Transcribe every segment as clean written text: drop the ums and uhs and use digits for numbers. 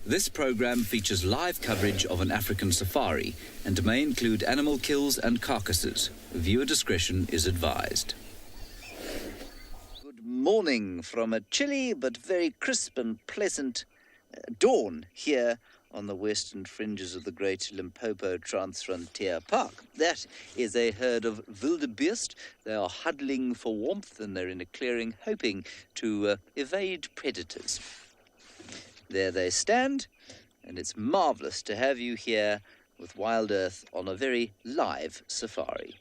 This program features live coverage of an African safari and may include animal kills and carcasses. Viewer discretion is advised. Good morning from a chilly but very crisp and pleasant dawn here on the western fringes of the Great Limpopo Transfrontier Park. That is a herd of wildebeest. They are huddling for warmth and they're in a clearing hoping to evade predators. There they stand, and it's marvellous to have you here with Wild Earth on a very live safari.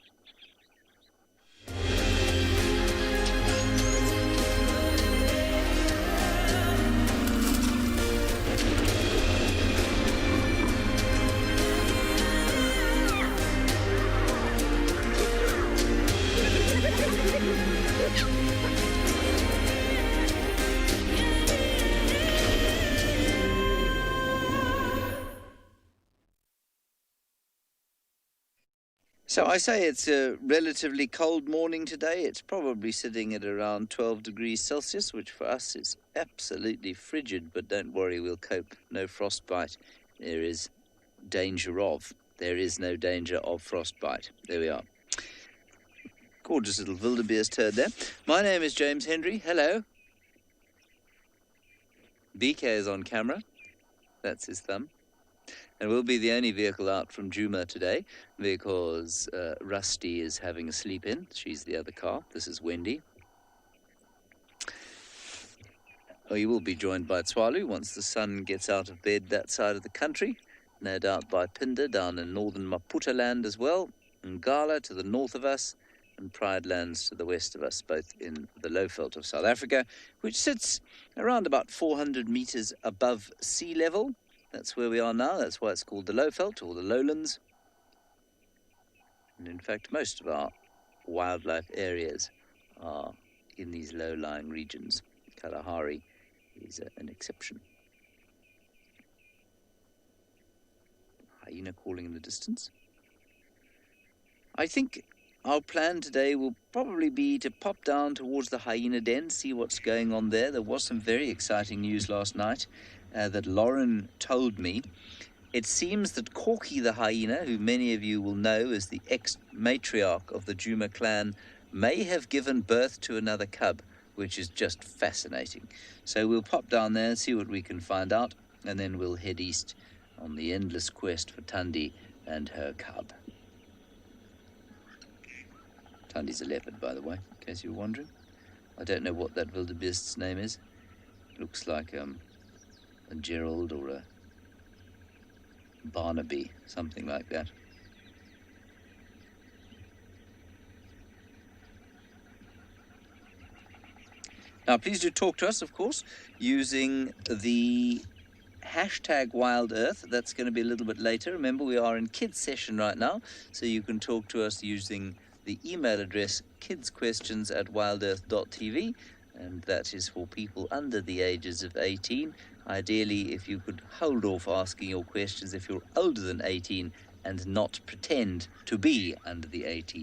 So I say it's a relatively cold morning today. It's probably sitting at around 12 degrees Celsius, which for us is absolutely frigid, but don't worry, we'll cope. No frostbite. There is danger of. There is no danger of frostbite. There we are. Gorgeous little wildebeest herd there. My name is James Hendry. Hello. BK is on camera. That's his thumb. And we'll be the only vehicle out from Djuma today because Rusty is having a sleep in. She's the other car. This is Wendy. We will be joined by Tswalu once the sun gets out of bed that side of the country. No doubt by Pinda down in northern Maputo land as well. Ngala to the north of us. And Pride Lands to the west of us, both in the Lowveld of South Africa, which sits around about 400 metres above sea level. That's where we are now. That's why it's called the Lowveld or the lowlands. And in fact, most of our wildlife areas are in these low-lying regions. Kalahari is an exception. Hyena calling in the distance. I think our plan today will probably be to pop down towards the hyena den, see what's going on there. There was some very exciting news last night that Lauren told me. It seems that COWIE the hyena, who many of you will know as the ex-matriarch of the Djuma clan, may have given birth to another cub, which is just fascinating. So we'll pop down there and see what we can find out, and then we'll head east on the endless quest for Thandi and her cub. Thandi's a leopard, by the way, in case you were wondering. I don't know what that wildebeest's name is. Looks like a Gerald or a Barnaby, something like that. Now, please do talk to us, of course, using the hashtag Wild Earth. That's going to be a little bit later. Remember, we are in kids session right now, so you can talk to us using the email address kidsequestions@wildearth.tv, and that is for people under the ages of 18. Ideally, if you could hold off asking your questions if you're older than 18 and not pretend to be under the age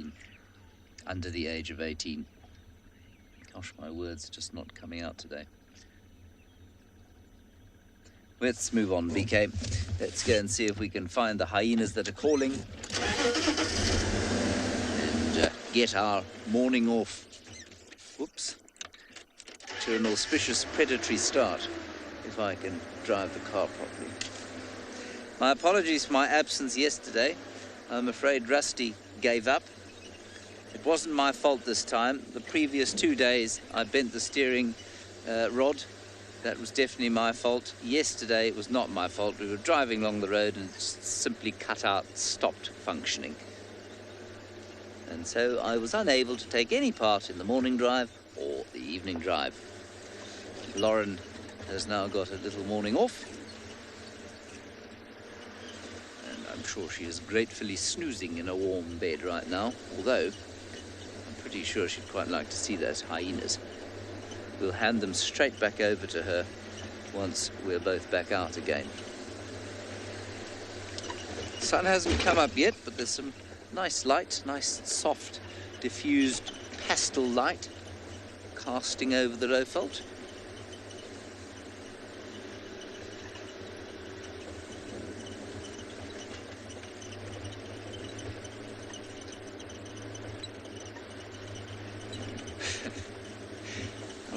of 18. Gosh, my words are just not coming out today. Let's move on, BK. Let's go and see if we can find the hyenas that are calling. Get our morning off. Whoops. To an auspicious predatory start, if I can drive the car properly. My apologies for my absence yesterday. I'm afraid Rusty gave up. It wasn't my fault this time. The previous 2 days, I bent the steering rod. That was definitely my fault. Yesterday, it was not my fault. We were driving along the road and it just simply cut out, stopped functioning. And so I was unable to take any part in the morning drive or the evening drive. Lauren has now got a little morning off. And I'm sure she is gratefully snoozing in a warm bed right now, although I'm pretty sure she'd quite like to see those hyenas. We'll hand them straight back over to her once we're both back out again. The sun hasn't come up yet, but there's some nice light, nice soft diffused pastel light casting over the Lowveld.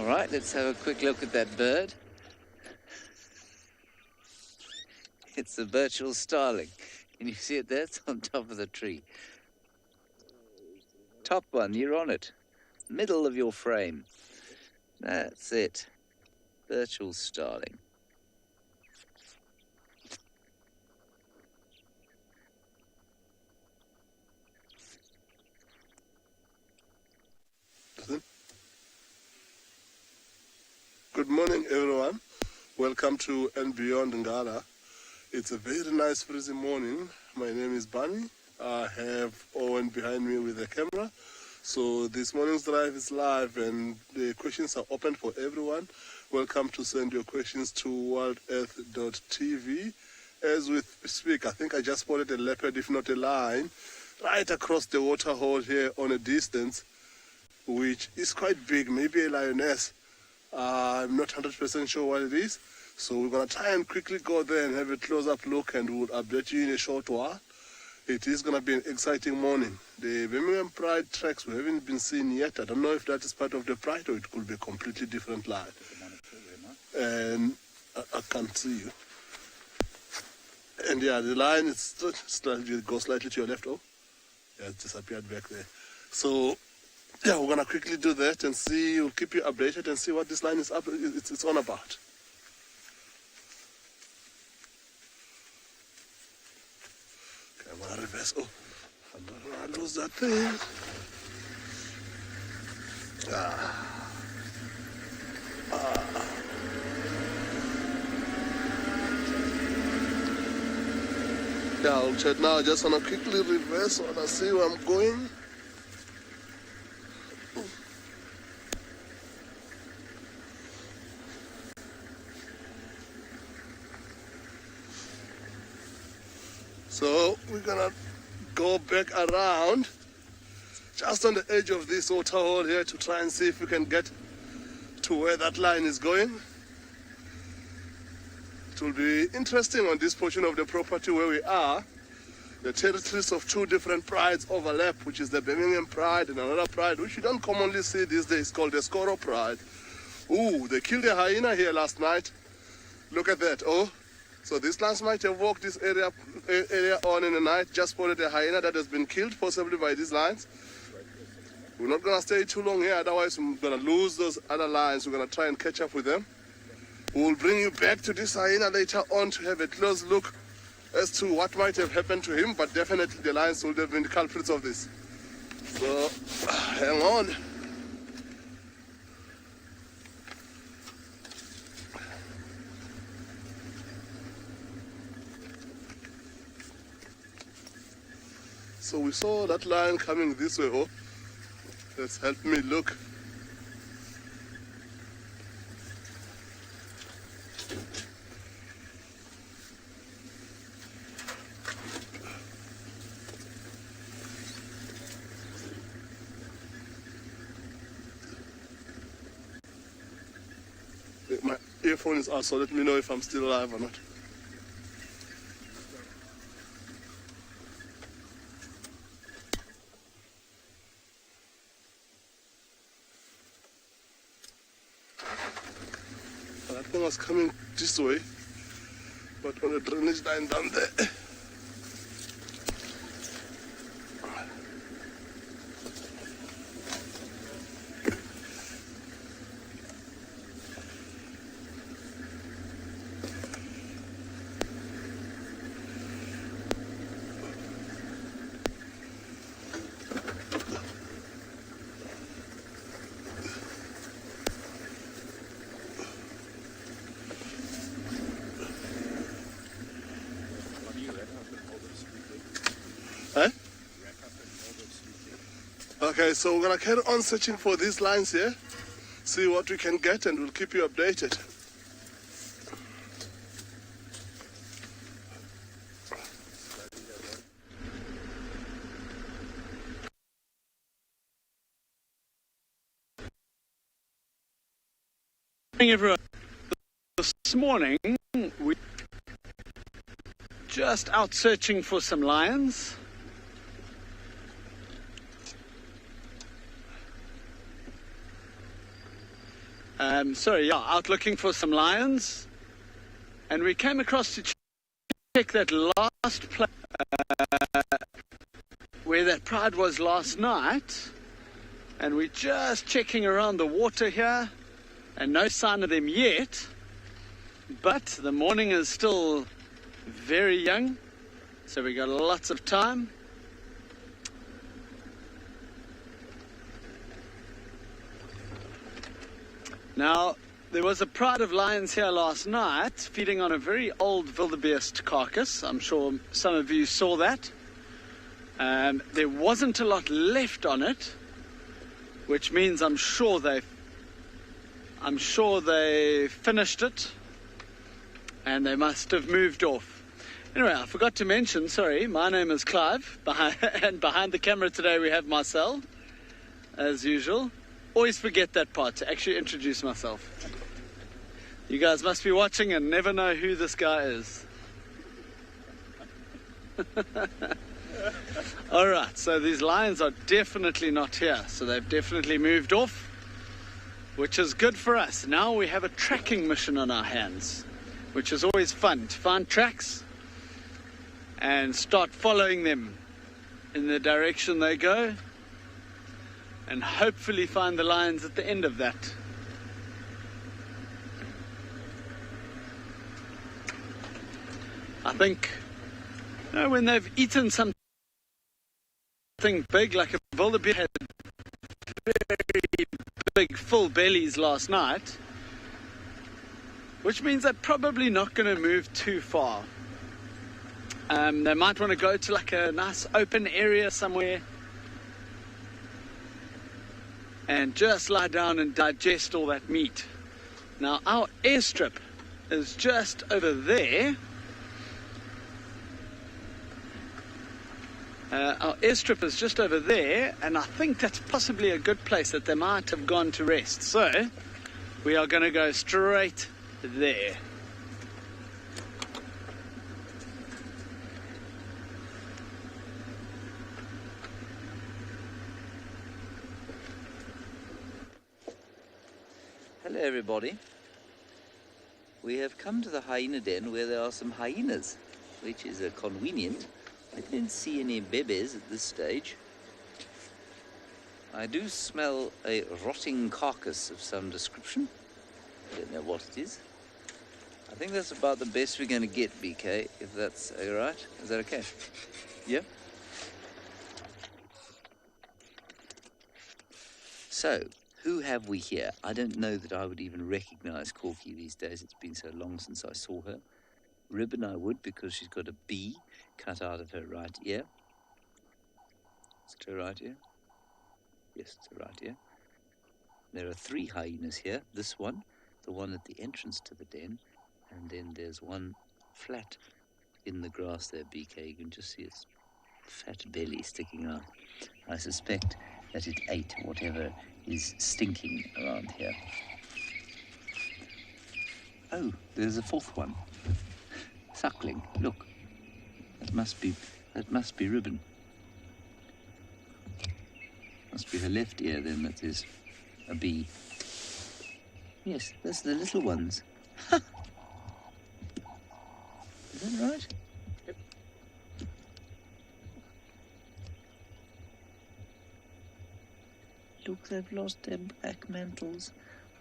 All right, let's have a quick look at that bird. It's a Birchall starling. Can you see it there? It's on top of the tree. Top one, you're on it. Middle of your frame. That's it. Birchall starling. Good morning, everyone. Welcome to And Beyond Ngala. It's a very nice freezing morning. My name is Bunny. I have Owen behind me with the camera. So this morning's drive is live and the questions are open for everyone. Welcome to send your questions to worldearth.tv. As we speak, I think I just spotted a leopard, if not a lion, right across the water hole here on a distance, which is quite big, maybe a lioness. I'm not 100% sure what it is. So we're going to try and quickly go there and have a close-up look, and we'll update you in a short while. It is going to be an exciting morning. The Birmingham Pride tracks we haven't been seen yet. I don't know if that is part of the Pride or it could be a completely different line. And I can't see you. And yeah, the line is slightly, go slightly to your left. Oh, yeah, it disappeared back there. So yeah, we're going to quickly do that and see, we'll keep you updated and see what this line is up, it's on about. Okay, I'm going to reverse. Oh, I don't want to lose that thing. Yeah, I'll check now. I just want to quickly reverse so I see where I'm going. So we're gonna go back around just on the edge of this water hole here to try and see if we can get to where that line is going. It will be interesting on this portion of the property where we are. The territories of two different prides overlap, which is the Birmingham Pride and another pride, which you don't commonly see these days, called the Scoro Pride. Ooh, they killed a hyena here last night. Look at that, oh. So these lions might have walked this area on in the night, just spotted a hyena that has been killed, possibly by these lions. We're not going to stay too long here, otherwise we're going to lose those other lions. We're going to try and catch up with them. We'll bring you back to this hyena later on to have a close look as to what might have happened to him, but definitely the lions would have been the culprits of this. So, hang on. So we saw that lion coming this way. Oh, that's helped me look. My earphone is out, so let me know if I'm still alive or not. That thing was coming this way, but on the drainage line down there. Okay, so we're going to carry on searching for these lines here, see what we can get, and we'll keep you updated. Good morning, everyone. This morning, we're just out searching for some lions. Out looking for some lions, and we came across to check that last place where that pride was last night, and we're just checking around the water here, and no sign of them yet, but the morning is still very young, so we got lots of time. Now, there was a pride of lions here last night feeding on a very old wildebeest carcass. I'm sure some of you saw that. There wasn't a lot left on it, which means I'm sure they finished it, and they must have moved off. Anyway, I forgot to mention, sorry, my name is Clive, and behind the camera today we have Marcel, as usual. Always forget that part, to actually introduce myself. You guys must be watching and never know who this guy is. Alright, so these lions are definitely not here, so they've definitely moved off, which is good for us. Now we have a tracking mission on our hands, which is always fun, to find tracks and start following them in the direction they go, and hopefully find the lions at the end of that. I think, when they've eaten something big, like a wildebeest had very big full bellies last night, which means they're probably not going to move too far. They might want to go to like a nice open area somewhere and just lie down and digest all that meat. Now, our airstrip is just over there. Our airstrip is just over there, and I think that's possibly a good place that they might have gone to rest. So, we are going to go straight there. Hello everybody. We have come to the hyena den where there are some hyenas, which is convenient. I don't see any bebes at this stage. I do smell a rotting carcass of some description. I don't know what it is. I think that's about the best we're going to get, BK, if that's all right. Is that okay? Yeah? So, who have we here? I don't know that I would even recognize Corky these days. It's been so long since I saw her. Ribbon I would, because she's got a bee cut out of her right ear. Is it her right ear? Yes, it's her right ear. There are 3 hyenas here. This one, the one at the entrance to the den, and then there's one flat in the grass there, BK. You can just see its fat belly sticking out. I suspect that it ate whatever is stinking around here. Oh, there's a 4th one. Suckling, look. That must be Ribbon. Must be her left ear then that is a bee. Yes, those are the little ones. Is that right? Yep. Look, they've lost their black mantles.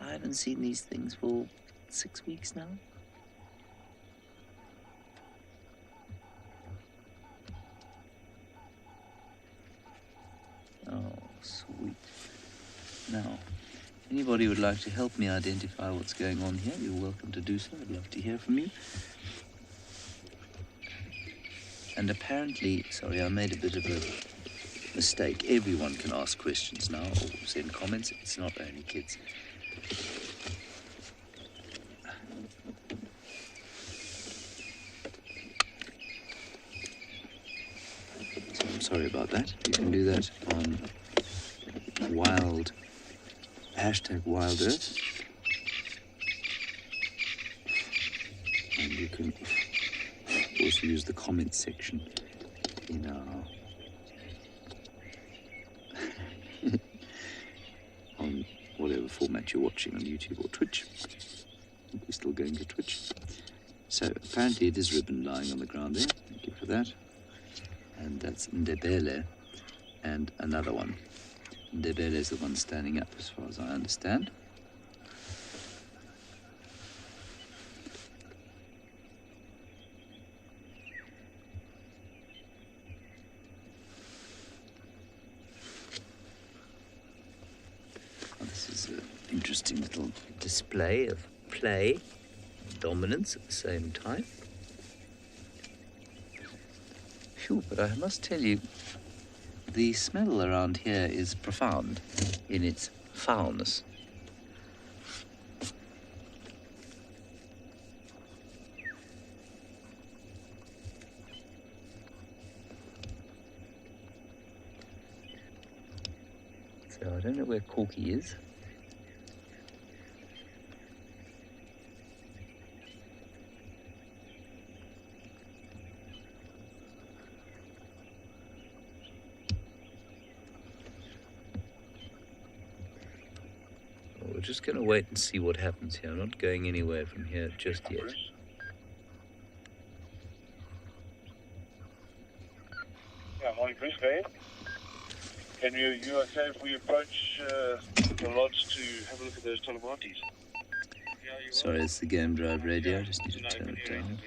I haven't seen these things for 6 weeks now. Oh, sweet. Now, if anybody would like to help me identify what's going on here, you're welcome to do so. I'd love to hear from you. And apparently, sorry, I made a bit of a mistake. Everyone can ask questions now or send comments. It's not only kids. So I'm sorry about that. You can do that on #WildEarth. And you can also use the comments section in our whatever format you're watching on YouTube or Twitch. I think we're still going to Twitch. So apparently it is ribbon lying on the ground there. Thank you for that. And that's Ndebele and another one. Ndebele is the one standing up as far as I understand. This is an interesting little display of play, dominance at the same time. Phew, but I must tell you, the smell around here is profound in its foulness. So I don't know where Corky is. Well, we're just going to wait and see what happens here. I'm not going anywhere from here just yet. Yeah, morning, Bruce. Go ahead. Can you okay if we approach the lodge to have a look at those telemarties? Sorry, it's the game drive radio. I just need to turn it down.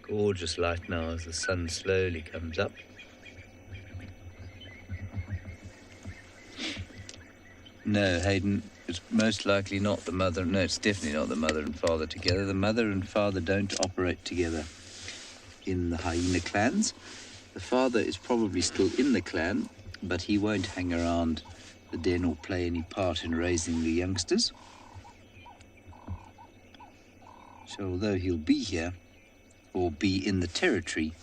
Gorgeous light now as the sun slowly comes up. No, Hayden, it's most likely not the mother. No, it's definitely not the mother and father together. The mother and father don't operate together in the hyena clans. The father is probably still in the clan, but he won't hang around the den or play any part in raising the youngsters. So although he'll be here, or be in the territory,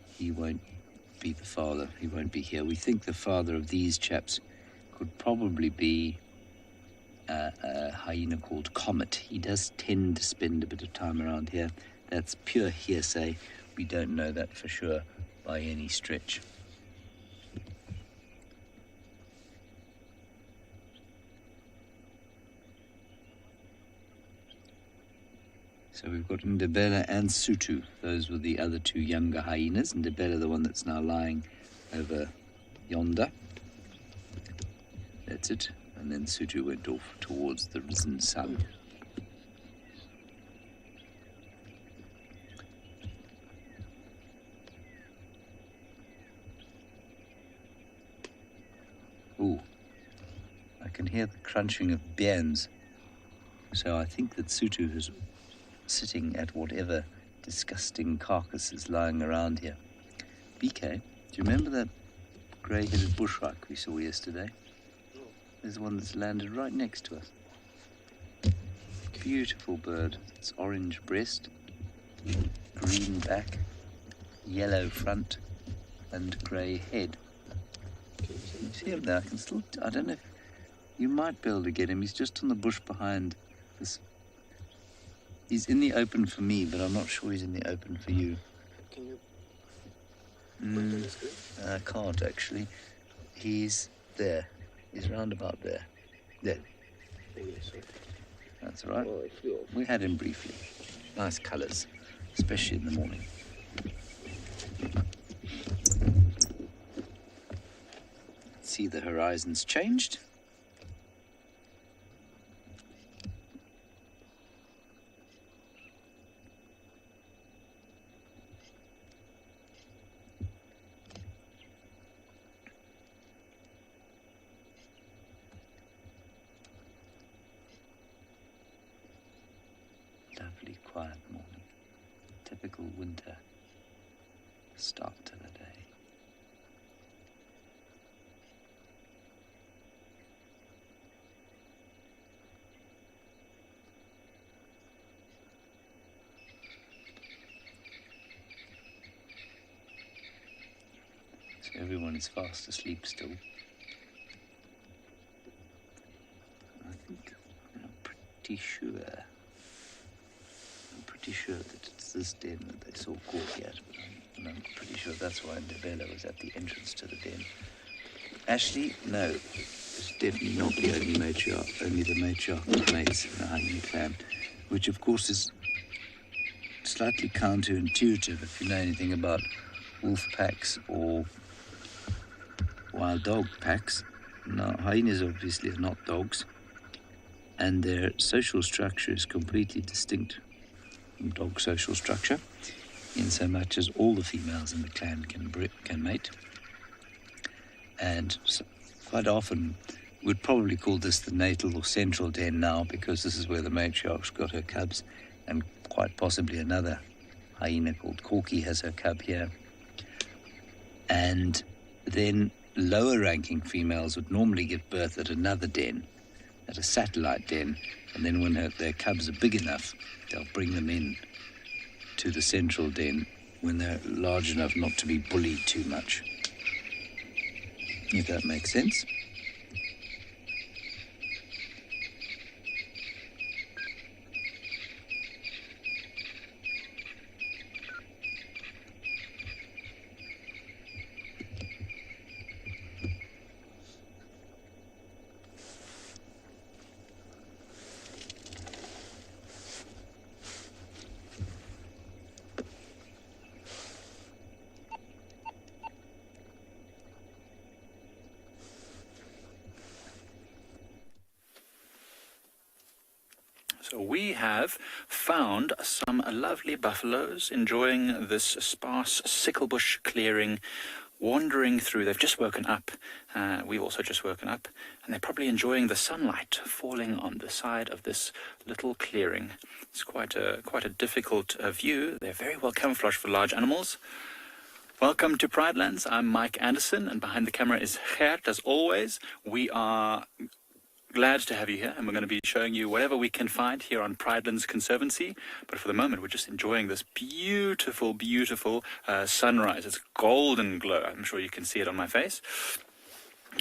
he won't be the father. He won't be here. We think the father of these chaps could probably be a hyena called Comet. He does tend to spend a bit of time around here. That's pure hearsay. We don't know that for sure by any stretch. So we've got Ndebele and Sutu. Those were the other two younger hyenas. Ndebele, the one that's now lying over yonder. That's it. And then Sutu went off towards the risen sun. Ooh, I can hear the crunching of beans. So I think that Sutu is sitting at whatever disgusting carcass is lying around here. BK, do you remember that grey-headed bushwhack we saw yesterday? There's one that's landed right next to us. Beautiful bird. It's orange breast, green back, yellow front, and grey head. Can you see him there? I can still, I don't know if you might be able to get him. He's just on the bush behind this. He's in the open for me, but I'm not sure he's in the open for you. Can you point on the screen? I can't actually. He's there. He's round about there. There. Oh, yes, okay. That's all right. Oh, I flew off. We had him briefly. Nice colours, especially in the morning. See, the horizon's changed. Lovely, quiet morning. Typical winter start to the day. So everyone is fast asleep still. I think I'm pretty sure that it's this den that they saw Corky at, but I'm And I'm pretty sure that's why Ndebele was at the entrance to the den. Ashley, no, it's definitely not the only matriarch, only the matriarch mates in the hyena clan, which of course is slightly counterintuitive if you know anything about wolf packs or wild dog packs. Now, hyenas obviously are not dogs, and their social structure is completely distinct from dog social structure, in so much as all the females in the clan can mate. And so quite often, we'd probably call this the natal or central den now, because this is where the matriarch's got her cubs, and quite possibly another hyena called COWIE has her cub here. And then lower-ranking females would normally give birth at another den, at a satellite den, and then when their cubs are big enough, they'll bring them in to the central den when they're large enough not to be bullied too much. If that makes sense. So we have found some lovely buffaloes enjoying this sparse sicklebush clearing, wandering through. They've just woken up. We've also just woken up, and they're probably enjoying the sunlight falling on the side of this little clearing. It's quite a difficult view. They're very well camouflaged for large animals. Welcome to Pridelands. I'm Mike Anderson, and behind the camera is Gert, as always. We are glad to have you here, and we're going to be showing you whatever we can find here on Pridelands Conservancy. But for the moment, we're just enjoying this beautiful, beautiful sunrise. It's golden glow. I'm sure you can see it on my face.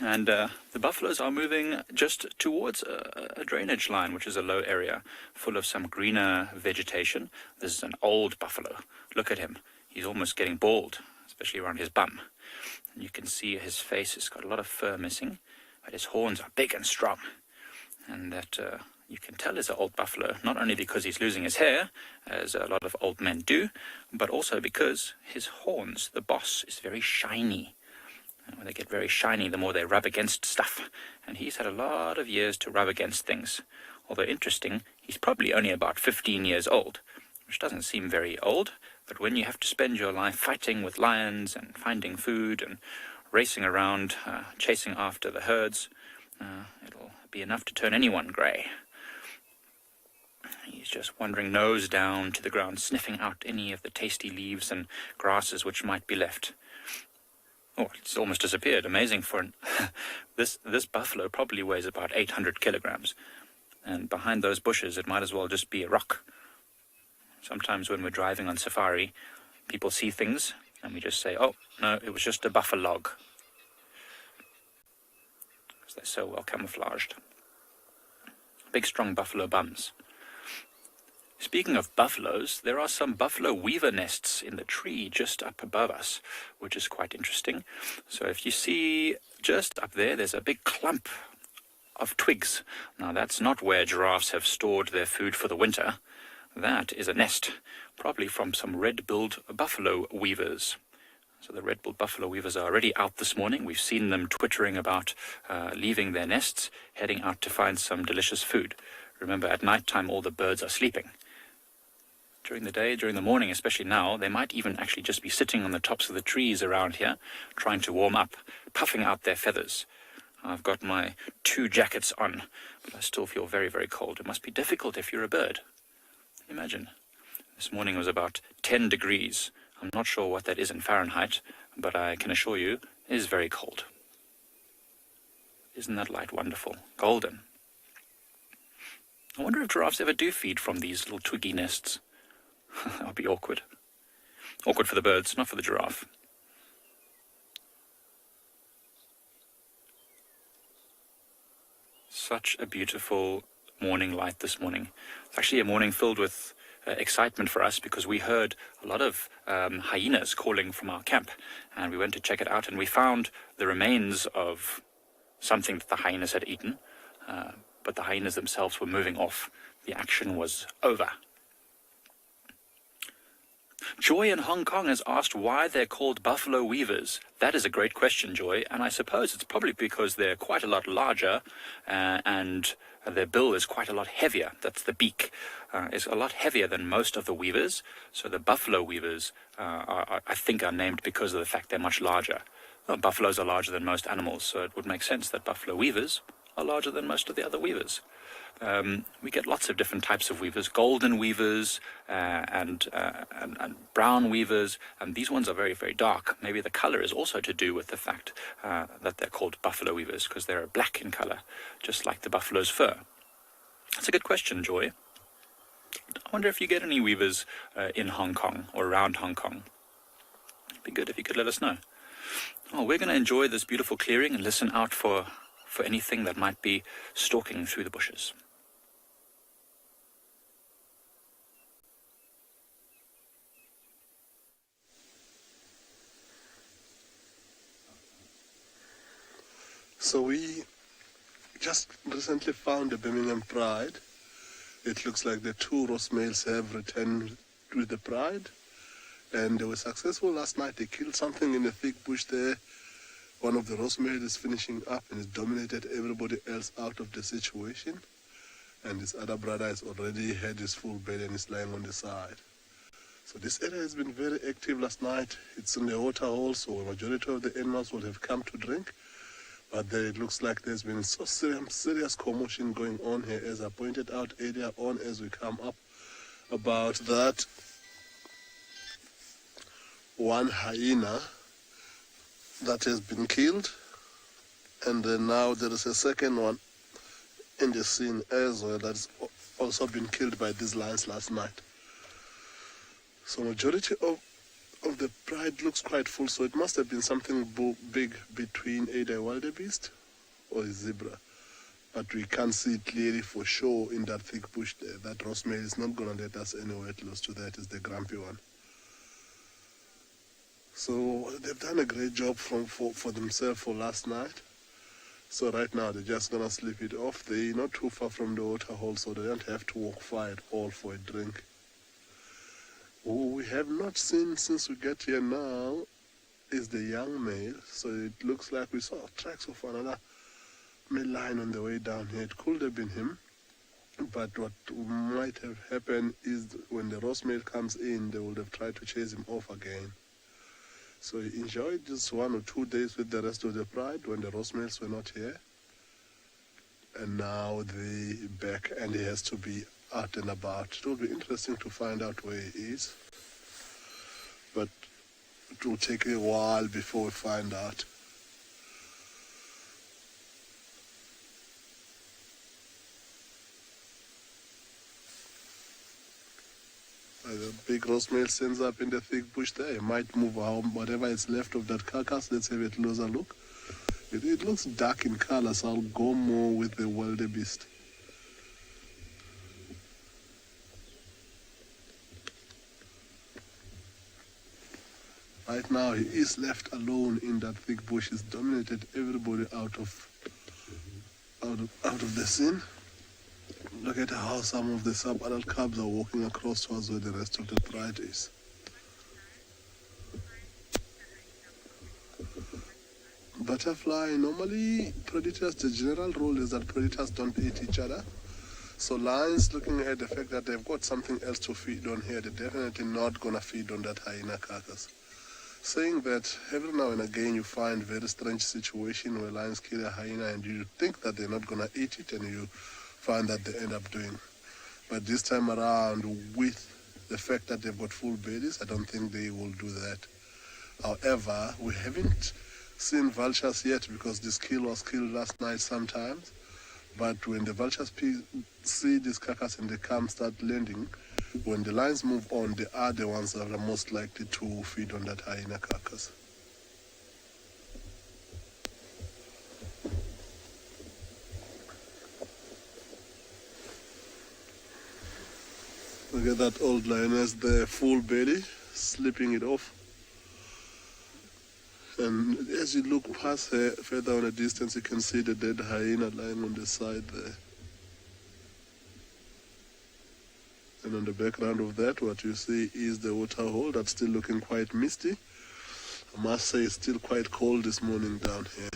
And the buffaloes are moving just towards a drainage line, which is a low area full of some greener vegetation. This is an old buffalo. Look at him. He's almost getting bald, especially around his bum. And you can see his face has got a lot of fur missing, but his horns are big and strong. And that you can tell is an old buffalo, not only because he's losing his hair, as a lot of old men do, but also because his horns, the boss, is very shiny. And when they get very shiny, the more they rub against stuff. And he's had a lot of years to rub against things. Although interesting, he's probably only about 15 years old, which doesn't seem very old, but when you have to spend your life fighting with lions and finding food and racing around, chasing after the herds, it'll be enough to turn anyone grey. He's just wandering nose down to the ground, sniffing out any of the tasty leaves and grasses which might be left. Oh, it's almost disappeared. Amazing for an this buffalo probably weighs about 800 kilograms. And behind those bushes, it might as well just be a rock. Sometimes when we're driving on safari, people see things and we just say, oh, no, it was just a buffalo. Because they're so well camouflaged. Big, strong buffalo bums. Speaking of buffaloes, there are some buffalo weaver nests in the tree just up above us, which is quite interesting. So if you see just up there, there's a big clump of twigs. Now that's not where giraffes have stored their food for the winter. That is a nest, probably from some red-billed buffalo weavers. So the red-billed buffalo weavers are already out this morning. We've seen them twittering about leaving their nests, heading out to find some delicious food. Remember, at night time, all the birds are sleeping. During the day, during the morning, especially now, they might even actually just be sitting on the tops of the trees around here, trying to warm up, puffing out their feathers. I've got my 2 jackets on, but I still feel very, very cold. It must be difficult if you're a bird. Imagine. This morning was about 10 degrees. I'm not sure what that is in Fahrenheit, but I can assure you it is very cold. Isn't that light wonderful? Golden. I wonder if giraffes ever do feed from these little twiggy nests. That would be awkward. Awkward for the birds, not for the giraffe. Such a beautiful morning light this morning. It's actually a morning filled with excitement for us because we heard a lot of hyenas calling from our camp, and we went to check it out, and we found the remains of something that the hyenas had eaten, but the hyenas themselves were moving off. The action was over. Joy in Hong Kong has asked why they're called buffalo weavers. That is a great question, Joy, and I suppose it's probably because they're quite a lot larger and their bill is quite a lot heavier. That's the beak. Is a lot heavier than most of the weavers. So the buffalo weavers, I think, are named because of the fact they're much larger. Well, buffaloes are larger than most animals, so it would make sense that buffalo weavers are larger than most of the other weavers. We get lots of different types of weavers, golden weavers and brown weavers, and these ones are very, very dark. Maybe the color is also to do with the fact that they're called buffalo weavers because they're black in color, just like the buffalo's fur. That's a good question, Joy. I wonder if you get any weavers in Hong Kong or around Hong Kong. It'd be good if you could let us know. Oh, we're going to enjoy this beautiful clearing and listen out for anything that might be stalking through the bushes. So we just recently found a Birmingham pride. It looks like the two roast males have returned with the pride, and they were successful last night. They killed something in the thick bush there. One of the roast males is finishing up and has dominated everybody else out of the situation, and his other brother has already had his full belly and is lying on the side. So this area has been very active last night. It's in the water hole, so a majority of the animals will have come to drink. But there it looks like there's been so serious commotion going on here, as I pointed out earlier on as we come up, about that one hyena that has been killed, and then now there is a second one in the scene as well that's also been killed by these lions last night. So majority of the pride looks quite full, so it must have been something big between either a wildebeest or a zebra. But we can't see it clearly for sure in that thick bush there. That roast male is not going to let us anywhere close to that. It's the grumpy one. So they've done a great job for themselves for last night. So right now they're just going to sleep it off. They're not too far from the water hole, so they don't have to walk far at all for a drink. Who we have not seen since we get here now is the young male. So it looks like we saw tracks of another male lion on the way down here. It could have been him. But what might have happened is when the roast male comes in, they would have tried to chase him off again. So he enjoyed just 1 or 2 days with the rest of the pride when the roast males were not here. And now they're back and he has to be out and about. It will be interesting to find out where he is. But it will take a while before we find out. The big roast male stands up in the thick bush there. He might move home whatever is left of that carcass. Let's have a closer look. It looks dark in color, so I'll go more with the wildebeest. Right now, he is left alone in that thick bush. He's dominated everybody out of the scene. Look at how some of the sub-adult cubs are walking across towards where the rest of the pride is. Butterfly, normally predators, the general rule is that predators don't eat each other. So lions, looking at the fact that they've got something else to feed on here, they're definitely not going to feed on that hyena carcass. Saying that, every now and again you find very strange situation where lions kill a hyena and you think that they're not going to eat it, and you find that they end up doing. But this time around, with the fact that they've got full bellies, I don't think they will do that. However, we haven't seen vultures yet because this kill was killed last night sometimes. But when the vultures see this carcass and they come start landing, when the lions move on, they are the ones that are most likely to feed on that hyena carcass. Look at that old lioness there, full belly, slipping it off. And as you look past her, further on a distance, you can see the dead hyena lying on the side there. And on the background of that, what you see is the water hole that's still looking quite misty. I must say it's still quite cold this morning down here.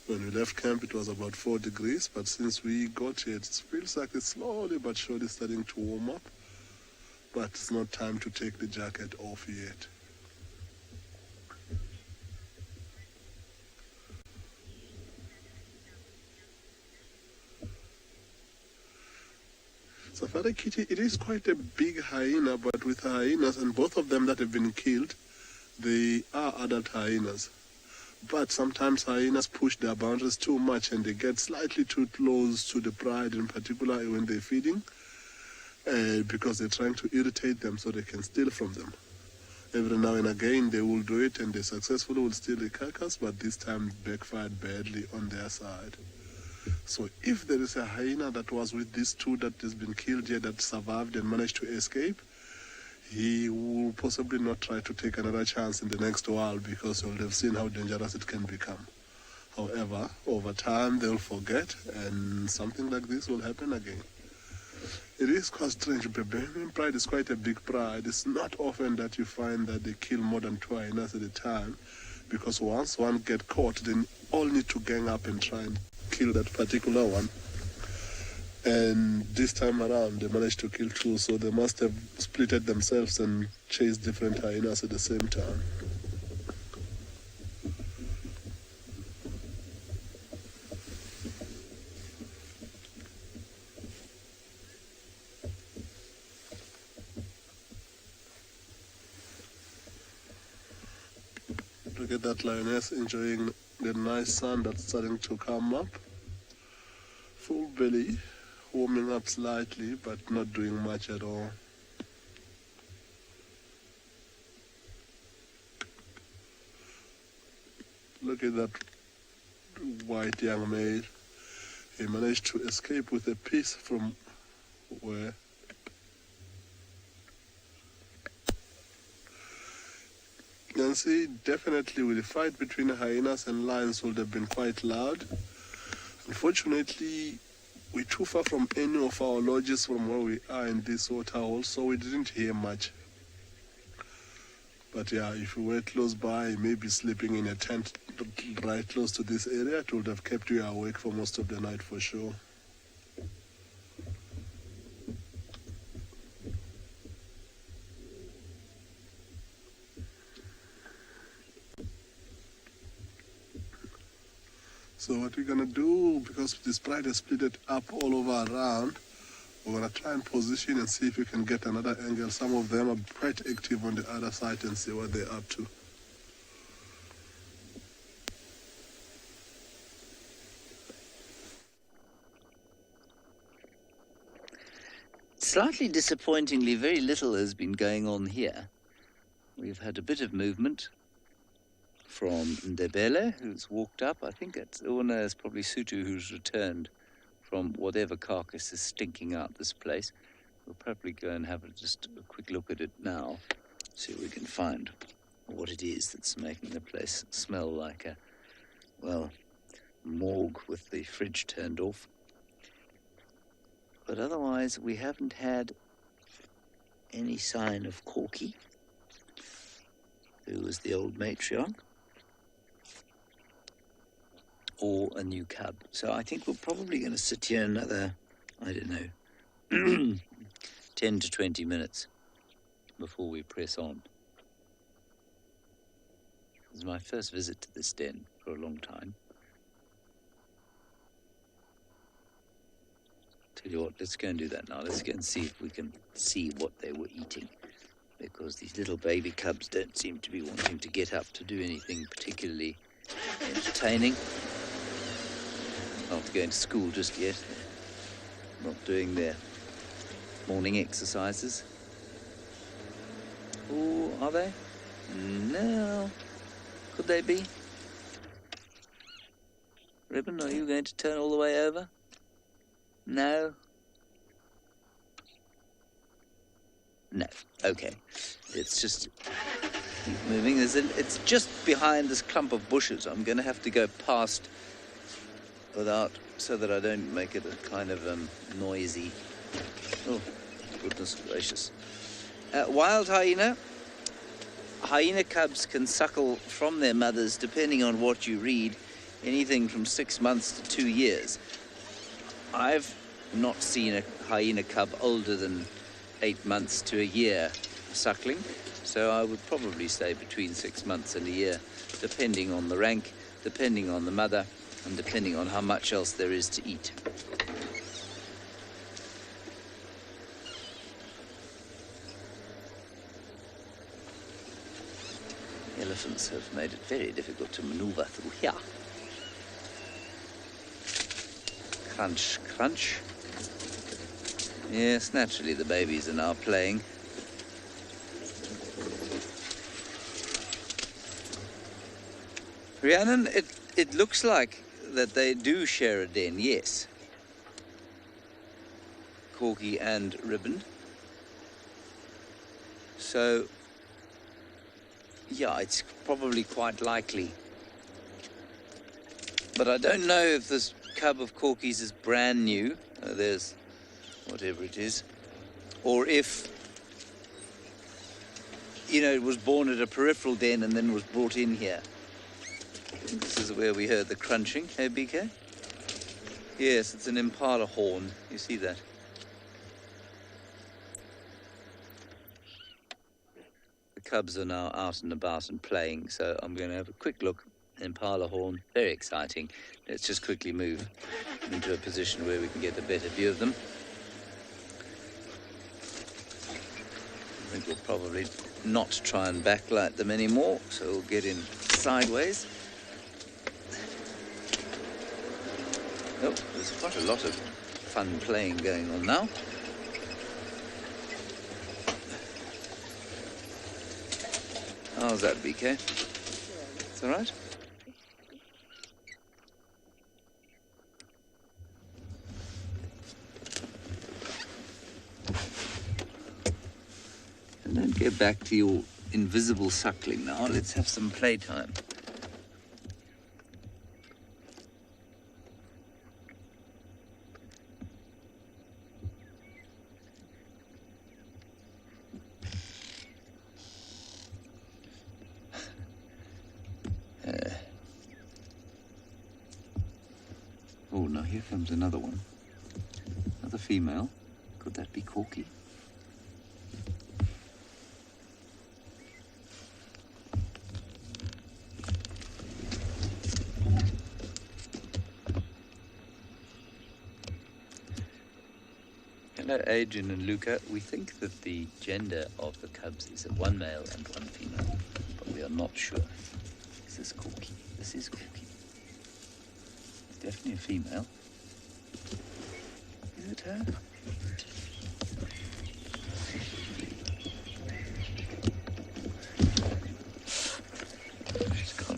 When we left camp, it was about 4 degrees, but since we got here, it feels like it's slowly but surely starting to warm up. But it's not time to take the jacket off yet. Safari Kitty, it is quite a big hyena, but with hyenas, and both of them that have been killed, they are adult hyenas. But sometimes hyenas push their boundaries too much and they get slightly too close to the pride, in particular when they're feeding, because they're trying to irritate them so they can steal from them. Every now and again they will do it and they successfully will steal the carcass, but this time backfired badly on their side. So if there is a hyena that was with these two that has been killed here that survived and managed to escape, he will possibly not try to take another chance in the next while because he will have seen how dangerous it can become. However, over time they'll forget and something like this will happen again. It is quite strange. Barbarian pride is quite a big pride. It's not often that you find that they kill more than 2 hyenas at a time, because once one get caught, then all need to gang up and try and kill that particular one. And this time around they managed to kill 2, so they must have splitted themselves and chased different hyenas at the same time. Look at that lioness enjoying the nice sun that's starting to come up. Full belly, warming up slightly, but not doing much at all. Look at that white young male. He managed to escape with a piece from where? You can see definitely with the fight between hyenas and lions would have been quite loud. Unfortunately, we're too far from any of our lodges from where we are in this water hole, so we didn't hear much. But yeah, if you were close by, maybe sleeping in a tent right close to this area, it would have kept you awake for most of the night for sure. So what we're gonna do, because this pride has split it up all over around, we're gonna try and position and see if we can get another angle. Some of them are quite active on the other side and see what they're up to. Slightly disappointingly, very little has been going on here. We've had a bit of movement from Ndebele, who's walked up. I think it's probably Sutu who's returned from whatever carcass is stinking out this place. We'll probably go and have just a quick look at it now, see if we can find what it is that's making the place smell like a, well, morgue with the fridge turned off. But otherwise, we haven't had any sign of Corky, who was the old matriarch, or a new cub. So I think we're probably going to sit here another, I don't know, 10 to 20 minutes before we press on. This is my first visit to this den for a long time. Tell you what, let's go and do that now. Let's go and see if we can see what they were eating, because these little baby cubs don't seem to be wanting to get up to do anything particularly entertaining. Not going to school just yet. Not doing their morning exercises. Oh, are they? No. Could they be? Ribbon, are you going to turn all the way over? No. No. Okay. It's just keep moving. It's just behind this clump of bushes. I'm going to have to go past without, so that I don't make it a kind of noisy. Oh, goodness gracious. Wild hyena. Hyena cubs can suckle from their mothers, depending on what you read, anything from 6 months to 2 years. I've not seen a hyena cub older than 8 months to a year suckling, so I would probably say between 6 months and a year, depending on the rank, depending on the mother, and depending on how much else there is to eat. Elephants have made it very difficult to maneuver through here. Crunch, crunch. Yes, naturally the babies are now playing. Rhiannon, it looks like that they do share a den, yes. Corky and Ribbon. So, yeah, it's probably quite likely. But I don't know if this cub of Corky's is brand new. There's whatever it is. Or if, it was born at a peripheral den and then was brought in here. This is where we heard the crunching. Hey, BK? Yes, it's an impala horn. You see that? The cubs are now out and about and playing, so I'm going to have a quick look. Impala horn, very exciting. Let's just quickly move into a position where we can get a better view of them. I think we'll probably not try and backlight them anymore, so we'll get in sideways. Oh, there's quite a lot of fun playing going on now. How's that, BK? It's all right? And don't get back to your invisible suckling now. Let's have some playtime. Oh, now here comes another one. Another female. Could that be Corky? Hello, Adrian and Luca. We think that the gender of the cubs is one male and one female, but we are not sure. Is this Corky? This is Corky. Definitely a female. Is it her?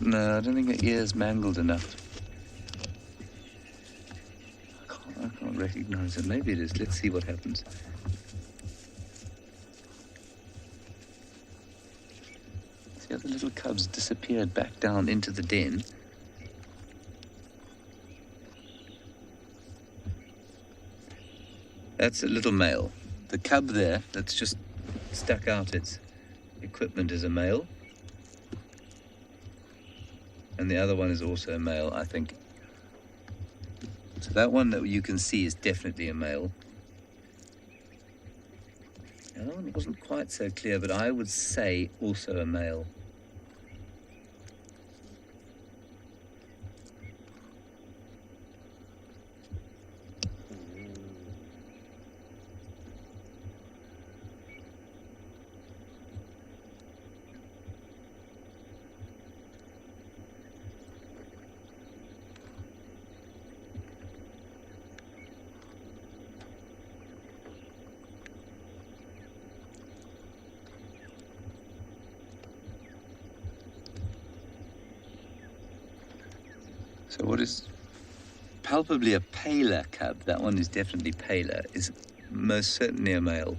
No, I don't think her ear's mangled enough. I can't recognize her. Maybe it is. Let's see what happens. See how the little cubs disappeared back down into the den. That's a little male. The cub there that's just stuck out its equipment is a male. And the other one is also a male, I think. So that one that you can see is definitely a male. The other one wasn't quite so clear, but I would say also a male. So what is palpably a paler cub, that one is definitely paler, is most certainly a male.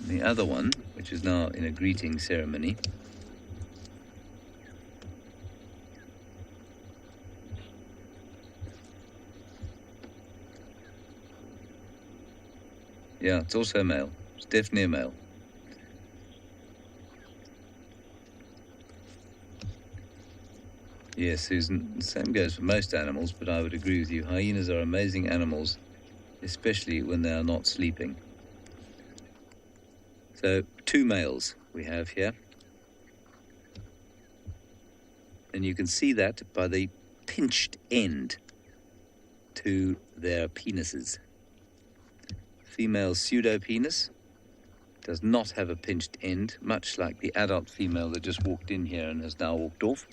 The other one, which is now in a greeting ceremony, yeah, it's also a male. It's definitely a male. Yes, Susan, the same goes for most animals, but I would agree with you. Hyenas are amazing animals, especially when they are not sleeping. So, 2 males we have here. And you can see that by the pinched end to their penises. Female pseudopenis does not have a pinched end, much like the adult female that just walked in here and has now walked off.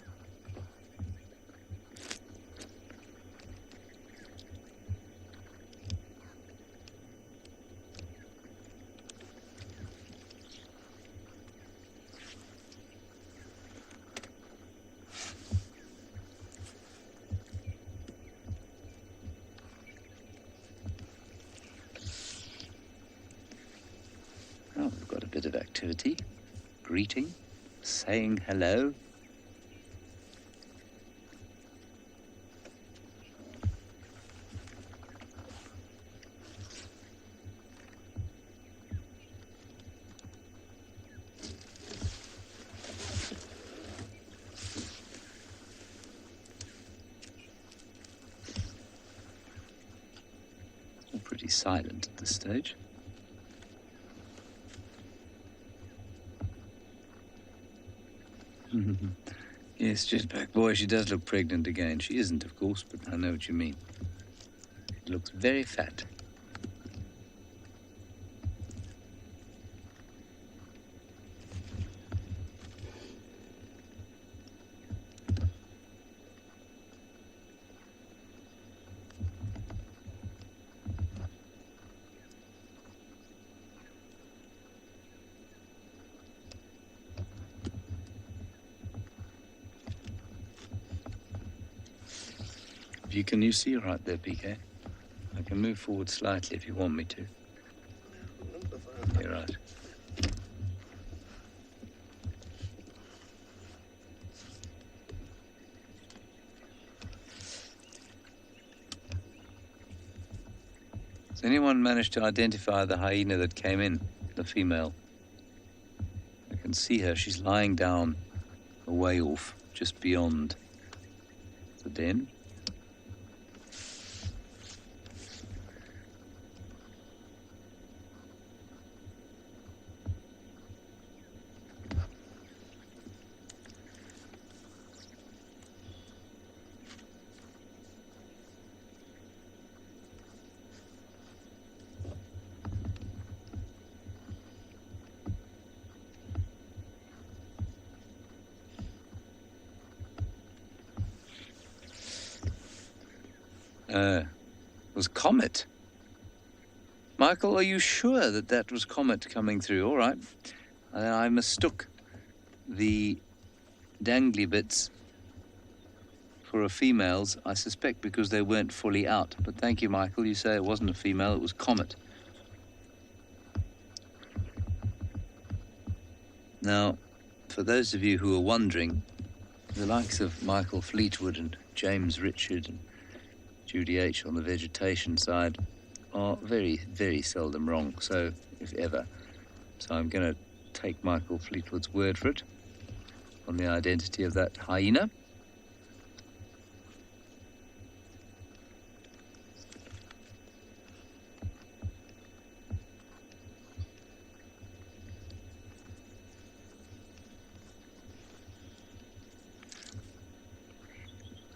Oh, we've got a bit of activity. Greeting, saying hello. All pretty silent at this stage. Yes, Jetpack boy, she does look pregnant again. She isn't, of course, but I know what you mean. It looks very fat. Can you see right there, PK? I can move forward slightly if you want me to. You're right. Has anyone managed to identify the hyena that came in, the female? I can see her. She's lying down a way off, just beyond the den. Was Comet. Michael, are you sure that that was Comet coming through? All right. I mistook the dangly bits for a female's, I suspect because they weren't fully out. But thank you, Michael. You say it wasn't a female, it was Comet. Now, for those of you who are wondering, the likes of Michael Fleetwood and James Richard and Judy H. on the vegetation side are very, very seldom wrong, so if ever. So I'm going to take Michael Fleetwood's word for it on the identity of that hyena.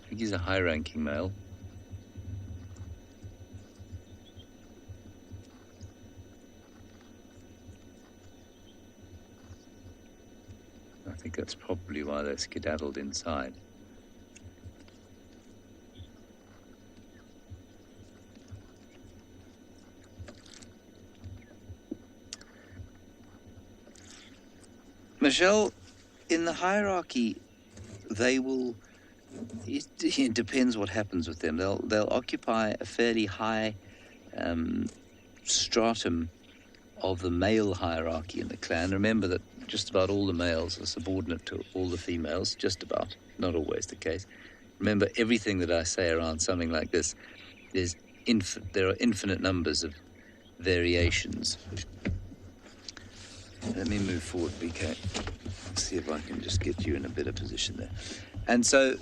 I think he's a high-ranking male. I think that's probably why they're skedaddled inside. Michelle, in the hierarchy, they will... It depends what happens with them. They'll occupy a fairly high stratum of the male hierarchy in the clan. Remember that just about all the males are subordinate to all the females, just about, not always the case. Remember, everything that I say around something like this, there are infinite numbers of variations. Let me move forward, BK. See if I can just get you in a better position there. And so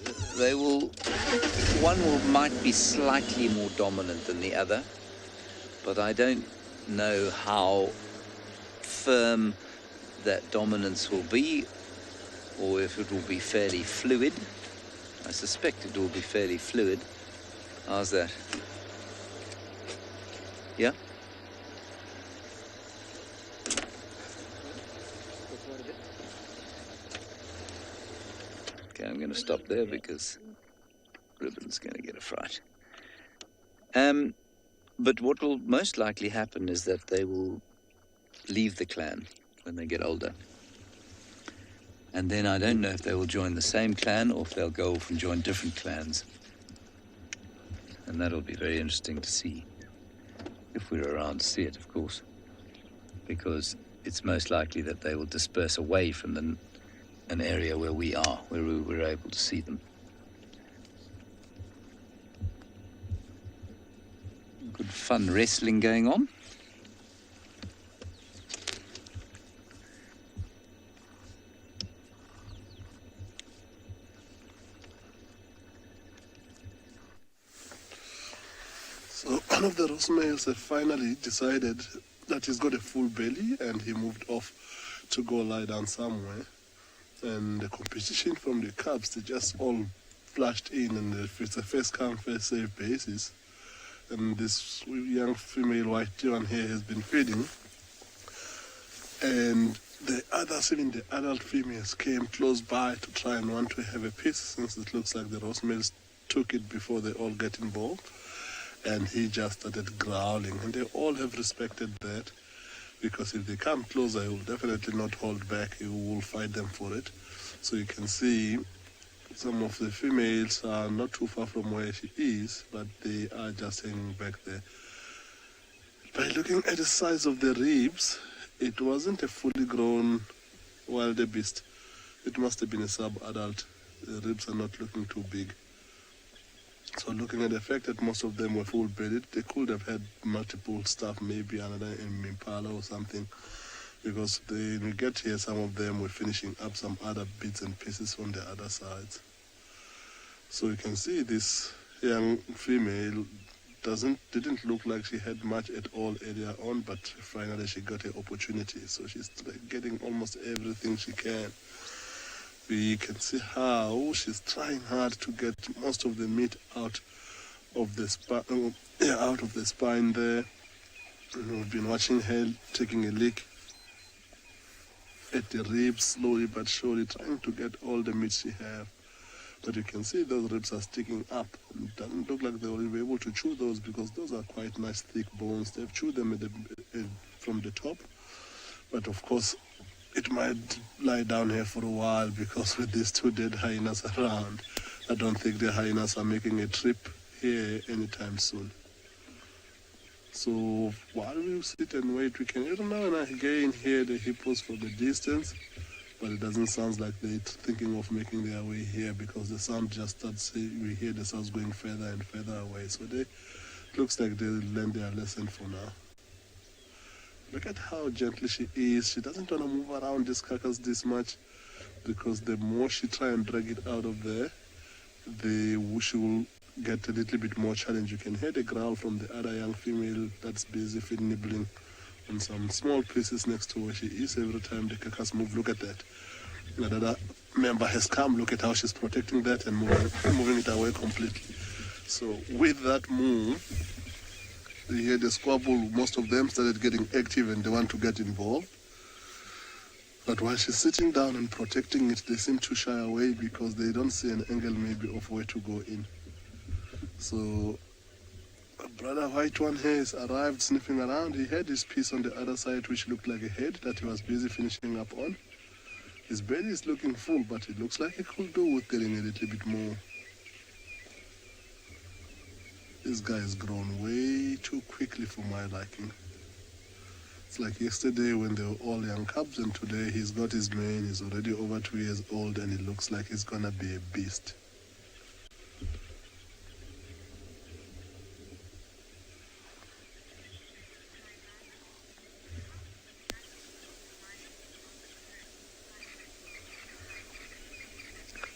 one might be slightly more dominant than the other, but I don't know how firm that dominance will be, or if it will be fairly fluid. I suspect it will be fairly fluid. How's that? Yeah? Okay, I'm going to stop there because Ribbon's going to get a fright. But what will most likely happen is that they will leave the clan when they get older. And then I don't know if they will join the same clan or if they'll go off and join different clans. And that'll be very interesting to see, if we're around to see it, of course. Because it's most likely that they will disperse away from an area where we are, where we're able to see them. Good fun wrestling going on. So one of the Ross males have finally decided that he's got a full belly and he moved off to go lie down somewhere. And the competition from the cubs, they just all flashed in, and it's a first come, first serve basis. And this young female white one here has been feeding. And the others, even the adult females, came close by to try and want to have a piece, since it looks like the Ross males took it before they all get involved. And he just started growling, and they all have respected that, because if they come closer, he will definitely not hold back. He will fight them for it. So you can see some of the females are not too far from where she is, but they are just hanging back there. By looking at the size of the ribs, it wasn't a fully grown wildebeest. It must have been a sub-adult. The ribs are not looking too big. So looking at the fact that most of them were full-bellied, they could have had multiple stuff, maybe another impala or something, because when we get here, some of them were finishing up some other bits and pieces from the other sides. So you can see this young female didn't look like she had much at all earlier on, but finally she got an opportunity. So she's getting almost everything she can. We can see how she's trying hard to get most of the meat out of the spine there. And we've been watching her taking a lick at the ribs, slowly but surely, trying to get all the meat she has. But you can see those ribs are sticking up. It doesn't look like they will be able to chew those, because those are quite nice thick bones. They've chewed them from the top. But of course, it might lie down here for a while, because with these two dead hyenas around, I don't think the hyenas are making a trip here anytime soon. So while we sit and wait, we can every now and again hear the hippos from the distance, but it doesn't sound like they're thinking of making their way here, because the sound just starts, we hear the sounds going further and further away. So it looks like they learned their lesson for now. Look at how gently she is. She doesn't want to move around this carcass this much, because the more she try and drag it out of there, she will get a little bit more challenge. You can hear the growl from the other young female that's busy nibbling on some small pieces next to where she is. Every time the carcass move, look at that. Another member has come. Look at how she's protecting that and moving it away completely. So with that move, you hear the squabble. Most of them started getting active and they want to get involved. But while she's sitting down and protecting it, they seem to shy away, because they don't see an angle maybe of where to go in. So a brother white one here has arrived sniffing around. He had his piece on the other side, which looked like a head that he was busy finishing up on. His belly is looking full, but it looks like he could do with getting a little bit more. This guy has grown way too quickly for my liking. It's like yesterday when they were all young cubs, and today he's got his mane. He's already over 2 years old, and it looks like he's gonna be a beast.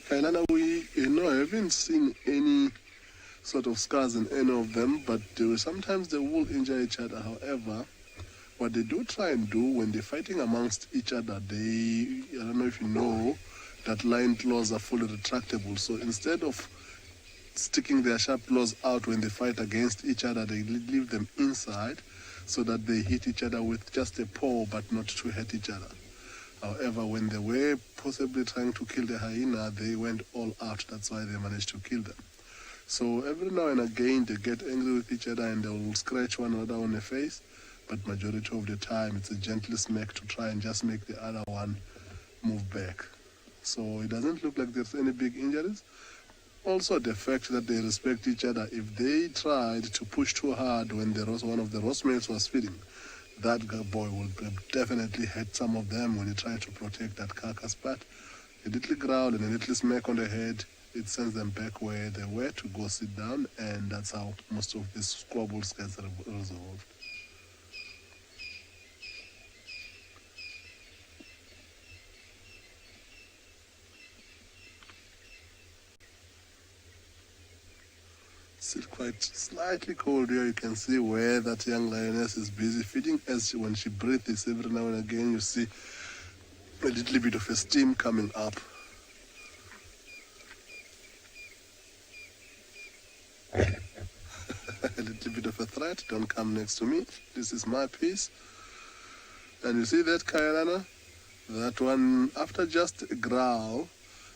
Kailana, we haven't seen any sort of scars in any of them, but sometimes they will injure each other. However, what they do try and do when they're fighting amongst each other, I don't know if you know, that lion claws are fully retractable. So instead of sticking their sharp claws out when they fight against each other, they leave them inside so that they hit each other with just a paw, but not to hurt each other. However, when they were possibly trying to kill the hyena, they went all out. That's why they managed to kill them. So every now and again, they get angry with each other and they will scratch one another on the face. But majority of the time, it's a gentle smack to try and just make the other one move back. So it doesn't look like there's any big injuries. Also, the fact that they respect each other. If they tried to push too hard when one of the roast males was feeding, that boy will definitely hurt some of them when he tried to protect that carcass. But a little growl and a little smack on the head, it sends them back where they were to go sit down, and that's how most of these squabbles get resolved. Still quite slightly cold here. You can see where that young lioness is busy feeding. When she breathes, every now and again you see a little bit of a steam coming up. A little bit of a threat. Don't come next to me. This is my piece. And you see that, Kailana? That one, after just a growl,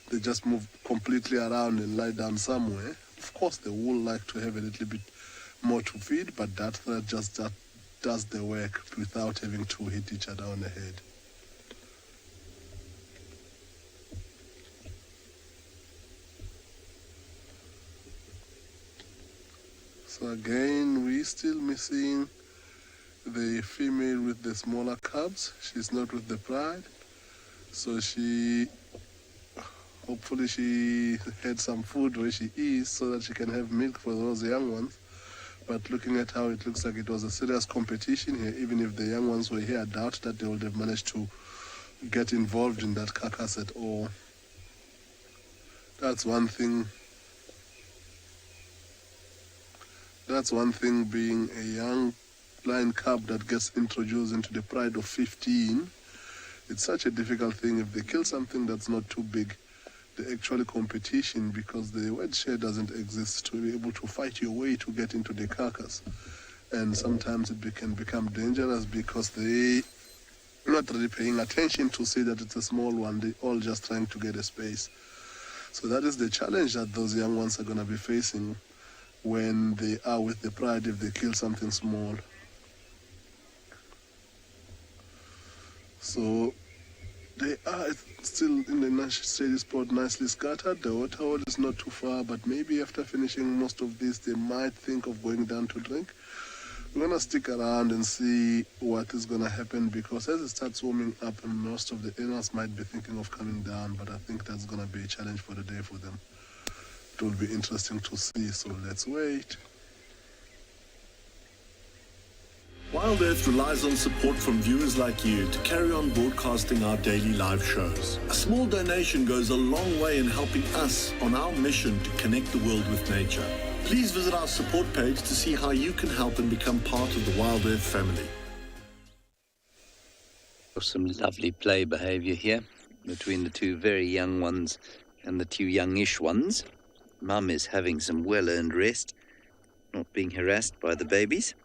they just move completely around and lie down somewhere. Of course, they would like to have a little bit more to feed, but that just does the work without having to hit each other on the head. So again, we're still missing the female with the smaller cubs. She's not with the pride. So hopefully she had some food where she is so that she can have milk for those young ones. But looking at how it looks like it was a serious competition here, even if the young ones were here, I doubt that they would have managed to get involved in that carcass at all. That's one thing. That's one thing, being a young lion cub that gets introduced into the pride of 15. It's such a difficult thing. If they kill something that's not too big, the actual competition, because the word share doesn't exist to be able to fight your way to get into the carcass. And sometimes it can become dangerous because they not really paying attention to see that it's a small one. They all just trying to get a space. So that is the challenge that those young ones are going to be facing when they are with the pride if they kill something small. So they are still in the steady spot, nicely scattered. The water hole is not too far, but maybe after finishing most of this, they might think of going down to drink. We're going to stick around and see what is going to happen, because as it starts warming up, most of the animals might be thinking of coming down, but I think that's going to be a challenge for the day for them. It will be interesting to see, so let's wait. Wild Earth relies on support from viewers like you to carry on broadcasting our daily live shows. A small donation goes a long way in helping us on our mission to connect the world with nature. Please visit our support page to see how you can help and become part of the Wild Earth family. Some lovely play behaviour here between the two very young ones and the two youngish ones. Mum is having some well-earned rest, not being harassed by the babies.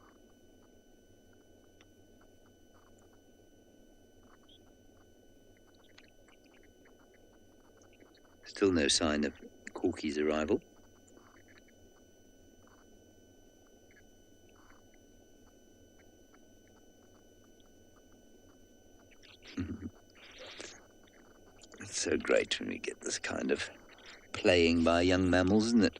Still no sign of Corky's arrival. It's so great when we get this kind of playing by young mammals, isn't it?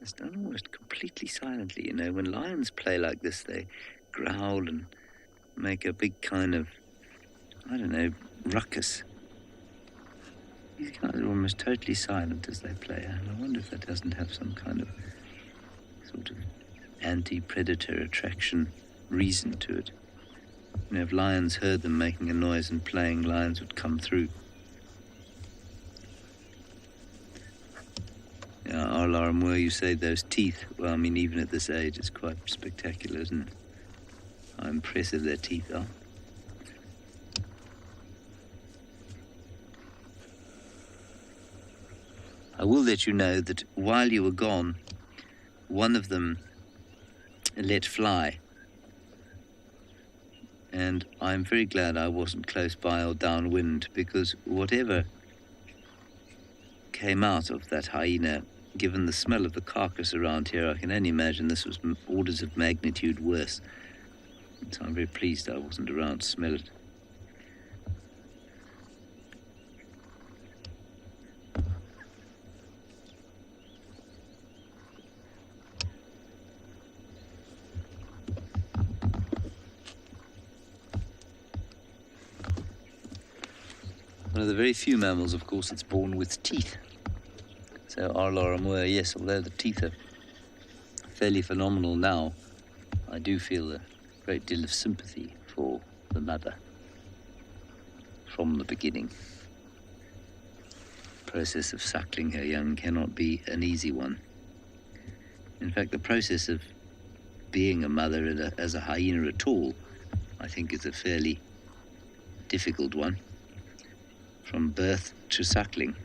It's done almost completely silently. You know, when lions play like this, they growl and make a big kind of, I don't know, ruckus. These guys are almost totally silent as they play, and I wonder if that doesn't have some kind of sort of anti-predator attraction reason to it. You know, if lions heard them making a noise and playing, lions would come through. Yeah, Arlar Moore, you say those teeth. Well, I mean, even at this age, it's quite spectacular, isn't it? How impressive their teeth are. I will let you know that while you were gone, one of them let fly. And I'm very glad I wasn't close by or downwind, because whatever came out of that hyena, given the smell of the carcass around here, I can only imagine this was orders of magnitude worse. And so I'm very pleased I wasn't around to smell it. One of the very few mammals, of course, that's born with teeth. So Arlar Moore, yes, although the teeth are fairly phenomenal now, I do feel a great deal of sympathy for the mother from the beginning. The process of suckling her young cannot be an easy one. In fact, the process of being a mother as a hyena at all, I think, is a fairly difficult one. From birth to suckling.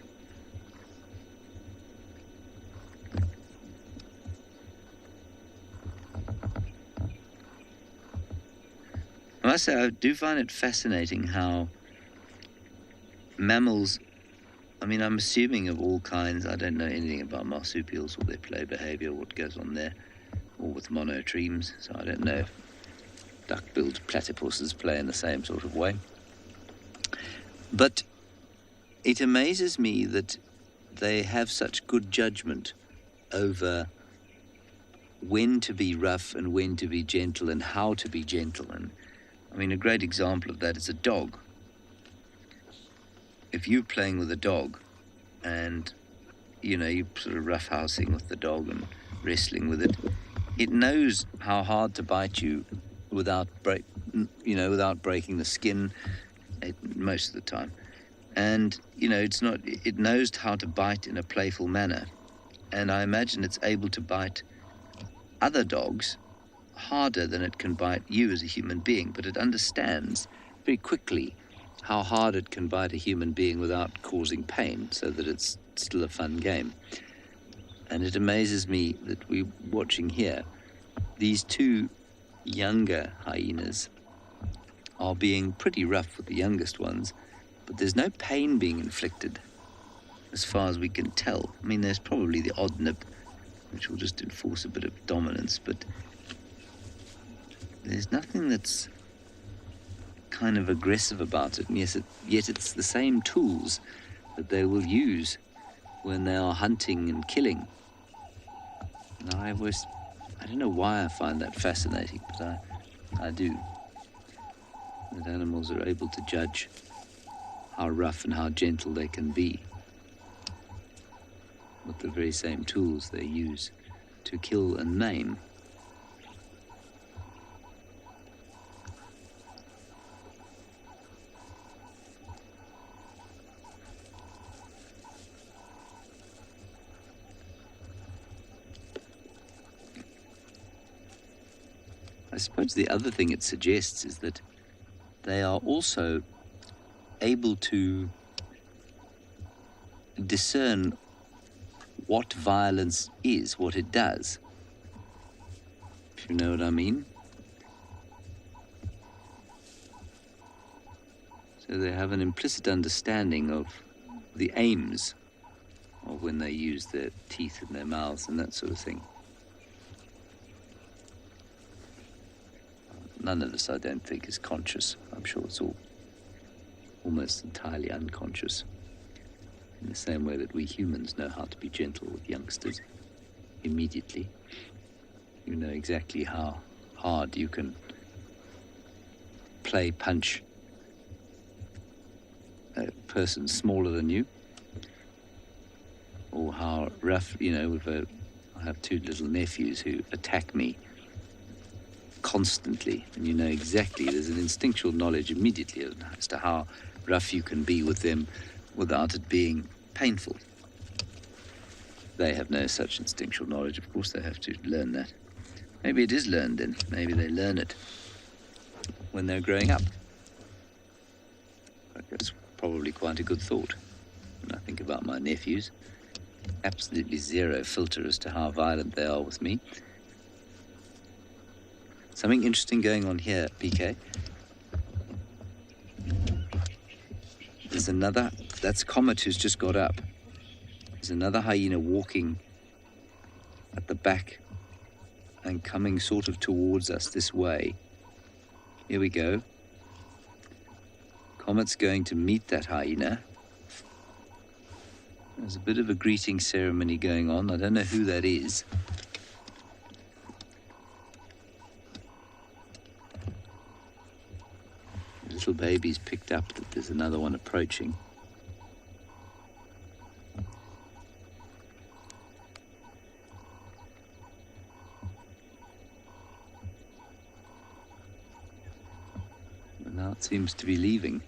I must say, I do find it fascinating how mammals, I mean, I'm assuming of all kinds, I don't know anything about marsupials or their play behavior, what goes on there, or with monotremes, so I don't know if duck-billed platypuses play in the same sort of way. But it amazes me that they have such good judgment over when to be rough and when to be gentle and how to be gentle. And I mean, a great example of that is a dog. If you're playing with a dog and, you know, you're sort of roughhousing with the dog and wrestling with it, it knows how hard to bite you without breaking the skin most of the time. And, you know, it knows how to bite in a playful manner. And I imagine it's able to bite other dogs harder than it can bite you as a human being. But it understands very quickly how hard it can bite a human being without causing pain, so that it's still a fun game. And it amazes me that we're watching here, these two younger hyenas are being pretty rough with the youngest ones, but there's no pain being inflicted, as far as we can tell. I mean, there's probably the odd nip, which will just enforce a bit of dominance, but there's nothing that's kind of aggressive about it. And yet it's the same tools that they will use when they are hunting and killing. And I don't know why I find that fascinating, but I do. That animals are able to judge how rough and how gentle they can be with the very same tools they use to kill and maim. I suppose the other thing it suggests is that they are also able to discern what violence is, what it does. If you know what I mean. So they have an implicit understanding of the aims of when they use their teeth in their mouths and that sort of thing. None of this, I don't think, is conscious. I'm sure it's all almost entirely unconscious, in the same way that we humans know how to be gentle with youngsters. immediately. You know exactly how hard you can play punch a person smaller than you, or how rough, you know, I have two little nephews who attack me constantly, and you know exactly, there's an instinctual knowledge immediately as to how rough you can be with them without it being painful. They have no such instinctual knowledge, of course. They have to learn that. Maybe it is learned then. Maybe they learn it when they're growing up. That's probably quite a good thought. When I think about my nephews, absolutely zero filter as to how violent they are with me. Something interesting going on here, PK. There's another, that's Comet who's just got up. There's another hyena walking at the back and coming sort of towards us this way. Here we go. Comet's going to meet that hyena. There's a bit of a greeting ceremony going on. I don't know who that is. The little baby's picked up that there's another one approaching. And now it seems to be leaving.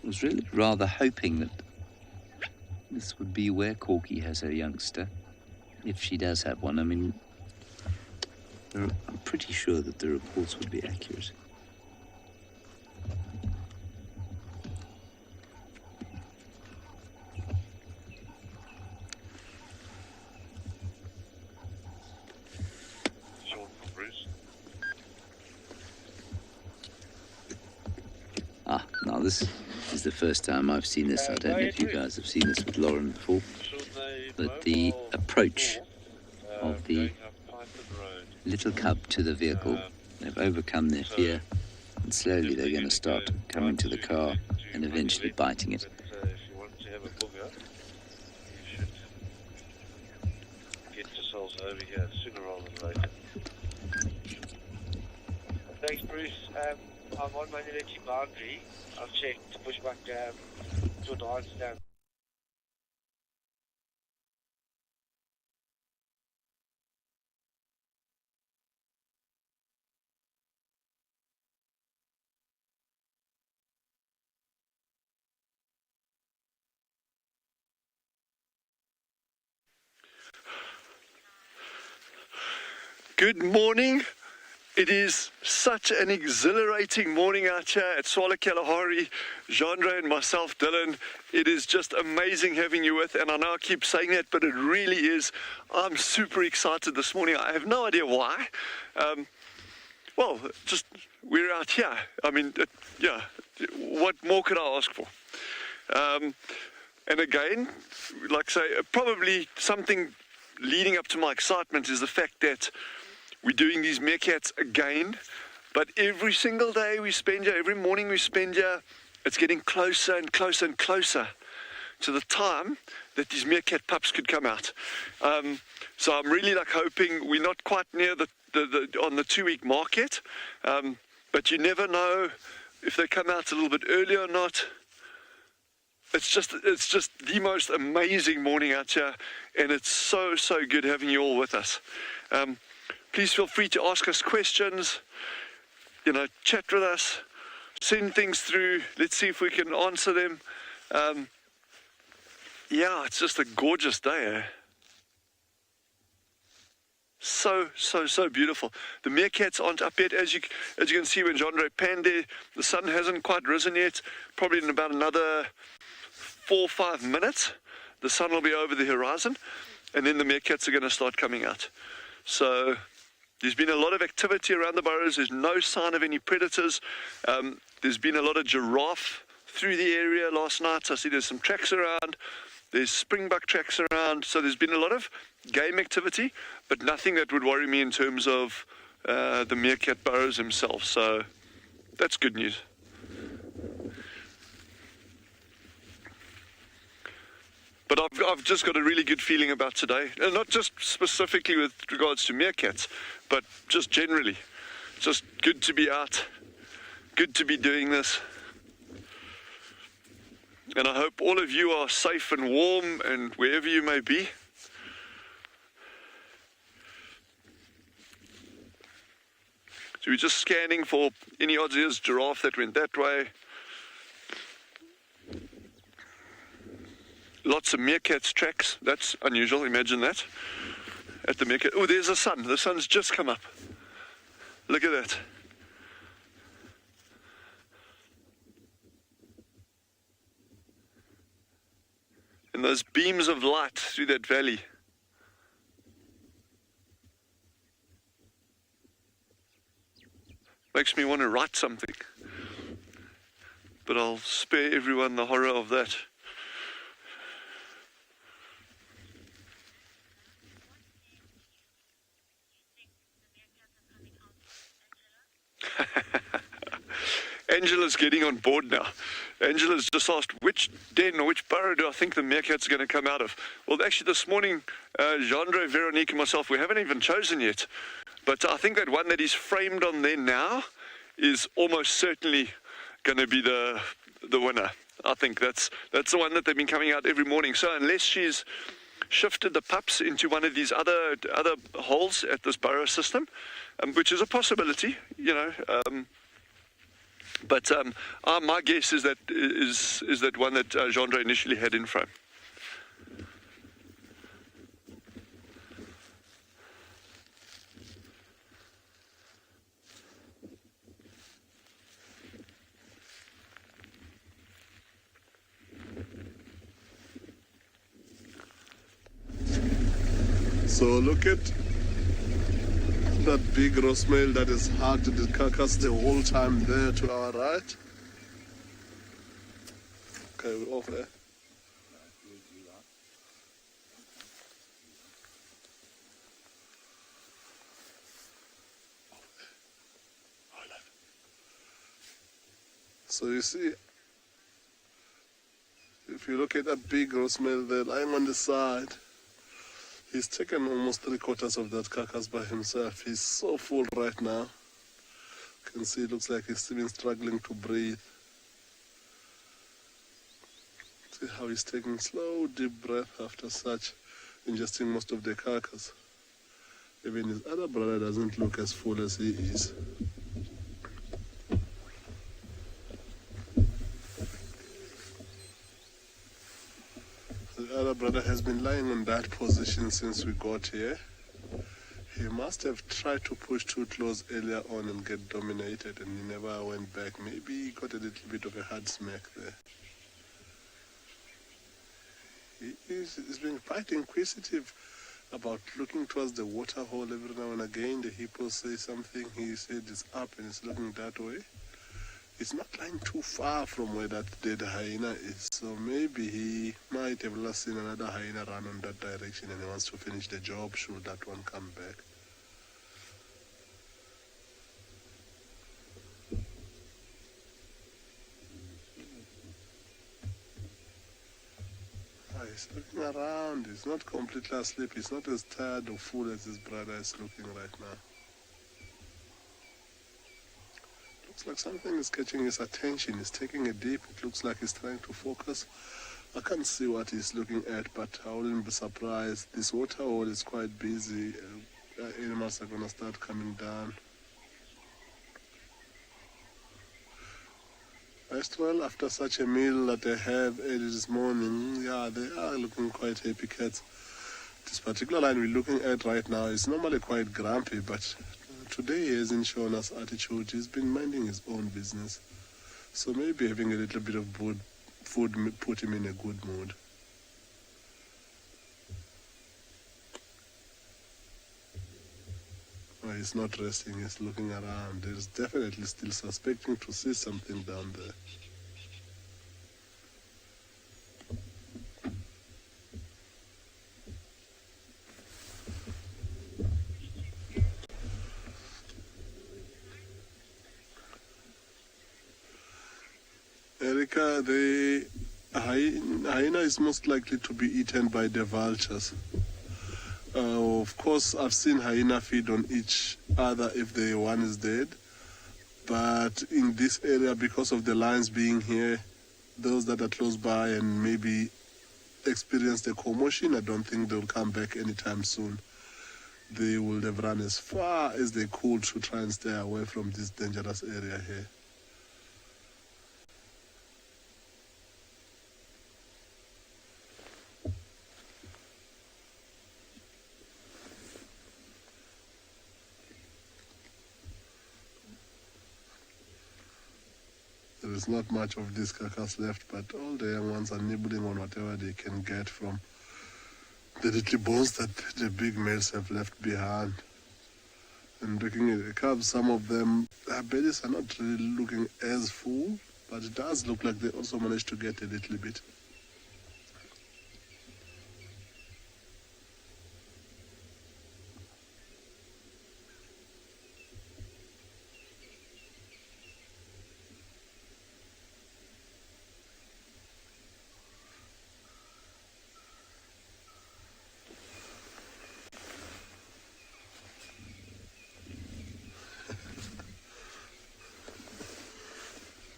I was really rather hoping that this would be where Corky has her youngster, if she does have one. I mean, I'm pretty sure that the reports would be accurate. Sean from Bruce. Now this is the first time I've seen this. I don't know if you guys have seen this with Lauren before, but the approach of the little cub to the vehicle, they've overcome their fear, and slowly they're going to start coming to the car and eventually biting it. If you want to have a booger, you should get yourselves over here sooner rather than later. Thanks, Bruce. I'm on my military boundary. I've checked to push back to a dance stand. Good morning. It is such an exhilarating morning out here at Swala Kalahari. Jandre and myself, Dylan, it is just amazing having you with, and I know I keep saying that, but it really is. I'm super excited this morning. I have no idea why. Well, just we're out here. I mean, yeah, what more could I ask for? And again, like I say, probably something leading up to my excitement is the fact that we're doing these meerkats again, but every single day we spend here, every morning we spend here, it's getting closer and closer and closer to the time that these meerkat pups could come out. So I'm really hoping we're not quite near on the 2-week mark yet, but you never know if they come out a little bit earlier or not. It's just the most amazing morning out here, and it's so good having you all with us. Please feel free to ask us questions, chat with us, send things through. Let's see if we can answer them. Yeah, it's just a gorgeous day, eh? So beautiful. The meerkats aren't up yet. As you can see when Jandre panned there, the sun hasn't quite risen yet. Probably in about another 4 or 5 minutes, the sun will be over the horizon, and then the meerkats are going to start coming out. So there's been a lot of activity around the burrows. There's no sign of any predators. There's been a lot of giraffe through the area last night. I see there's some tracks around. There's springbuck tracks around. So there's been a lot of game activity, but nothing that would worry me in terms of the meerkat burrows themselves. So that's good news. But I've just got a really good feeling about today, and not just specifically with regards to meerkats, but just generally. Just good to be out, good to be doing this. And I hope all of you are safe and warm and wherever you may be. So we're just scanning for any odds ears giraffe that went that way. Lots of meerkats tracks. That's unusual. Imagine that. At the meerkat. Oh, there's the sun. The sun's just come up. Look at that. And those beams of light through that valley. Makes me want to write something. But I'll spare everyone the horror of that. Angela's getting on board now. Angela's just asked, which den or which burrow do I think the meerkats are going to come out of? Well, actually this morning, Gendry, Veronique and myself, we haven't even chosen yet. But I think that one that is framed on there now is almost certainly going to be the winner. I think that's the one that they've been coming out every morning. So unless she's shifted the pups into one of these other holes at this burrow system, which is a possibility, you know. But my guess is that one that Gendry initially had in frame. So look at that big roast male that is hugged the carcass the whole time there to our right. Okay, we're off there. So you see, if you look at that big roast male there lying on the side, he's taken almost 3/4 of that carcass by himself. He's so full right now. You can see it looks like he's even struggling to breathe. See how he's taking slow, deep breath after such, ingesting most of the carcass. Even his other brother doesn't look as full as he is. The other brother has been lying in that position since we got here. He must have tried to push too close earlier on and get dominated, and he never went back. Maybe he got a little bit of a hard smack there. He's been quite inquisitive about looking towards the water hole every now and again. The hippo says something, his head is up and he's looking that way. It's not lying too far from where that dead hyena is, so maybe he might have last seen another hyena run in that direction and he wants to finish the job should that one come back. He's looking around, he's not completely asleep, he's not as tired or full as his brother is looking right now. Looks like something is catching his attention. He's taking a dip. It looks like he's trying to focus. I can't see what he's looking at, but I wouldn't be surprised. This water hole is quite busy. Animals are going to start coming down. First, well, after such a meal that they have early this morning, yeah, they are looking quite happy cats. This particular line we're looking at right now is normally quite grumpy, but today he hasn't shown us attitude. He's been minding his own business. So maybe having a little bit of food put him in a good mood. Oh, he's not resting, he's looking around. He's definitely still suspecting to see something down there. Erica, the hyena is most likely to be eaten by the vultures. Of course, I've seen hyena feed on each other if the one is dead. But in this area, because of the lions being here, those that are close by and maybe experience the commotion, I don't think they'll come back anytime soon. They will have run as far as they could to try and stay away from this dangerous area here. There is not much of this carcass left, but all the young ones are nibbling on whatever they can get from the little bones that the big males have left behind. And looking at the cubs, some of them, their bellies are not really looking as full, but it does look like they also managed to get a little bit.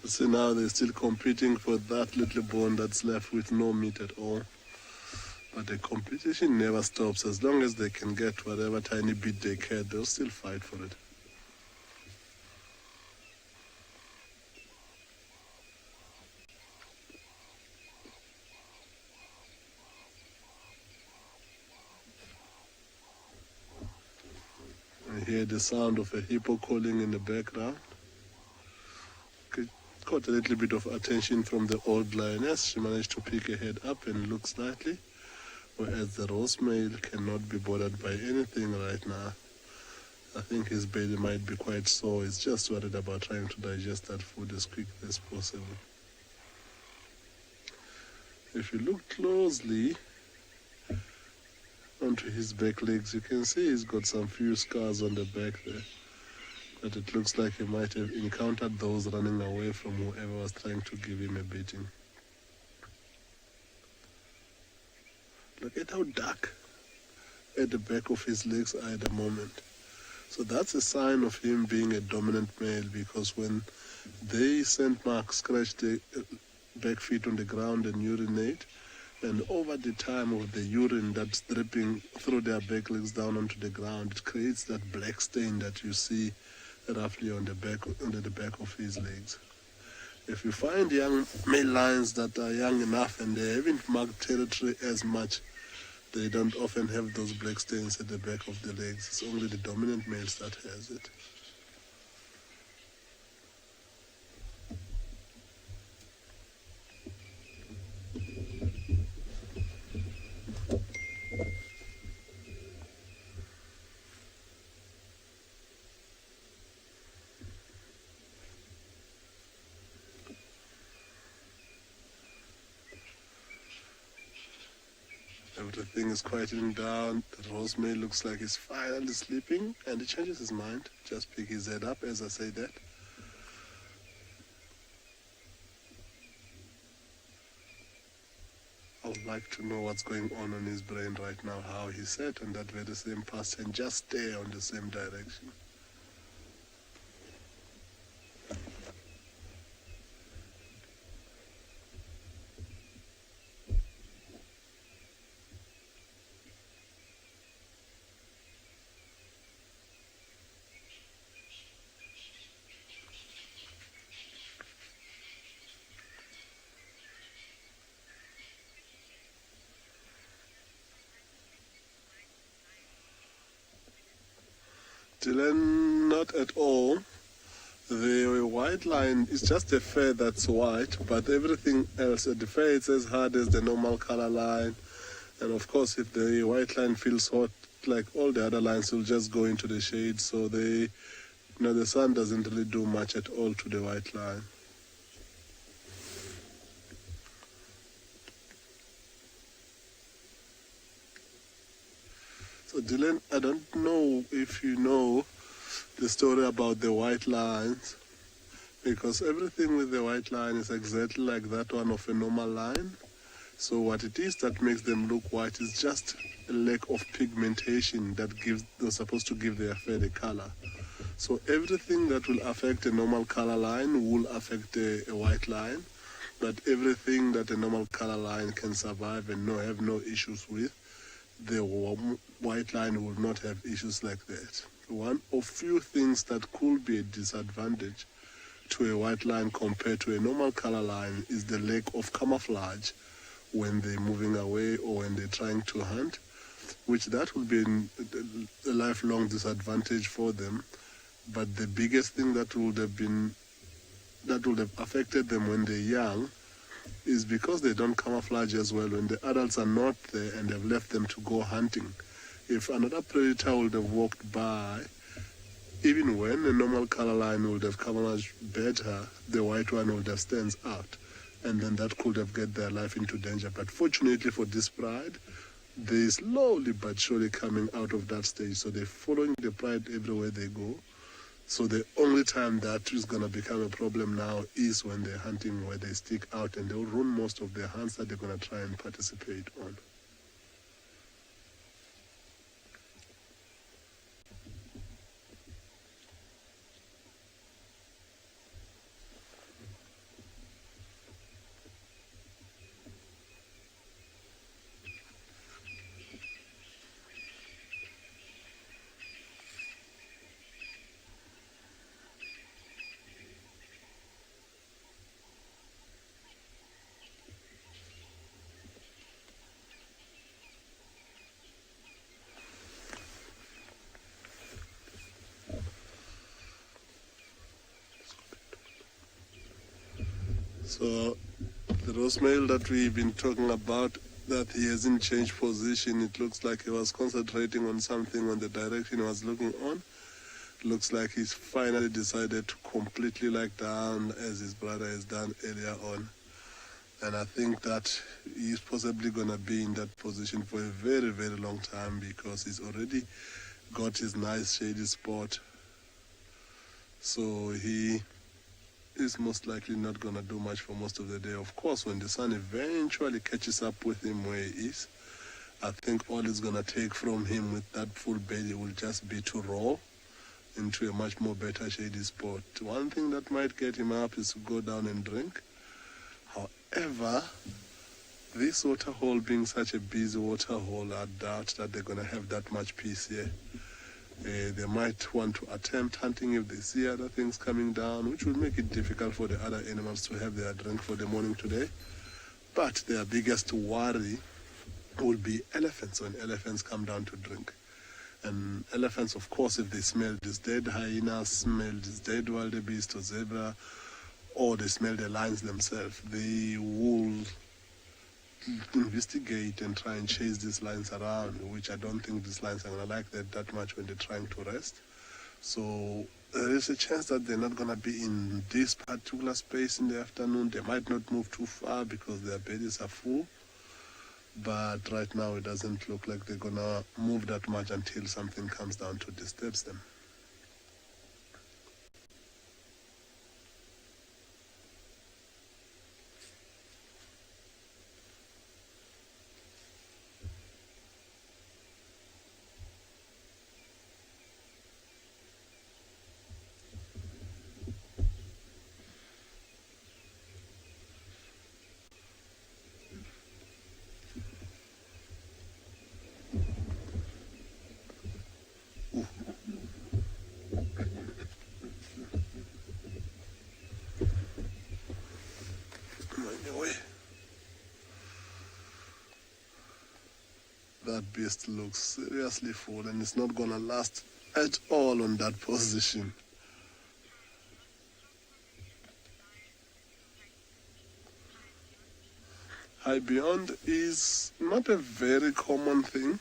So now they're still competing for that little bone that's left with no meat at all. But the competition never stops. As long as they can get whatever tiny bit they can, they'll still fight for it. I hear the sound of a hippo calling in the background. Got a little bit of attention from the old lioness. She managed to pick her head up and look slightly, whereas the rose male cannot be bothered by anything right now. I think his belly might be quite sore. He's just worried about trying to digest that food as quickly as possible. If you look closely onto his back legs, you can see he's got some few scars on the back there. But it looks like he might have encountered those running away from whoever was trying to give him a beating. Look at how dark at the back of his legs are at the moment. So that's a sign of him being a dominant male, because when they scent marks scratch the back feet on the ground and urinate, and over the time of the urine that's dripping through their back legs down onto the ground, it creates that black stain that you see roughly on the back, under the back of his legs. If you find young male lions that are young enough and they haven't marked territory as much, they don't often have those black stains at the back of the legs. It's only the dominant males that has it. Everything is quieting down. The rose male looks like he's finally sleeping, and he changes his mind. Just pick his head up as I say that. I would like to know what's going on in his brain right now, how he sat on that very same path and just stare on the same direction. Dylan, not at all. The white line is just a fur that's white, but everything else at the fur it's as hard as the normal color line. And of course, if the white line feels hot, like all the other lines, will just go into the shade. So the sun doesn't really do much at all to the white line. So Dylan, I don't know if you know the story about the white lines. because everything with the white line is exactly like that one of a normal line. So what it is that makes them look white is just a lack of pigmentation that they're supposed to give their fur the color. So everything that will affect a normal color line will affect a white line, but everything that a normal color line can survive and have no issues with, the white line will not have issues like that. One of few things that could be a disadvantage to a white line compared to a normal color line is the lack of camouflage when they're moving away or when they're trying to hunt, which that will be a lifelong disadvantage for them. But the biggest thing that would have affected them when they're young is because they don't camouflage as well. When the adults are not there and they've left them to go hunting, if another predator would have walked by, even when a normal color line would have camouflaged better, the white one would have stands out, and then that could have get their life into danger. But fortunately for this pride, they're slowly but surely coming out of that stage. So they're following the pride everywhere they go. So the only time that is going to become a problem now is when they're hunting, where they stick out and they'll ruin most of their hunts that they're going to try and participate on. So the rose male that we've been talking about, that he hasn't changed position, it looks like he was concentrating on something on the direction he was looking on. Looks like he's finally decided to completely lie down as his brother has done earlier on. And I think that he's possibly going to be in that position for a very, very long time, because he's already got his nice shady spot. So he is most likely not going to do much for most of the day. Of course, when the sun eventually catches up with him where he is, I think all it's going to take from him with that full belly will just be to roll into a much more better shady spot. One thing that might get him up is to go down and drink. However, this waterhole being such a busy waterhole, I doubt that they're going to have that much peace here. They might want to attempt hunting if they see other things coming down, which will make it difficult for the other animals to have their drink for the morning today. But their biggest worry will be elephants when elephants come down to drink. And elephants, of course, if they smell this dead hyena, smell this dead wildebeest or zebra, or they smell the lions themselves, they will investigate and try and chase these lions around, which I don't think these lions are going to like that much when they're trying to rest. So there is a chance that they're not going to be in this particular space in the afternoon. They might not move too far because their bellies are full. But right now it doesn't look like they're going to move that much until something comes down to disturb them. That beast looks seriously full, and it's not going to last at all on that position. High beyond is not a very common thing.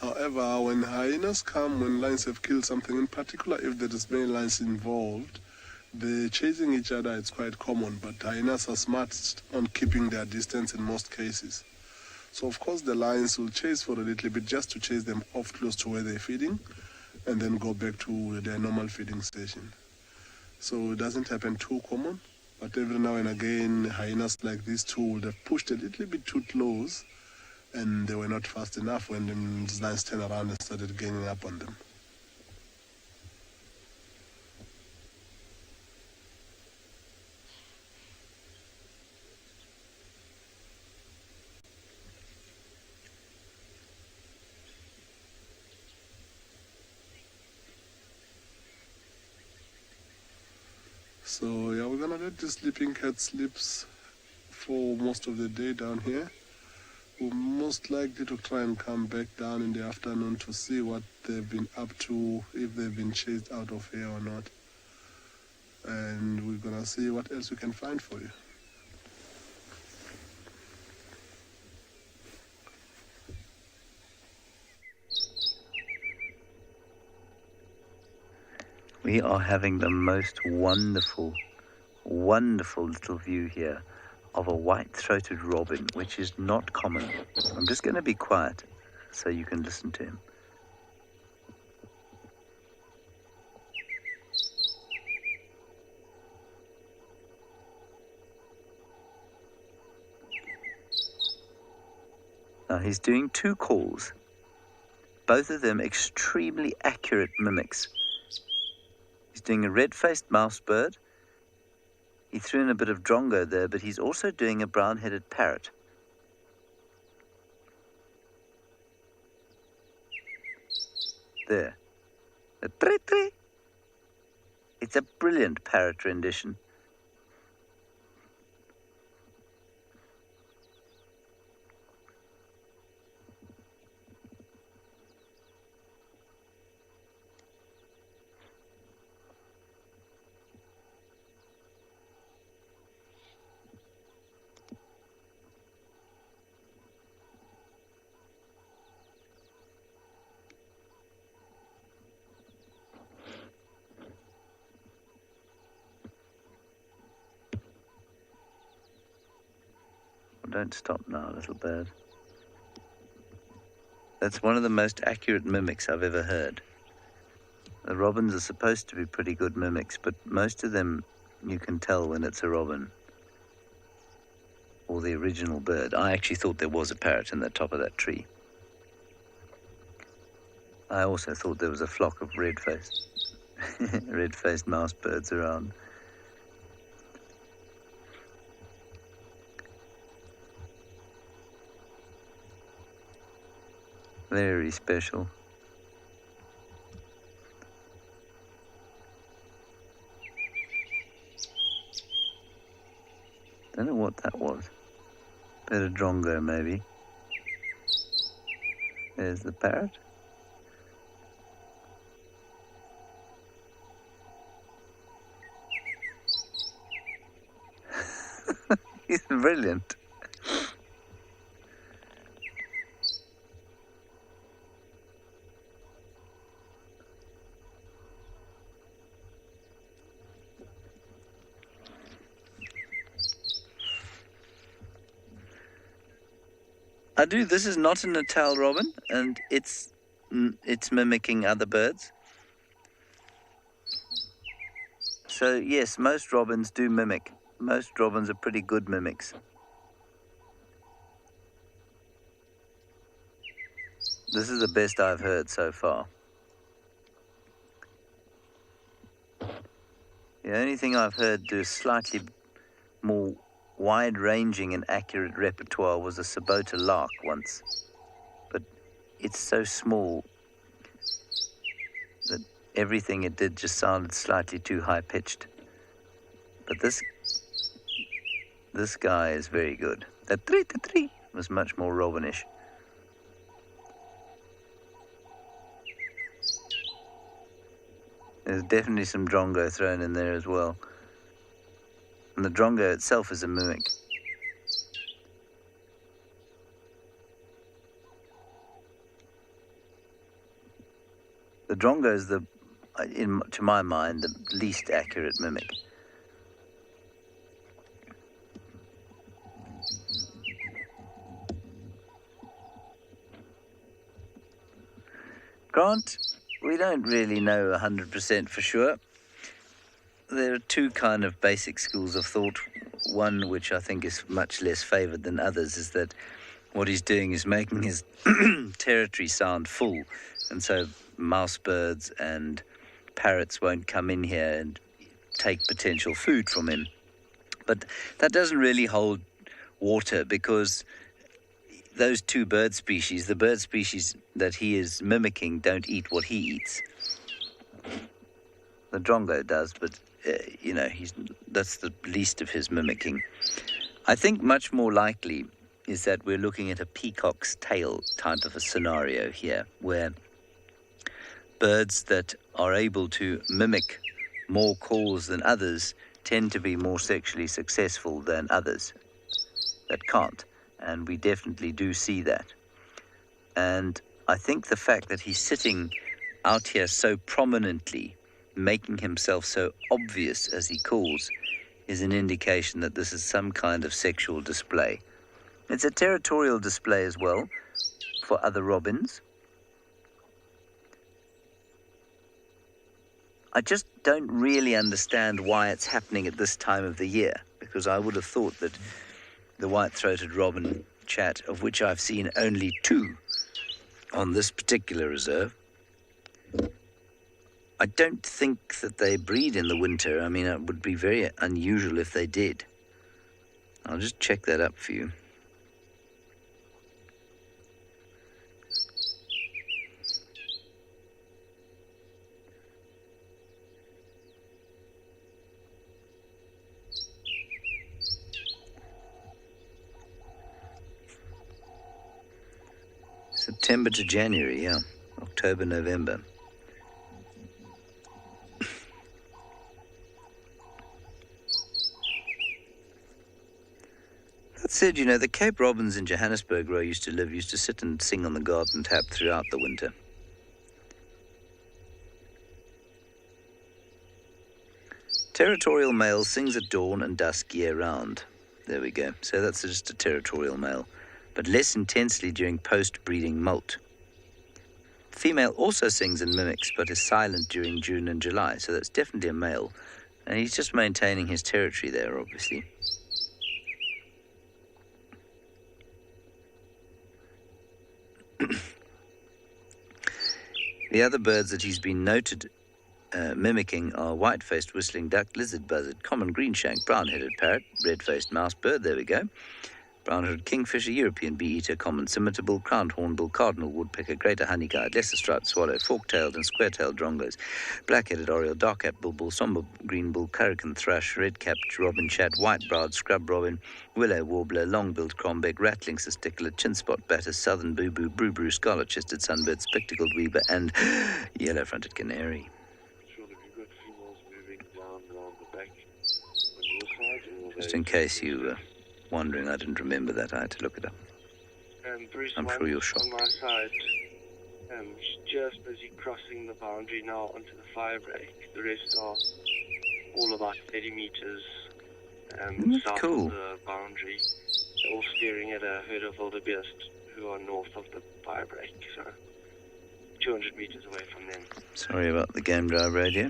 However, when hyenas come, when lions have killed something, in particular if there is many lions involved, they're chasing each other. It's quite common, but hyenas are smart on keeping their distance in most cases. So of course the lions will chase for a little bit just to chase them off close to where they're feeding, and then go back to their normal feeding station. So it doesn't happen too common, but every now and again, hyenas like these two would have pushed a little bit too close, and they were not fast enough when the lions turned around and started ganging up on them. So yeah, we're gonna let the sleeping cat sleeps for most of the day down here. We're most likely to try and come back down in the afternoon to see what they've been up to, if they've been chased out of here or not. And we're gonna see what else we can find for you. We are having the most wonderful, wonderful little view here of a white-throated robin, which is not common. I'm just going to be quiet so you can listen to him. Now he's doing two calls, both of them extremely accurate mimics. He's doing a red-faced mouse bird. He threw in a bit of drongo there, but he's also doing a brown-headed parrot. There. A tre-tre. It's a brilliant parrot rendition. Don't stop now, little bird. That's one of the most accurate mimics I've ever heard. The robins are supposed to be pretty good mimics, but most of them you can tell when it's a robin or the original bird. I actually thought there was a parrot in the top of that tree. I also thought there was a flock of red-faced mouse birds around. Very special. Don't know what that was. Bit of drongo, maybe. There's the parrot. He's brilliant. This is not a natal robin, and it's mimicking other birds. So yes, most robins do mimic. Most robins are pretty good mimics. This is the best I've heard so far. The only thing I've heard do slightly more wide-ranging and accurate repertoire was a Sabota lark once, but it's so small that everything it did just sounded slightly too high-pitched. But this guy is very good. That tree was much more robinish. There's definitely some drongo thrown in there as well. And the drongo itself is a mimic. The drongo is to my mind, the least accurate mimic. Grant, we don't really know 100% for sure. there are two kind of basic schools of thought. One, which I think is much less favoured than others, is that what he's doing is making his territory sound full, and so mouse birds and parrots won't come in here and take potential food from him. But that doesn't really hold water, because those two bird species, the bird species that he is mimicking, don't eat what he eats. The drongo does, but that's the least of his mimicking. I think much more likely is that we're looking at a peacock's tail type of a scenario here, where birds that are able to mimic more calls than others tend to be more sexually successful than others that can't. And we definitely do see that. And I think the fact that he's sitting out here so prominently, making himself so obvious as he calls, is an indication that this is some kind of sexual display. It's a territorial display as well for other robins. I just don't really understand why it's happening at this time of the year, because I would have thought that the white-throated robin chat, of which I've seen only 2 on this particular reserve, I don't think that they breed in the winter. I mean, it would be very unusual if they did. I'll just check that up for you. September to January, yeah. October, November. That said, the Cape robins in Johannesburg, where I used to sit and sing on the garden tap throughout the winter. Territorial male sings at dawn and dusk year-round. There we go. So that's just a territorial male, but less intensely during post-breeding molt. Female also sings and mimics, but is silent during June and July, so that's definitely a male. And he's just maintaining his territory there, obviously. The other birds that he's been noted mimicking are white-faced whistling duck, lizard buzzard, common greenshank, brown-headed parrot, red-faced mouse bird, there we go, brown-headed kingfisher, European bee-eater, common scimitar, crowned hornbill, cardinal woodpecker, greater honey-guide, lesser-striped swallow, fork-tailed and square-tailed drongos, black-headed oriole, dark-capped bulbul, somber green bull, currican thrush, red-capped robin chat, white-browed scrub robin, willow warbler, long-billed crombeck, rattling cisticola, chin-spot batter, southern boo-boo, brew-brew, scarlet-chested sunbird, spectacled weaver, and yellow-fronted canary. Just in case you were wondering, I didn't remember that. I had to look it up. Bruce, I'm sure you're shocked. On my side, just busy crossing the boundary now onto the fire break. The rest are all about 30 meters south cool. of the boundary. They're all staring at a herd of wildebeest who are north of the fire break, so 200 meters away from them. Sorry about the game drive radio.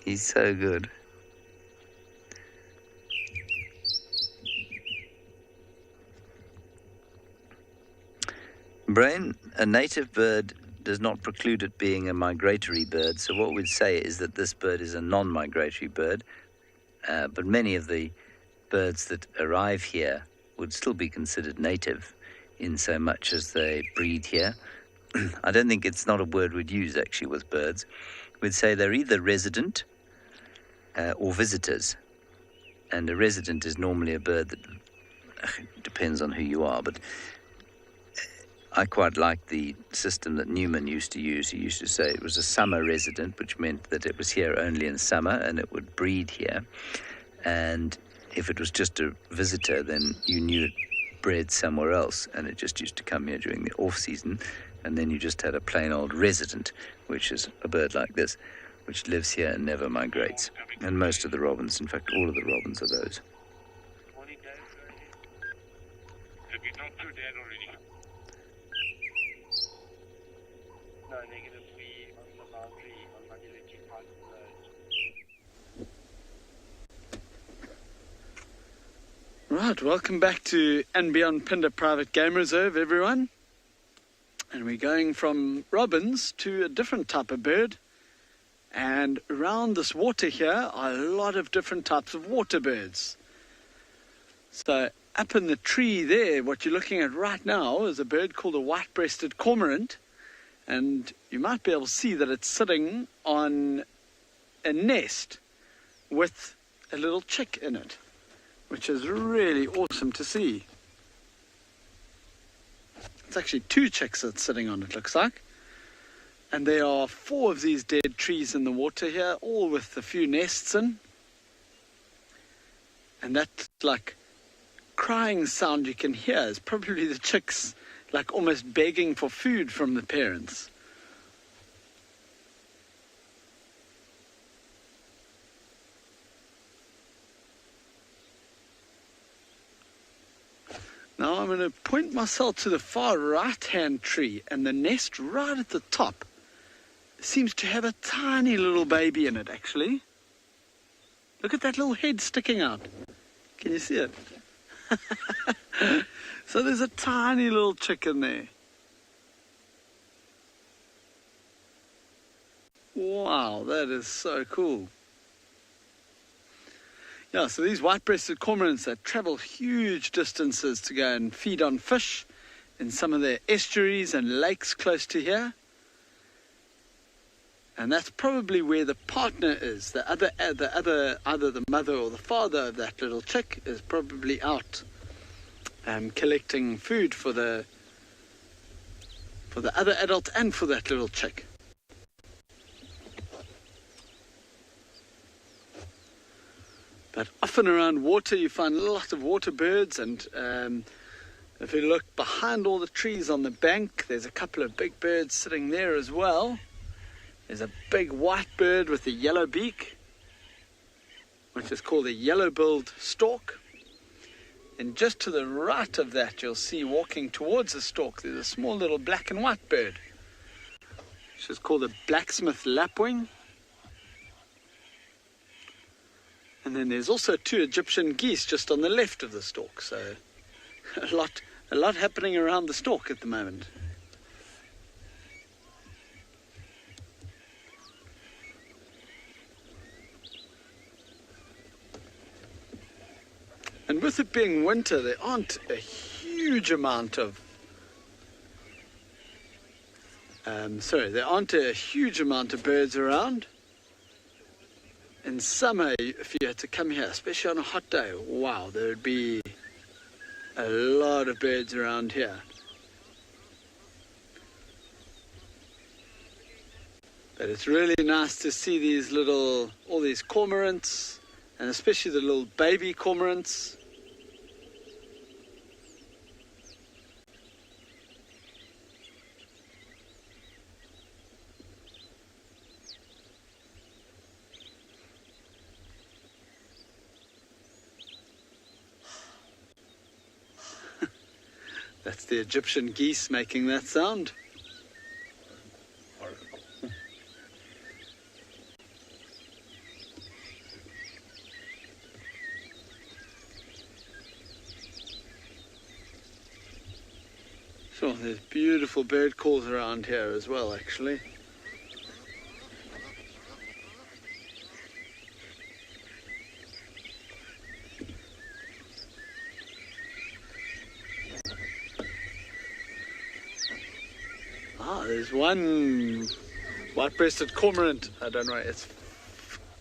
He's so good. Brain, a native bird does not preclude it being a migratory bird, so what we'd say is that this bird is a non-migratory bird, but many of the birds that arrive here would still be considered native in so much as they breed here. I don't think it's not a word we'd use actually with birds. We'd say they're either resident or visitors. And a resident is normally a bird that depends on who you are, but I quite like the system that Newman used to use. He used to say it was a summer resident, which meant that it was here only in summer and it would breed here. And if it was just a visitor, then you knew it bred somewhere else, and it just used to come here during the off-season. And then you just had a plain old resident, which is a bird like this, which lives here and never migrates. And most of the robins, in fact, all of the robins are those. Have you talked to Dad already? No, negative. We on the boundary on Monday that you passed the road. Right, welcome back to and Beyond Pinder Private Game Reserve, everyone. And we're going from robins to a different type of bird. And around this water here are a lot of different types of water birds. So up in the tree there, what you're looking at right now is a bird called a white-breasted cormorant. And you might be able to see that it's sitting on a nest with a little chick in it, which is really awesome to see. It's actually 2 chicks that's sitting on it, looks like. And there are 4 of these dead trees in the water here, all with a few nests in. And that, like, crying sound you can hear is probably the chicks, like, almost begging for food from the parents. Now I'm going to point myself to the far right-hand tree, and the nest right at the top seems to have a tiny little baby in it, actually. Look at that little head sticking out. Can you see it? So there's a tiny little chick in there. Wow, that is so cool. Yeah, so these white-breasted cormorants that travel huge distances to go and feed on fish in some of their estuaries and lakes close to here. And that's probably where the partner is. Either the mother or the father of that little chick is probably out collecting food for the other adult and for that little chick. But often around water you find a lot of water birds, and if you look behind all the trees on the bank, there's a couple of big birds sitting there as well. There's a big white bird with a yellow beak, which is called a yellow-billed stork. And just to the right of that, you'll see walking towards the stork, there's a small little black and white bird, which is called a blacksmith lapwing. And then there's also 2 Egyptian geese just on the left of the stork. So a lot happening around the stork at the moment. And with it being winter, there aren't a huge amount of birds around. In summer, if you had to come here, especially on a hot day, wow, there would be a lot of birds around here. But it's really nice to see all these cormorants, and especially the little baby cormorants. That's the Egyptian geese making that sound. Sure, there's beautiful bird calls around here as well, actually. There's one white-breasted cormorant. I don't know, it's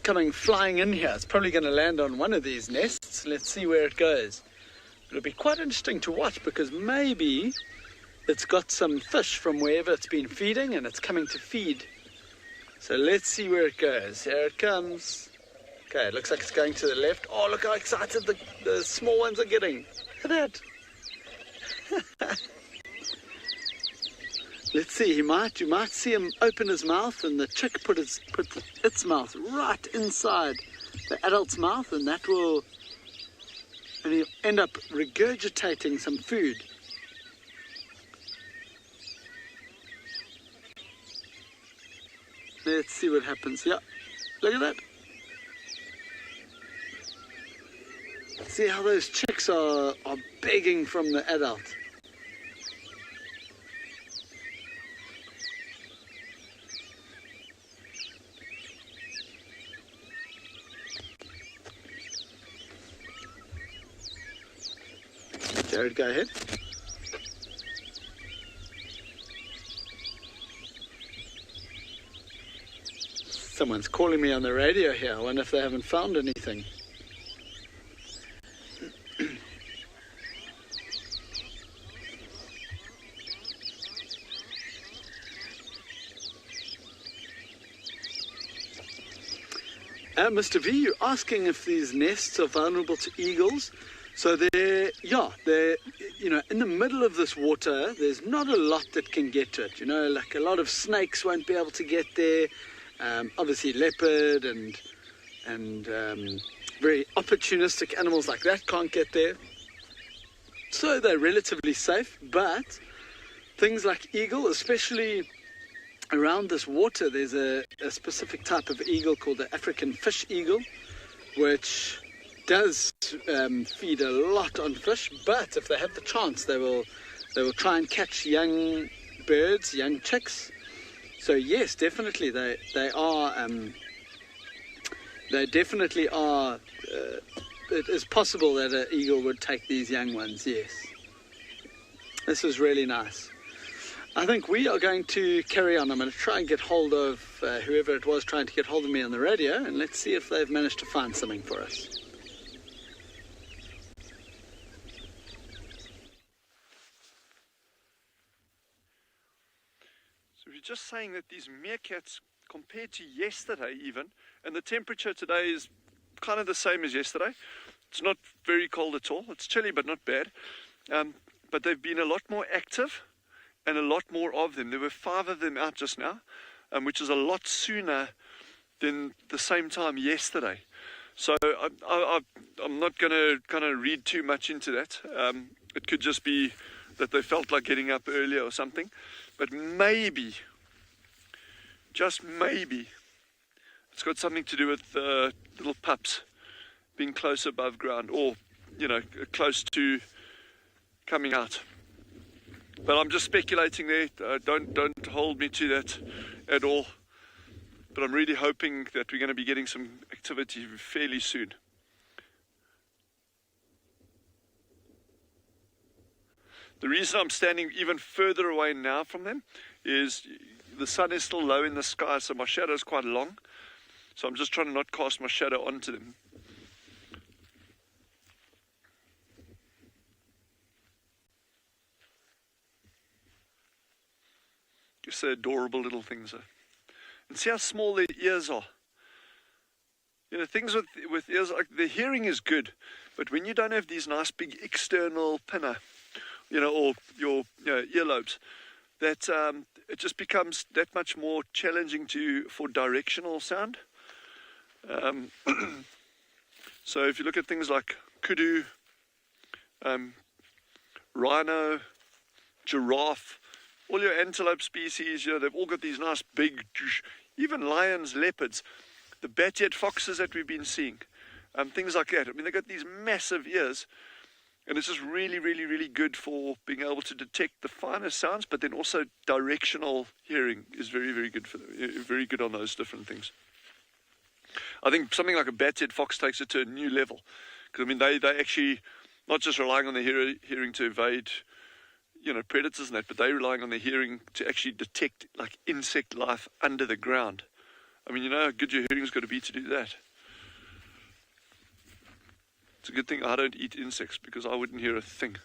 coming flying in here. It's probably going to land on one of these nests. Let's see where it goes. It'll be quite interesting to watch, because maybe it's got some fish from wherever it's been feeding, and it's coming to feed. So let's see where it goes. Here it comes. Okay, it looks like it's going to the left. Oh, look how excited the small ones are getting. Look at that. Let's see, you might see him open his mouth, and the chick put its mouth right inside the adult's mouth, and he'll end up regurgitating some food. Let's see what happens. Yeah, look at that. See how those chicks are begging from the adult. Jared, go ahead. Someone's calling me on the radio here. I wonder if they haven't found anything. Mr. V, you're asking if these nests are vulnerable to eagles. So they're in the middle of this water, there's not a lot that can get to it. Like a lot of snakes won't be able to get there. Obviously leopard and very opportunistic animals like that can't get there. So they're relatively safe, but things like eagle, especially around this water, there's a specific type of eagle called the African fish eagle, which does feed a lot on fish, but if they have the chance, they will try and catch young birds, young chicks. So yes, definitely they definitely are. It is possible that an eagle would take these young ones. Yes, this is really nice. I think we are going to carry on. I'm going to try and get hold of whoever it was trying to get hold of me on the radio, and let's see if they've managed to find something for us. So we're just saying that these meerkats, compared to yesterday even, and the temperature today is kind of the same as yesterday. It's not very cold at all. It's chilly, but not bad. But they've been a lot more active, and a lot more of them. There were 5 of them out just now, which is a lot sooner than the same time yesterday. So I'm not going to kind of read too much into that. It could just be that they felt like getting up earlier or something. But maybe, just maybe, it's got something to do with little pups being close above ground, or, close to coming out. But I'm just speculating there. Don't hold me to that at all. But I'm really hoping that we're going to be getting some activity fairly soon. The reason I'm standing even further away now from them is the sun is still low in the sky, so my shadow is quite long. So I'm just trying to not cast my shadow onto them. Just adorable little things. And see how small their ears are. Things with ears, like the hearing is good, but when you don't have these nice big external pinna, or your earlobes, that it just becomes that much more challenging for directional sound. So if you look at things like kudu, rhino, giraffe, all your antelope species, they've all got these nice big, even lions, leopards, the bat-eared foxes that we've been seeing, things like that. I mean, they've got these massive ears, and it's just really, really, really good for being able to detect the finer sounds, but then also directional hearing is very, very good for them, very good on those different things. I think something like a bat-eared fox takes it to a new level, because, I mean, they actually, not just relying on their hearing to evade predators and that, but they're relying on their hearing to actually detect like insect life under the ground. I mean, how good your hearing's got to be to do that. It's a good thing I don't eat insects, because I wouldn't hear a thing.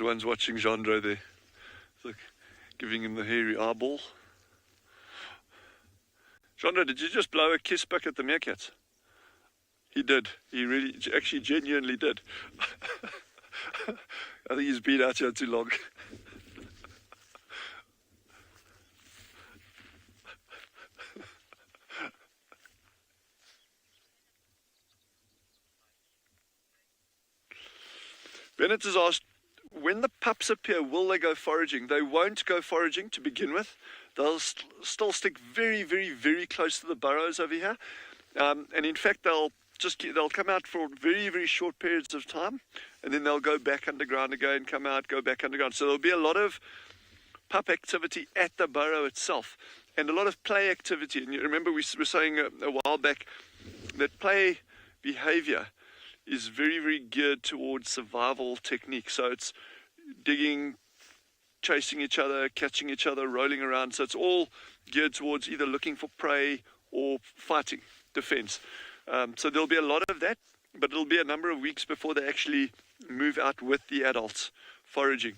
That one's watching Jandre there. Look, giving him the hairy eyeball. Jandre, did you just blow a kiss back at the meerkats? He did. He really, actually genuinely did. I think he's been out here too long. Bennett has asked, when the pups appear, will they go foraging? They won't go foraging to begin with. They'll still stick very, very, very close to the burrows over here. And in fact, they'll come out for very, very short periods of time, and then they'll go back underground again, come out, go back underground. So there'll be a lot of pup activity at the burrow itself, and a lot of play activity. And you remember we were saying a while back that play behavior is very, very geared towards survival techniques. So it's digging, chasing each other, catching each other, rolling around. So it's all geared towards either looking for prey or fighting, defense. So there'll be a lot of that, but it'll be a number of weeks before they actually move out with the adults foraging.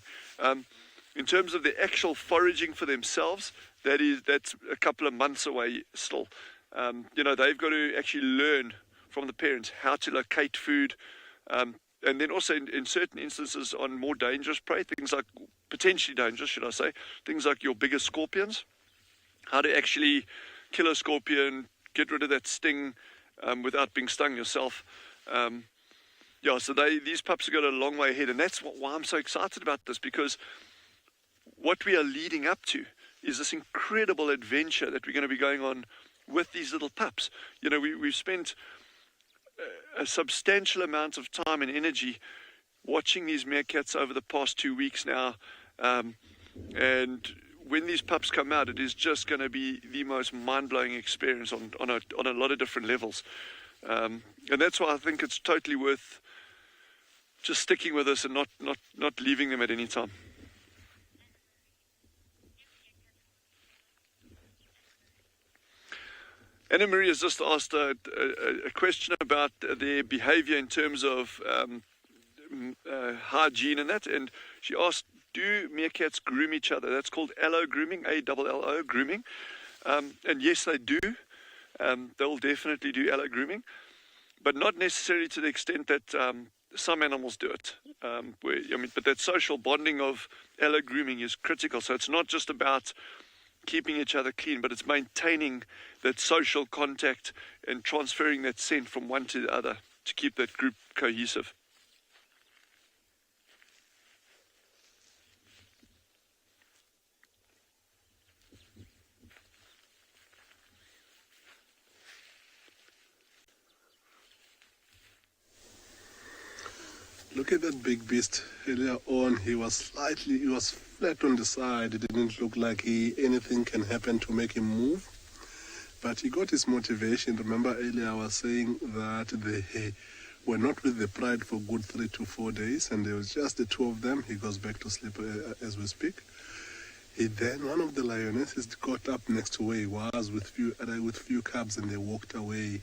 In terms of the actual foraging for themselves, that's a couple of months away still. They've got to actually learn from the parents how to locate food, and then also in certain instances on more dangerous prey, things like, potentially dangerous, should I say, things like your bigger scorpions, how to actually kill a scorpion, get rid of that sting without being stung yourself. So these pups have got a long way ahead, and that's why I'm so excited about this, because what we are leading up to is this incredible adventure that we're going to be going on with these little pups. We've spent a substantial amount of time and energy watching these meerkats over the past 2 weeks now, and when these pups come out, it is just going to be the most mind-blowing experience on a lot of different levels, and that's why I think it's totally worth just sticking with us and not leaving them at any time. Anna Marie has just asked a question about their behavior in terms of hygiene and that, and she asked, do meerkats groom each other? That's called allo grooming, A-double-L-O, grooming. And yes, they do. They'll definitely do allo grooming, but not necessarily to the extent that some animals do it. But that social bonding of allo grooming is critical. So it's not just about keeping each other clean, but it's maintaining that social contact and transferring that scent from one to the other to keep that group cohesive. Look at that big beast. Earlier on, he was flat on the side. It didn't look like anything can happen to make him move. But he got his motivation. Remember earlier I was saying that they were not with the pride for good 3 to 4 days, and there was just the two of them. He goes back to sleep as we speak. Then one of the lionesses got up next to where he was with few cubs, and they walked away.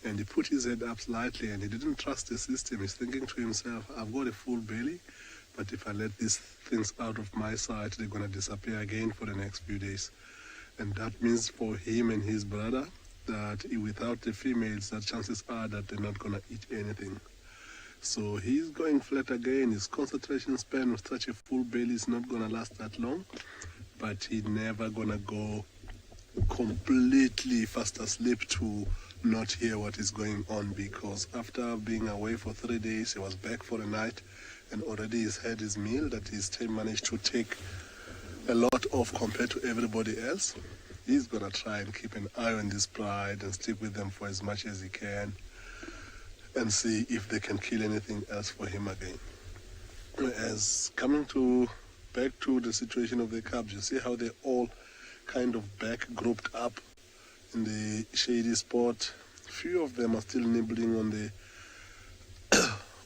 And he put his head up slightly, and he didn't trust the system. He's thinking to himself, I've got a full belly, but if I let these things out of my sight, they're going to disappear again for the next few days. And that means for him and his brother that without the females, the chances are that they're not going to eat anything. So he's going flat again. His concentration span with such a full belly is not going to last that long, but he's never going to go completely fast asleep to not hear what is going on, because after being away for 3 days, he was back for a night, and already he's had his meal that he's managed to take a lot of compared to everybody else. He's gonna try and keep an eye on this pride and stick with them for as much as he can and see if they can kill anything else for him again. As coming back to the situation of the cubs, you see how they all kind of back grouped up in the shady spot. Few of them are still nibbling on the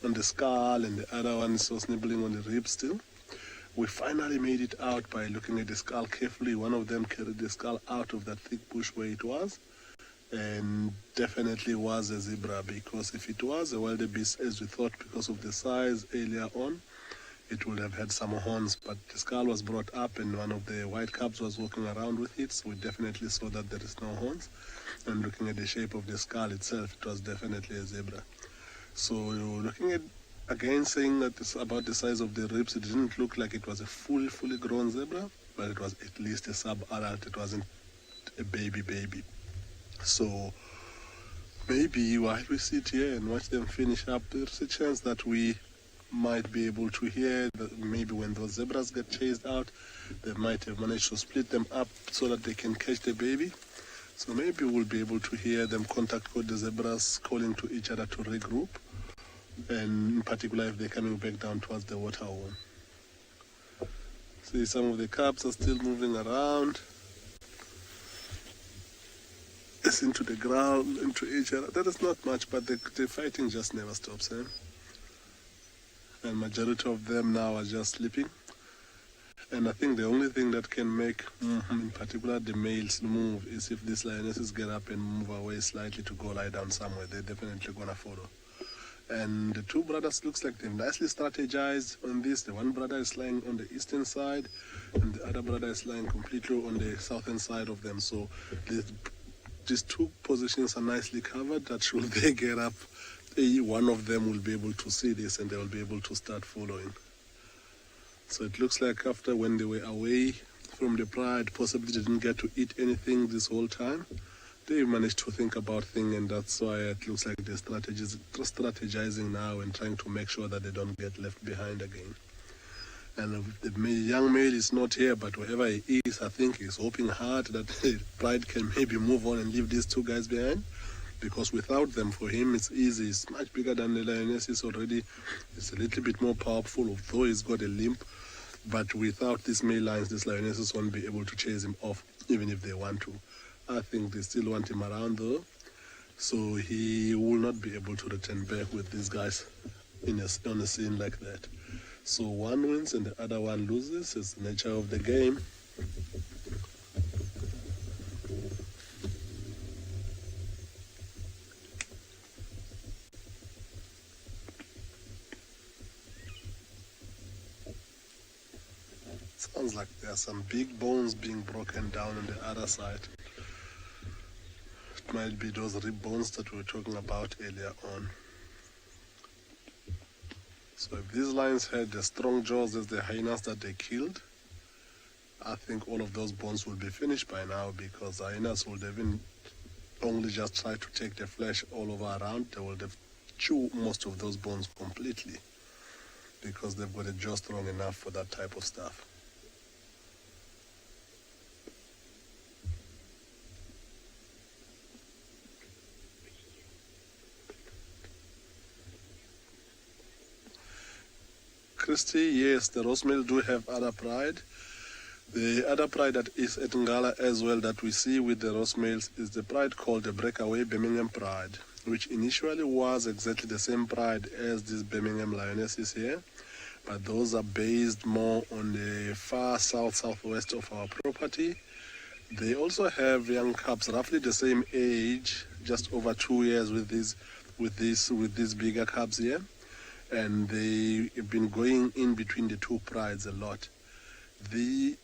on the skull, and the other one is also nibbling on the ribs still. We finally made it out by looking at the skull carefully. One of them carried the skull out of that thick bush where it was, and definitely was a zebra, because if it was a wildebeest as we thought because of the size earlier on, it would have had some horns, but the skull was brought up and one of the white cubs was walking around with it, so we definitely saw that there is no horns. And looking at the shape of the skull itself, it was definitely a zebra. So looking at, again, saying that it's about the size of the ribs, it didn't look like it was a fully grown zebra, but it was at least a sub-adult. It wasn't a baby. So maybe while we sit here and watch them finish up, there's a chance that we might be able to hear that maybe when those zebras get chased out, they might have managed to split them up so that they can catch the baby. So maybe we'll be able to hear them contact code the zebras calling to each other to regroup, and in particular if they're coming back down towards the water hole. See, some of the cubs are still moving around. It's into the ground, into each other. That is not much, but the fighting just never stops, eh? And majority of them now are just sleeping. And I think the only thing that can make, in particular, the males move is if these lionesses get up and move away slightly to go lie down somewhere. They're definitely gonna follow. And the two brothers looks like they've nicely strategized on this. The one brother is lying on the eastern side, and the other brother is lying completely on the southern side of them. So these two positions are nicely covered, that should they get up, one of them will be able to see this and they will be able to start following. So it looks like after when they were away from the pride, possibly didn't get to eat anything this whole time, they managed to think about things, and that's why it looks like they're strategizing now and trying to make sure that they don't get left behind again. And the young male is not here, but wherever he is, I think he's hoping hard that the pride can maybe move on and leave these two guys behind. Because without them, for him, it's easy. It's much bigger than the lionesses already. It's a little bit more powerful, although he's got a limp. But without these male lions, these lionesses won't be able to chase him off, even if they want to. I think they still want him around, though. So he will not be able to return back with these guys on a scene like that. So one wins and the other one loses. It's the nature of the game. Sounds like there are some big bones being broken down on the other side. It might be those rib bones that we were talking about earlier on. So if these lions had the strong jaws as the hyenas that they killed, I think all of those bones will be finished by now, because hyenas would even only just try to take the flesh all over around. They will chew most of those bones completely, because they've got a jaw strong enough for that type of stuff. Christy, yes, the Rosemale do have other pride. The other pride that is at Ngala as well that we see with the Rosemales is the pride called the Breakaway Birmingham Pride, which initially was exactly the same pride as these Birmingham lionesses here, but those are based more on the far southwest of our property. They also have young cubs roughly the same age, just over 2 years with these bigger cubs here. And they've been going in between the two prides a lot. The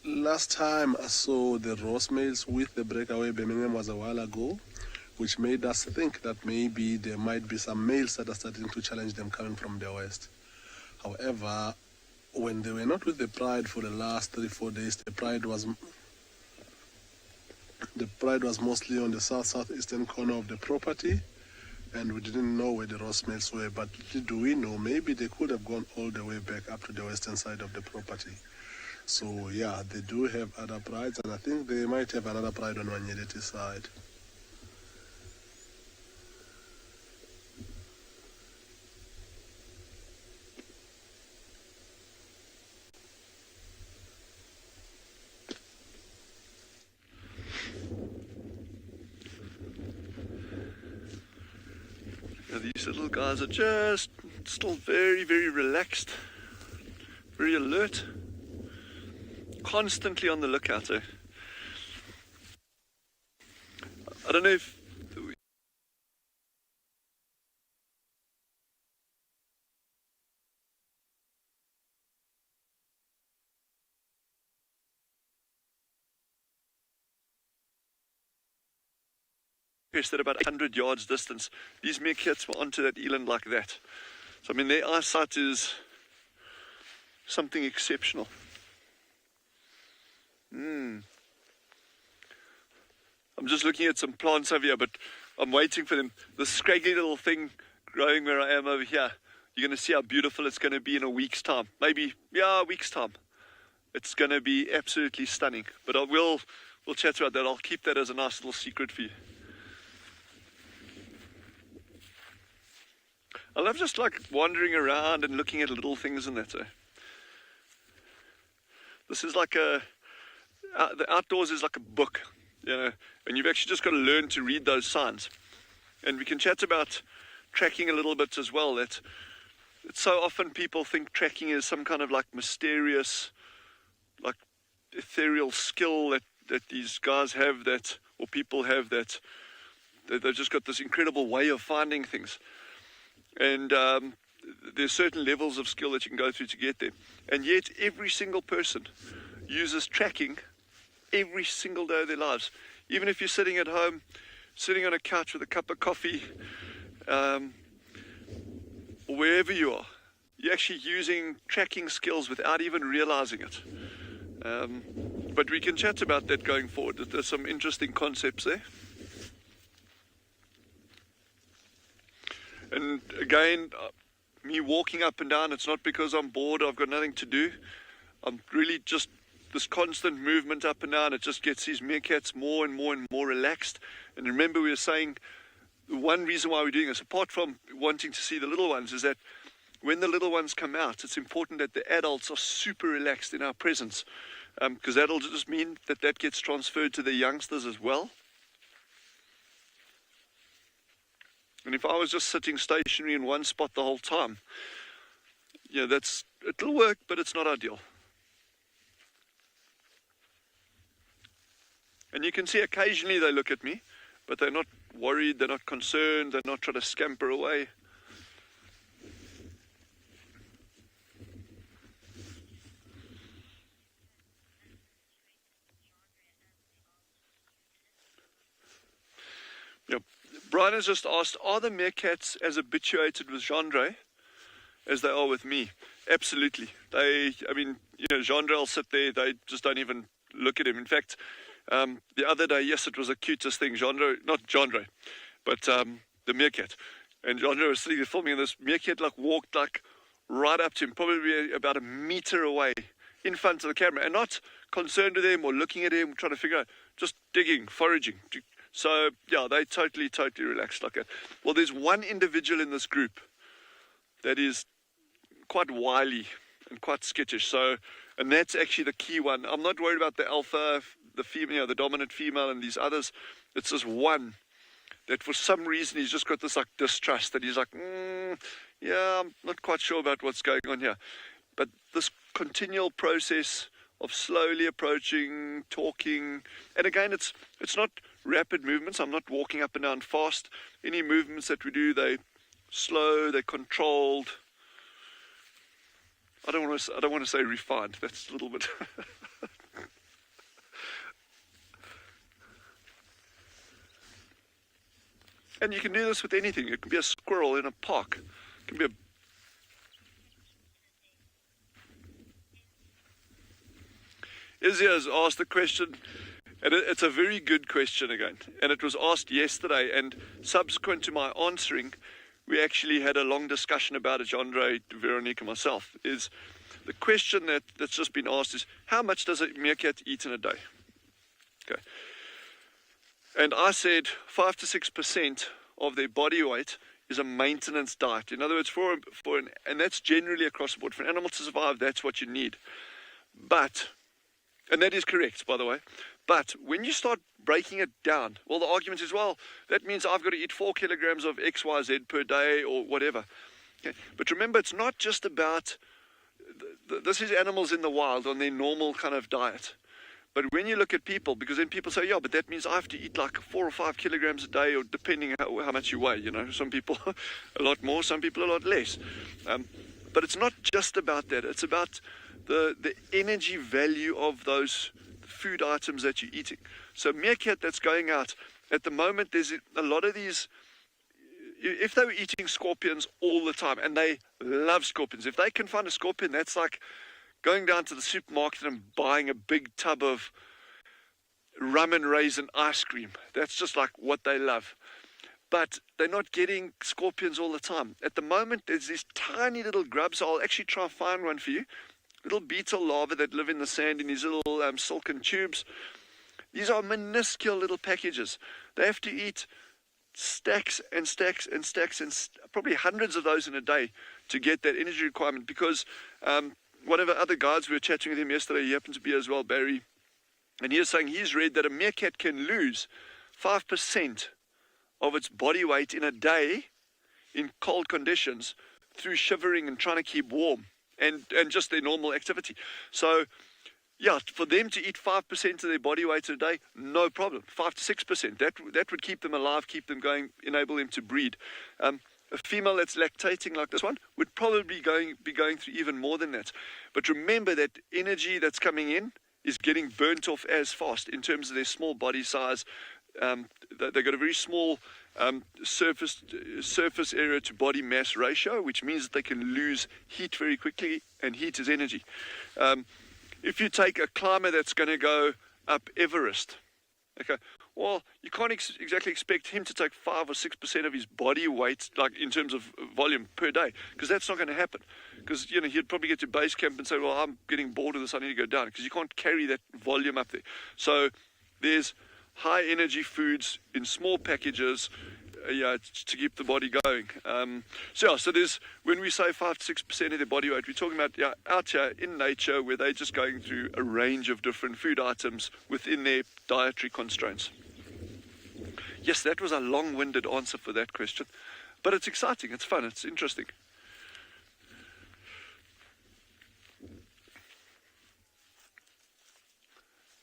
last time I saw the Rosemales with the Breakaway Birmingham was a while ago, which made us think that maybe there might be some males that are starting to challenge them coming from the west. However, when they were not with the pride for the last 3-4 days, the pride was mostly on the southeastern corner of the property, and we didn't know where the Rosemales were, but little do we know, maybe they could have gone all the way back up to the western side of the property. So yeah, they do have other prides, and I think they might have another pride on Wanyedeti's side. These little guys are just still very, very relaxed, very alert, constantly on the lookout. I don't know if pressed at about 100 yards distance. These meerkats were onto that eland like that. So, I mean, their eyesight is something exceptional. I'm just looking at some plants over here, but I'm waiting for them. This scraggly little thing growing where I am over here, you're going to see how beautiful it's going to be in a week's time. Maybe, yeah, a week's time. It's going to be absolutely stunning. But we'll chat about that. I'll keep that as a nice little secret for you. I love just like wandering around and looking at little things and that. So this is like the outdoors is like a book, you know, and you've actually just got to learn to read those signs. And we can chat about tracking a little bit as well. That it's so often people think tracking is some kind of like mysterious, like ethereal skill that these guys have, that, or people have, that they've just got this incredible way of finding things. And there's certain levels of skill that you can go through to get there. And yet every single person uses tracking every single day of their lives. Even if you're sitting at home, sitting on a couch with a cup of coffee, or wherever you are, you're actually using tracking skills without even realizing it. But we can chat about that going forward. There's some interesting concepts there. And again, me walking up and down, it's not because I'm bored, I've got nothing to do. I'm really just this constant movement up and down. It just gets these meerkats more and more and more relaxed. And remember, we were saying the one reason why we're doing this, apart from wanting to see the little ones, is that when the little ones come out, it's important that the adults are super relaxed in our presence, because that'll just mean that gets transferred to the youngsters as well. And if I was just sitting stationary in one spot the whole time, yeah, it'll work, but it's not ideal. And you can see occasionally they look at me, but they're not worried, they're not concerned, they're not trying to scamper away. Yep. Brian has just asked, are the meerkats as habituated with Gendre as they are with me? Absolutely. Gendre will sit there, they just don't even look at him. In fact, the other day, yes, it was the cutest thing. Not Gendre, but the meerkat. And Gendre was sitting there filming, and this meerkat walked right up to him, probably about a meter away in front of the camera, and not concerned with him or looking at him, trying to figure out, just digging, foraging. So, yeah, they totally relaxed like that. Well, there's one individual in this group that is quite wily and quite skittish. So, and that's actually the key one. I'm not worried about the alpha, the female, the dominant female, and these others. It's this one that for some reason he's just got this distrust, that he's yeah, I'm not quite sure about what's going on here. But this continual process of slowly approaching, talking, and again, it's not rapid movements. I'm not walking up and down fast. Any movements that we do, they're slow, they're controlled. I don't want to say refined. That's a little bit. And you can do this with anything. It can be a squirrel in a park. It can be Izzy has asked a question, and it's a very good question again. And it was asked yesterday, and subsequent to my answering, we actually had a long discussion about it, Gendre, Veronique, and myself. Is the question that's just been asked is, how much does a meerkat eat in a day? Okay. And I said 5 to 6% of their body weight is a maintenance diet. In other words, and that's generally across the board. For an animal to survive, that's what you need. But, and that is correct, by the way, but when you start breaking it down, well, the argument is, well, that means I've got to eat 4 kilograms of XYZ per day or whatever. Okay? But remember, it's not just about, this is animals in the wild on their normal kind of diet. But when you look at people, because then people say, yeah, but that means I have to eat 4 or 5 kilograms a day, or depending how much you weigh, some people a lot more, some people a lot less. But it's not just about that. It's about the energy value of those food items that you're eating. So meerkat that's going out at the moment, there's a lot of these. If they were eating scorpions all the time, and they love scorpions, if they can find a scorpion, that's like going down to the supermarket and buying a big tub of rum and raisin ice cream. That's just like what they love. But they're not getting scorpions all the time. At the moment, there's these tiny little grubs. I'll actually try and find one for you. Little beetle larvae that live in the sand in these little silken tubes. These are minuscule little packages. They have to eat stacks and stacks and stacks and probably hundreds of those in a day to get that energy requirement, because one of our other guides, we were chatting with him yesterday, he happened to be as well, Barry, and he was saying he's read that a meerkat can lose 5% of its body weight in a day in cold conditions through shivering and trying to keep warm and just their normal activity. So yeah, for them to eat 5% of their body weight a day, no problem. 5 to 6%. That would keep them alive, keep them going, enable them to breed. A female that's lactating like this one would probably be going through even more than that. But remember that energy that's coming in is getting burnt off as fast in terms of their small body size. They've got a very small surface area to body mass ratio, which means that they can lose heat very quickly, and heat is energy. If you take a climber that's going to go up Everest, okay, well, you can't exactly expect him to take 5 or 6% of his body weight, like in terms of volume per day, because that's not going to happen. Because he'd probably get to base camp and say, well, I'm getting bored of this, I need to go down, because you can't carry that volume up there. So there's high energy foods in small packages, to keep the body going. So there's, when we say 5 to 6% of their body weight, we're talking about out here in nature where they're just going through a range of different food items within their dietary constraints. Yes, that was a long-winded answer for that question, but it's exciting, it's fun, it's interesting.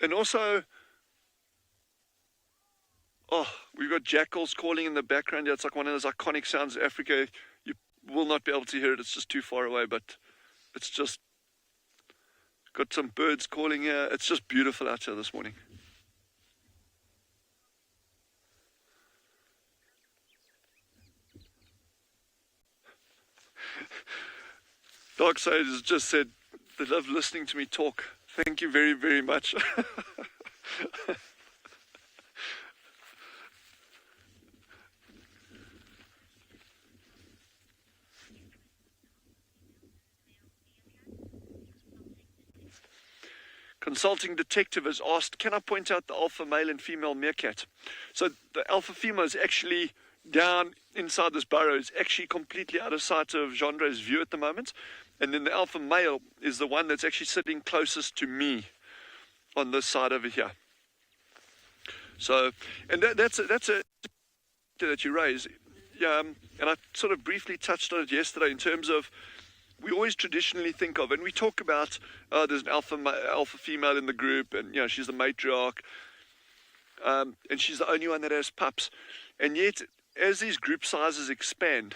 And also, we've got jackals calling in the background. Yeah, it's like one of those iconic sounds of Africa. You will not be able to hear it. It's just too far away, but it's just got some birds calling here. It's just beautiful out here this morning. Darkseid has just said they love listening to me talk. Thank you very, very much. Consulting detective has asked, can I point out the alpha male and female meerkat? So the alpha female is actually down inside this burrow. It's actually completely out of sight of Gendre's view at the moment. And then the alpha male is the one that's actually sitting closest to me on this side over here. So, and that's a that you raise. Yeah, and I sort of briefly touched on it yesterday in terms of, we always traditionally think of, and we talk about, there's an alpha female in the group, and she's the matriarch, and she's the only one that has pups. And yet, as these group sizes expand,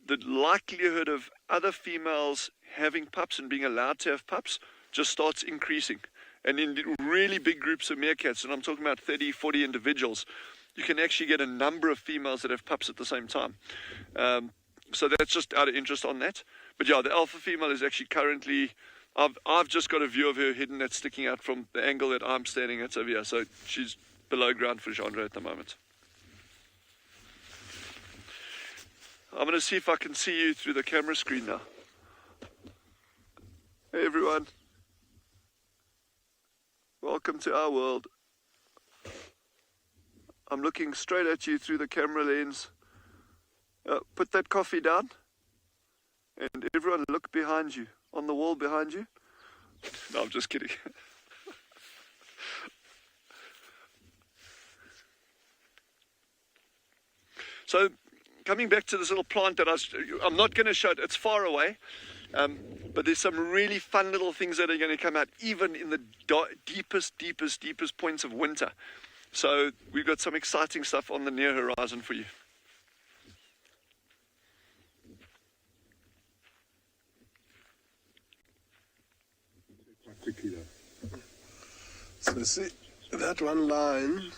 the likelihood of other females having pups and being allowed to have pups just starts increasing. And in really big groups of meerkats, and I'm talking about 30, 40 individuals, you can actually get a number of females that have pups at the same time. So that's just out of interest on that. But yeah, the alpha female is actually currently, I've just got a view of her hidden that's sticking out from the angle that I'm standing at over here. So she's below ground for Gendry at the moment. I'm going to see if I can see you through the camera screen now. Hey everyone. Welcome to our world. I'm looking straight at you through the camera lens. Put that coffee down, and everyone look behind you, on the wall behind you. No, I'm just kidding. So, coming back to this little plant that I'm not going to show it, it's far away, but there's some really fun little things that are going to come out, even in the deepest points of winter. So, we've got some exciting stuff on the near horizon for you. Quickly though. So see, that one line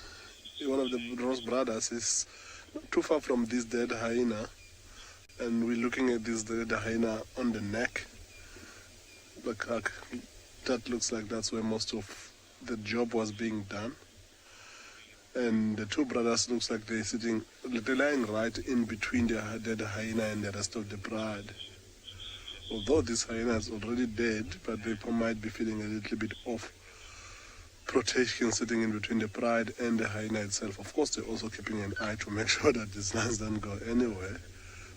one of the Ross brothers is not too far from this dead hyena, and we're looking at this dead hyena on the neck. Look, that looks like that's where most of the job was being done. And the two brothers looks like they're lying right in between the dead hyena and the rest of the pride. Although this hyena is already dead, but they might be feeling a little bit of protection sitting in between the pride and the hyena itself. Of course, they're also keeping an eye to make sure that these lions don't go anywhere.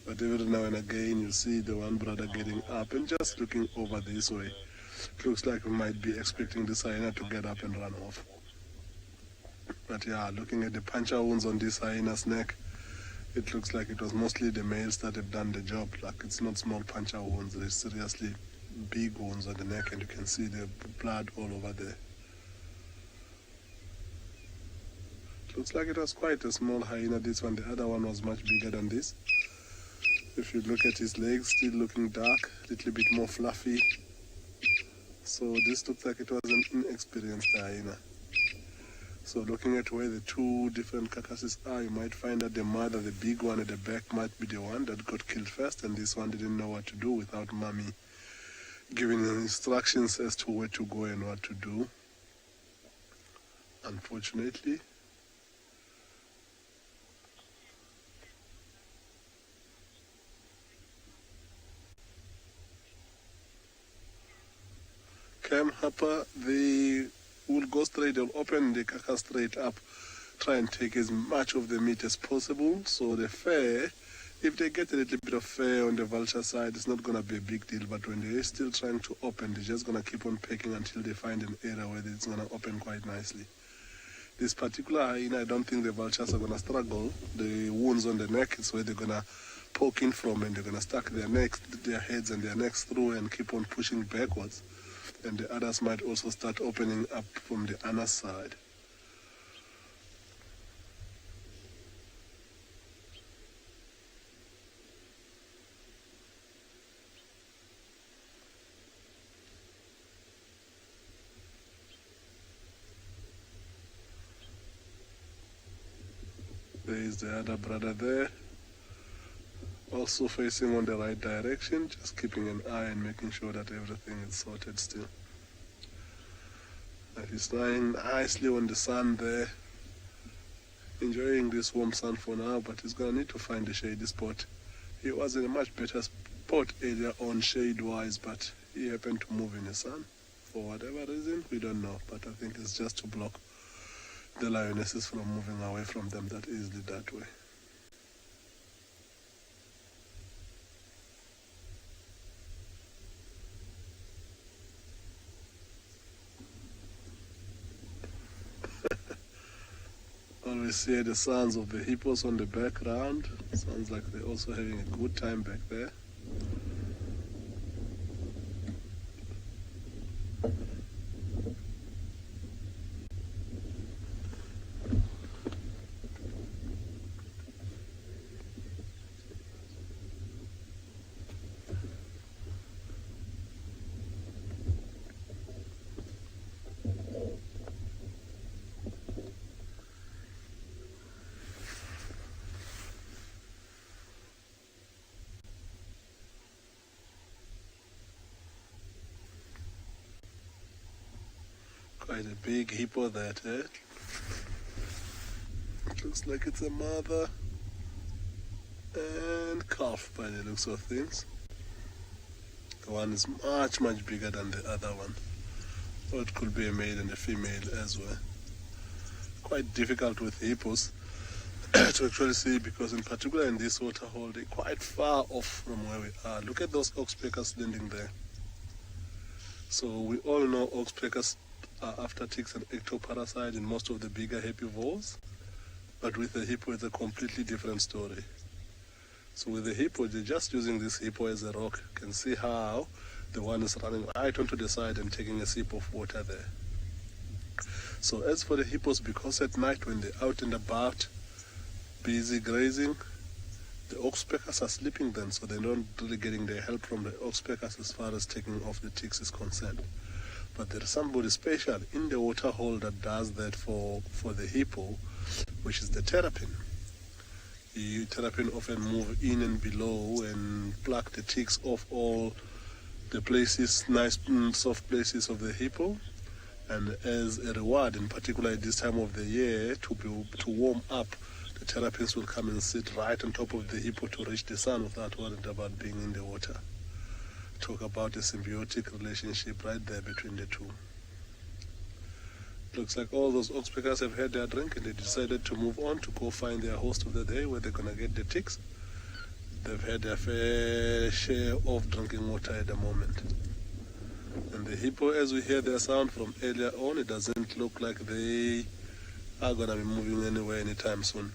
But every now and again, you see the one brother getting up and just looking over this way. It looks like we might be expecting this hyena to get up and run off. But yeah, looking at the puncture wounds on this hyena's neck, it looks like it was mostly the males that have done the job. Like, it's not small puncture wounds, there's seriously big wounds on the neck, and you can see the blood all over there. It looks like it was quite a small hyena, this one. The other one was much bigger than this. If you look at his legs, still looking dark, a little bit more fluffy. So this looks like it was an inexperienced hyena. So looking at where the two different carcasses are, you might find that the mother, the big one at the back, might be the one that got killed first, and this one didn't know what to do without mommy giving him instructions as to where to go and what to do. Unfortunately. Cam Hopper, they will go straight, they'll open the carcass straight up, try and take as much of the meat as possible. So the fare, if they get a little bit of fare on the vulture side, it's not going to be a big deal. But when they're still trying to open, they're just going to keep on pecking until they find an area where it's going to open quite nicely. This particular hyena, I don't think the vultures are going to struggle. The wounds on the neck is where they're going to poke in from, and they're going to stuck their heads and their necks through and keep on pushing backwards. And the others might also start opening up from the other side. There is the other brother there, also facing on the right direction, just keeping an eye and making sure that everything is sorted still. And he's lying nicely on the sun there, enjoying this warm sun for now, but he's going to need to find a shady spot. He was in a much better spot earlier on shade-wise, but he happened to move in the sun. For whatever reason, we don't know, but I think it's just to block the lionesses from moving away from them that easily that way. Always hear the sounds of the hippos on the background. Sounds like they're also having a good time back there. Quite a big hippo that, eh? It looks like it's a mother and calf by the looks of things. The one is much, much bigger than the other one. Or it could be a male and a female as well. Quite difficult with hippos to actually see, because in particular in this waterhole, they're quite far off from where we are. Look at those oxpeckers landing there. So we all know oxpeckers are after ticks and ectoparasite in most of the bigger herbivores, but with the hippo it's a completely different story. So with the hippo, they're just using this hippo as a rock. You can see how the one is running right onto the side and taking a sip of water there. So as for the hippos, because at night when they're out and about busy grazing, the oxpeckers are sleeping then, so they're not really getting their help from the oxpeckers as far as taking off the ticks is concerned. But there is somebody special in the waterhole that does that for the hippo, which is the terrapin. The terrapin often move in and below and pluck the ticks off all the places, nice soft places of the hippo. And as a reward, in particular at this time of the year, to warm up, the terrapins will come and sit right on top of the hippo to reach the sun without worrying about being in the water. Talk about a symbiotic relationship right there between the two. Looks like all those oxpeckers have had their drink and they decided to move on to go find their host of the day where they're going to get the ticks. They've had their fair share of drinking water at the moment. And the hippo, as we hear their sound from earlier on, it doesn't look like they are going to be moving anywhere anytime soon.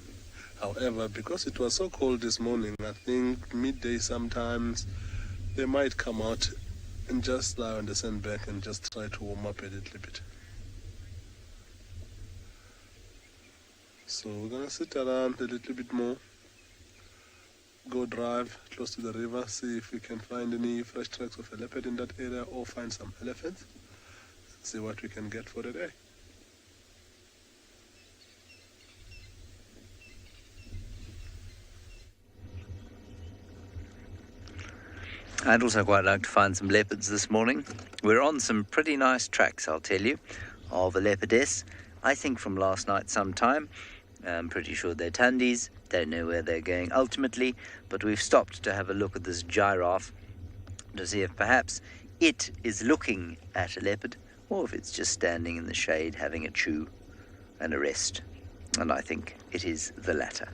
However, because it was so cold this morning, I think midday sometimes they might come out and just lie on the sandbank and just try to warm up a little bit. So we're going to sit around a little bit more, go drive close to the river, see if we can find any fresh tracks of a leopard in that area or find some elephants, see what we can get for the day. I'd also quite like to find some leopards this morning. We're on some pretty nice tracks, I'll tell you, of a leopardess, I think from last night sometime. I'm pretty sure they're Tundies, don't know where they're going ultimately, but we've stopped to have a look at this giraffe to see if perhaps it is looking at a leopard or if it's just standing in the shade having a chew and a rest. And I think it is the latter.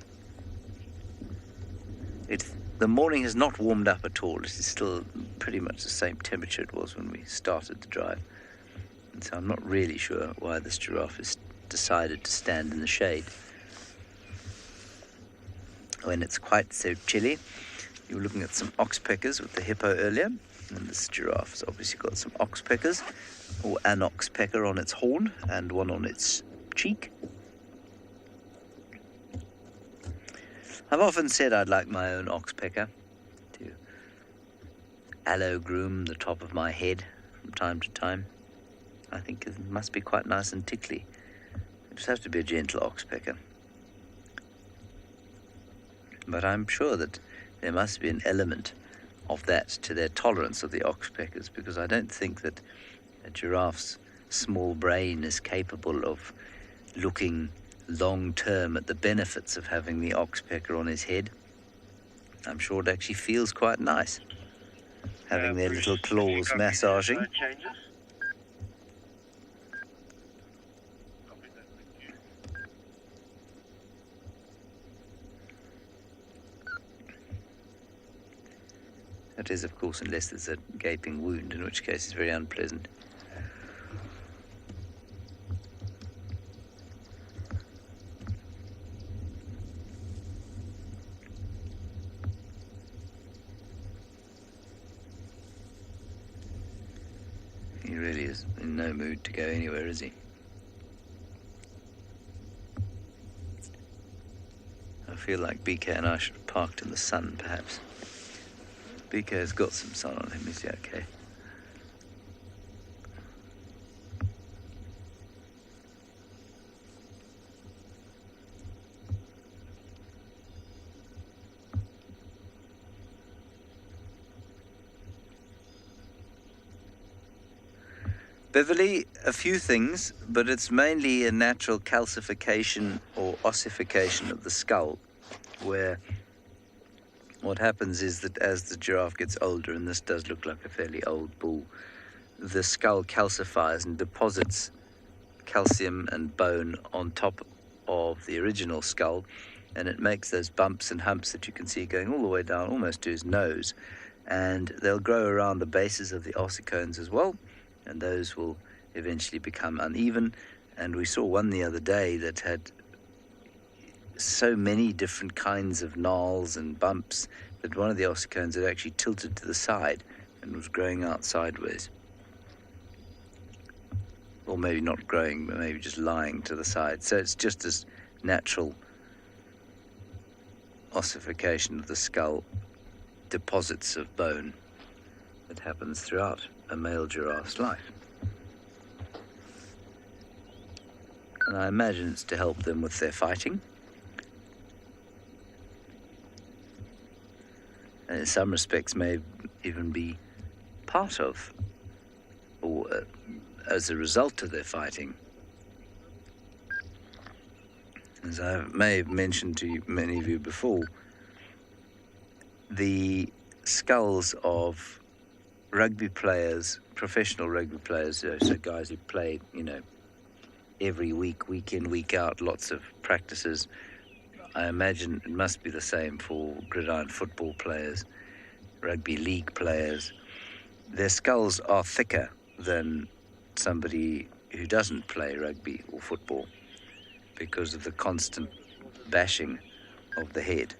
The morning has not warmed up at all. It is still pretty much the same temperature it was when we started the drive. And so I'm not really sure why this giraffe has decided to stand in the shade when it's quite so chilly. You were looking at some oxpeckers with the hippo earlier, and this giraffe has obviously got some oxpeckers, or an oxpecker on its horn and one on its cheek. I've often said I'd like my own oxpecker to aloe groom the top of my head from time to time. I think it must be quite nice and tickly. It just has to be a gentle oxpecker. But I'm sure that there must be an element of that to their tolerance of the oxpeckers, because I don't think that a giraffe's small brain is capable of looking long-term at the benefits of having the oxpecker on his head. I'm sure it actually feels quite nice, having their little claws massaging. That is, of course, unless there's a gaping wound, in which case it's very unpleasant. He really is in no mood to go anywhere, is he? I feel like BK and I should have parked in the sun, perhaps. BK's got some sun on him, is he okay? Beverly, a few things, but it's mainly a natural calcification or ossification of the skull, where what happens is that as the giraffe gets older, and this does look like a fairly old bull, the skull calcifies and deposits calcium and bone on top of the original skull, and it makes those bumps and humps that you can see going all the way down almost to his nose, and they'll grow around the bases of the ossicones as well, and those will eventually become uneven. And we saw one the other day that had so many different kinds of gnarls and bumps that one of the ossicones had actually tilted to the side and was growing out sideways. Or maybe not growing, but maybe just lying to the side. So it's just this natural ossification of the skull, deposits of bone that happens throughout a male giraffe's life. And I imagine it's to help them with their fighting. And in some respects may even be part of, or as a result of their fighting. As I may have mentioned to many of you before, the skulls of rugby players, professional rugby players, so guys who play, every week, week in, week out, lots of practices. I imagine it must be the same for gridiron football players, rugby league players. Their skulls are thicker than somebody who doesn't play rugby or football because of the constant bashing of the head.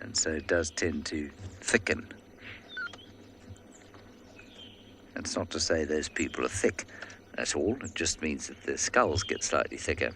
And so it does tend to thicken. It's not to say those people are thick at all. It just means that their skulls get slightly thicker.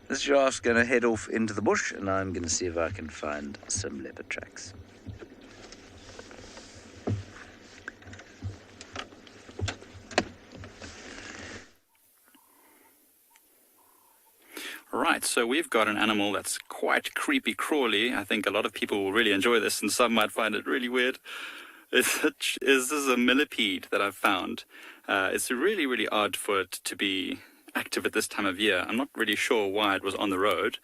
This giraffe's going to head off into the bush, and I'm going to see if I can find some leopard tracks. Right, so we've got an animal that's quite creepy crawly. I think a lot of people will really enjoy this, and some might find it really weird. This is a millipede that I've found. It's really, really odd for it to be active at this time of year. I'm not really sure why it was on the road,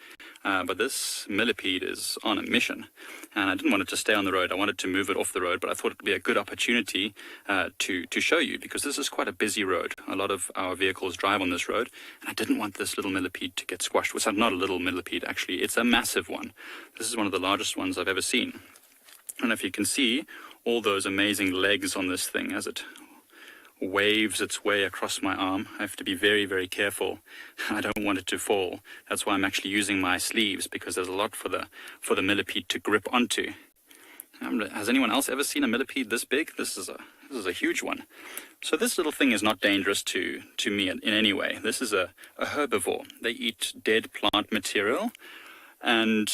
but this millipede is on a mission, and I didn't want it to stay on the road. I wanted to move it off the road, but I thought it would be a good opportunity to show you, because this is quite a busy road. A lot of our vehicles drive on this road, and I didn't want this little millipede to get squashed. Well, it's not a little millipede, actually. It's a massive one. This is one of the largest ones I've ever seen. And if you can see all those amazing legs on this thing as it waves its way across my arm. I have to be very, very careful. I don't want it to fall. That's why I'm actually using my sleeves, because there's a lot for the millipede to grip onto. Has anyone else ever seen a millipede this big? This is a huge one. So this little thing is not dangerous to me in any way. This is a herbivore. They eat dead plant material and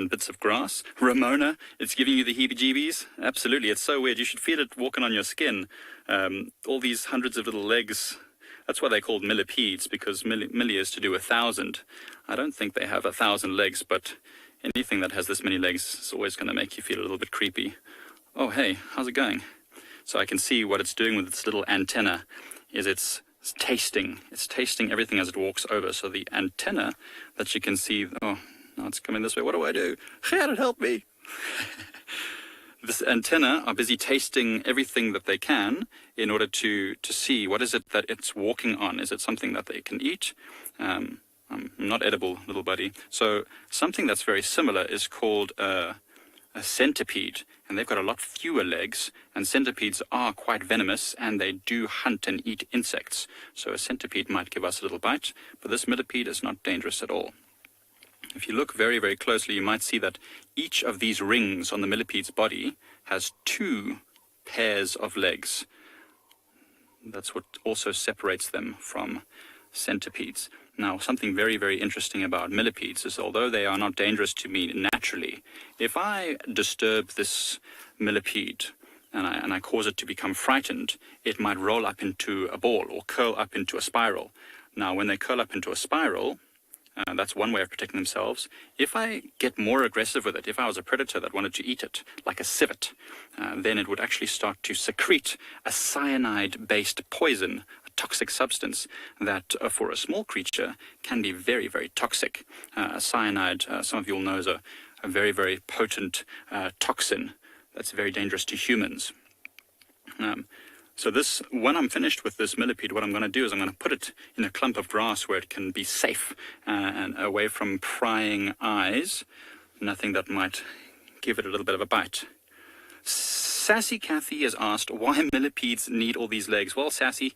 bits of grass. Ramona, it's giving you the heebie-jeebies. Absolutely, it's so weird. You should feel it walking on your skin. All these hundreds of little legs. That's why they're called millipedes, because milli is to do 1,000. I don't think they have 1,000 legs, but anything that has this many legs is always going to make you feel a little bit creepy. Oh, hey, how's it going? So I can see what it's doing with its little antenna is it's tasting everything as it walks over. So the antenna that you can see, oh, now it's coming this way. What do I do? Gerard, help me. This antenna are busy tasting everything that they can in order to see what is it that it's walking on. Is it something that they can eat? Not edible, little buddy. So something that's very similar is called a centipede, and they've got a lot fewer legs, and centipedes are quite venomous, and they do hunt and eat insects. So a centipede might give us a little bite, but this millipede is not dangerous at all. If you look very, very closely, you might see that each of these rings on the millipede's body has 2 pairs of legs. That's what also separates them from centipedes. Now, something very, very interesting about millipedes is, although they are not dangerous to me naturally, if I disturb this millipede and I cause it to become frightened, it might roll up into a ball or curl up into a spiral. Now, when they curl up into a spiral, that's one way of protecting themselves. If I get more aggressive with it, if I was a predator that wanted to eat it, like a civet, then it would actually start to secrete a cyanide-based poison, a toxic substance that for a small creature can be very, very toxic. Cyanide, some of you will know, is a very, very potent toxin that's very dangerous to humans. So this, when I'm finished with this millipede, what I'm going to do is I'm going to put it in a clump of grass where it can be safe and away from prying eyes, nothing that might give it a little bit of a bite. Sassy Kathy has asked why millipedes need all these legs. Well, Sassy,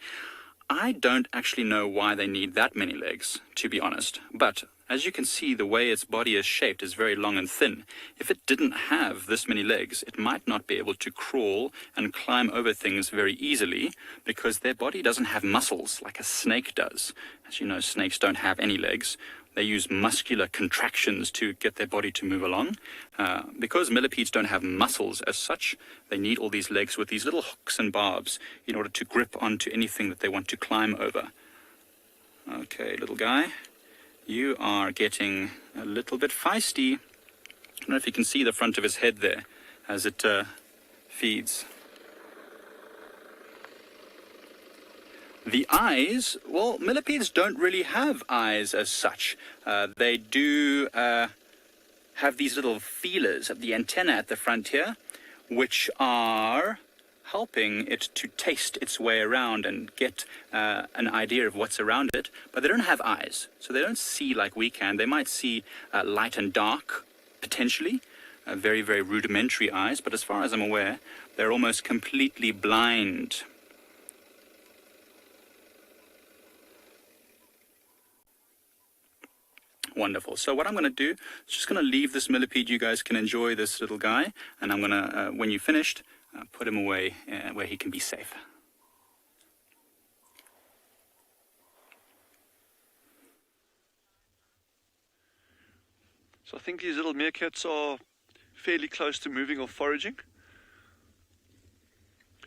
I don't actually know why they need that many legs, to be honest. But As you can see, the way its body is shaped is very long and thin. If it didn't have this many legs, it might not be able to crawl and climb over things very easily because their body doesn't have muscles like a snake does. As you know, snakes don't have any legs. They use muscular contractions to get their body to move along. Because millipedes don't have muscles as such, they need all these legs with these little hooks and barbs in order to grip onto anything that they want to climb over. Okay, little guy. You are getting a little bit feisty. I don't know if you can see the front of his head there as it feeds. The eyes, well, millipedes don't really have eyes as such. They do have these little feelers at the antenna at the front here, which are helping it to taste its way around and get an idea of what's around it, but they don't have eyes, so they don't see like we can. They might see light and dark, potentially, very, very rudimentary eyes, but as far as I'm aware, they're almost completely blind. Wonderful. So what I'm going to do is just going to leave this millipede. You guys can enjoy this little guy, and I'm going to, when you're finished, put him away where he can be safe. So I think these little meerkats are fairly close to moving or foraging.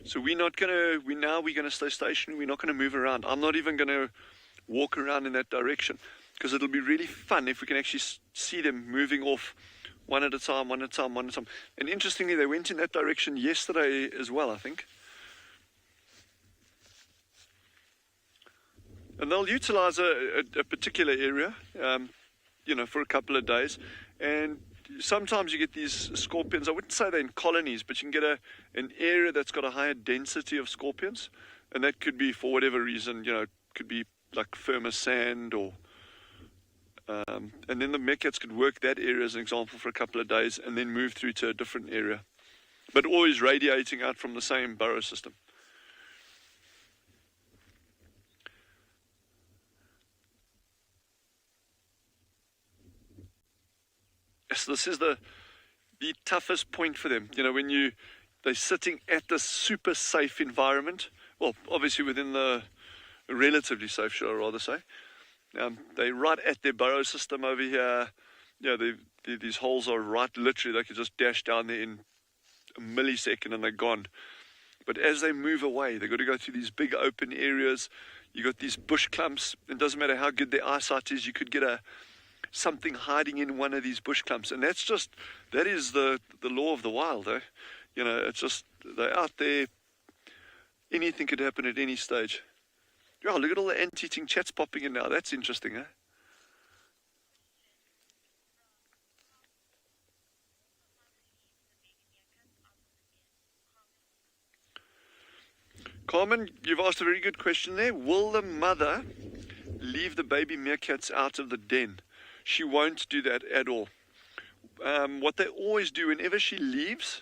So we're going to stay stationary. We're not going to move around. I'm not even going to walk around in that direction, because it'll be really fun if we can actually see them moving off one at a time, one at a time, one at a time. And interestingly, they went in that direction yesterday as well, I think. And they'll utilize a particular area, for a couple of days. And sometimes you get these scorpions. I wouldn't say they're in colonies, but you can get an area that's got a higher density of scorpions. And that could be for whatever reason, it could be like firmer sand or... and then the meerkats could work that area as an example for a couple of days and then move through to a different area, but always radiating out from the same burrow system. Yes, this is the toughest point for them. When they're sitting at this super safe environment, well, obviously within the relatively safe, should I rather say. They're right at their burrow system over here. These holes are right, literally, they could just dash down there in a millisecond and they're gone. But as they move away, they've got to go through these big open areas. You got these bush clumps. It doesn't matter how good their eyesight is, you could get something hiding in one of these bush clumps. And that is the law of the wild, eh? It's just, they're out there. Anything could happen at any stage. Yeah, look at all the ant-eating chats popping in now. That's interesting, eh? Carmen, you've asked a very good question there. Will the mother leave the baby meerkats out of the den? She won't do that at all. What they always do whenever she leaves,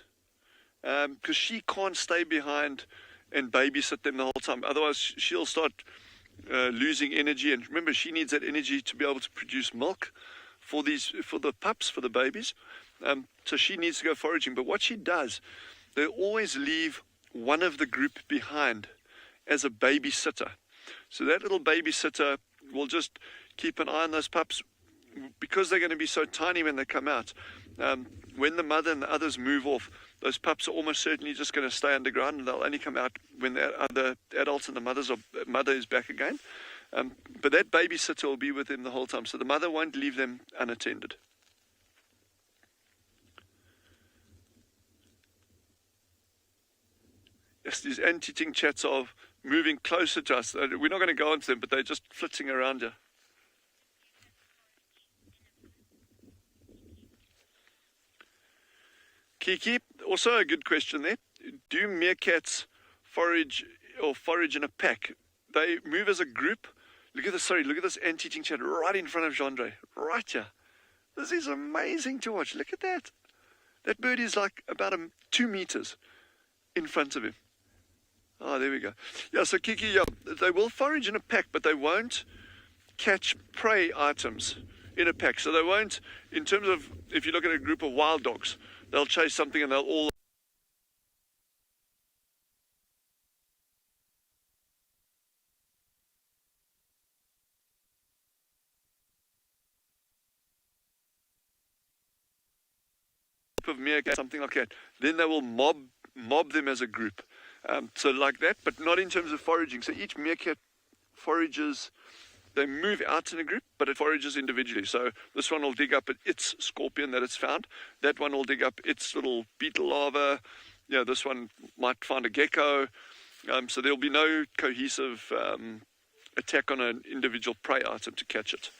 because she can't stay behind and babysit them the whole time. Otherwise, she'll start losing energy. And remember, she needs that energy to be able to produce milk for the pups, for the babies. So she needs to go foraging. But what she does, they always leave one of the group behind as a babysitter. So that little babysitter will just keep an eye on those pups, because they're going to be so tiny when they come out. When the mother and the others move off, those pups are almost certainly just going to stay underground, and they'll only come out when the other adults and the mother is back again. But that babysitter will be with them the whole time, so the mother won't leave them unattended. Yes, these ant-eating chats are moving closer to us. We're not going to go onto them, but they're just flitting around here. Kiki, also a good question there. Do meerkats forage in a pack? They move as a group. Look at this ant-eating chat right in front of Gendre, right here. This is amazing to watch. Look at that. That bird is like about 2 meters in front of him. Oh, there we go. Yeah, so Kiki, they will forage in a pack, but they won't catch prey items in a pack. So they won't, in terms of, if you look at a group of wild dogs, they'll chase something and they'll all of meerkat, something like that. Then they will mob them as a group. So like that, but not in terms of foraging. So each meerkat forages, they move out in a group, but it forages individually. So this one will dig up its scorpion that it's found. That one will dig up its little beetle larva. This one might find a gecko. So there'll be no cohesive attack on an individual prey item to catch it.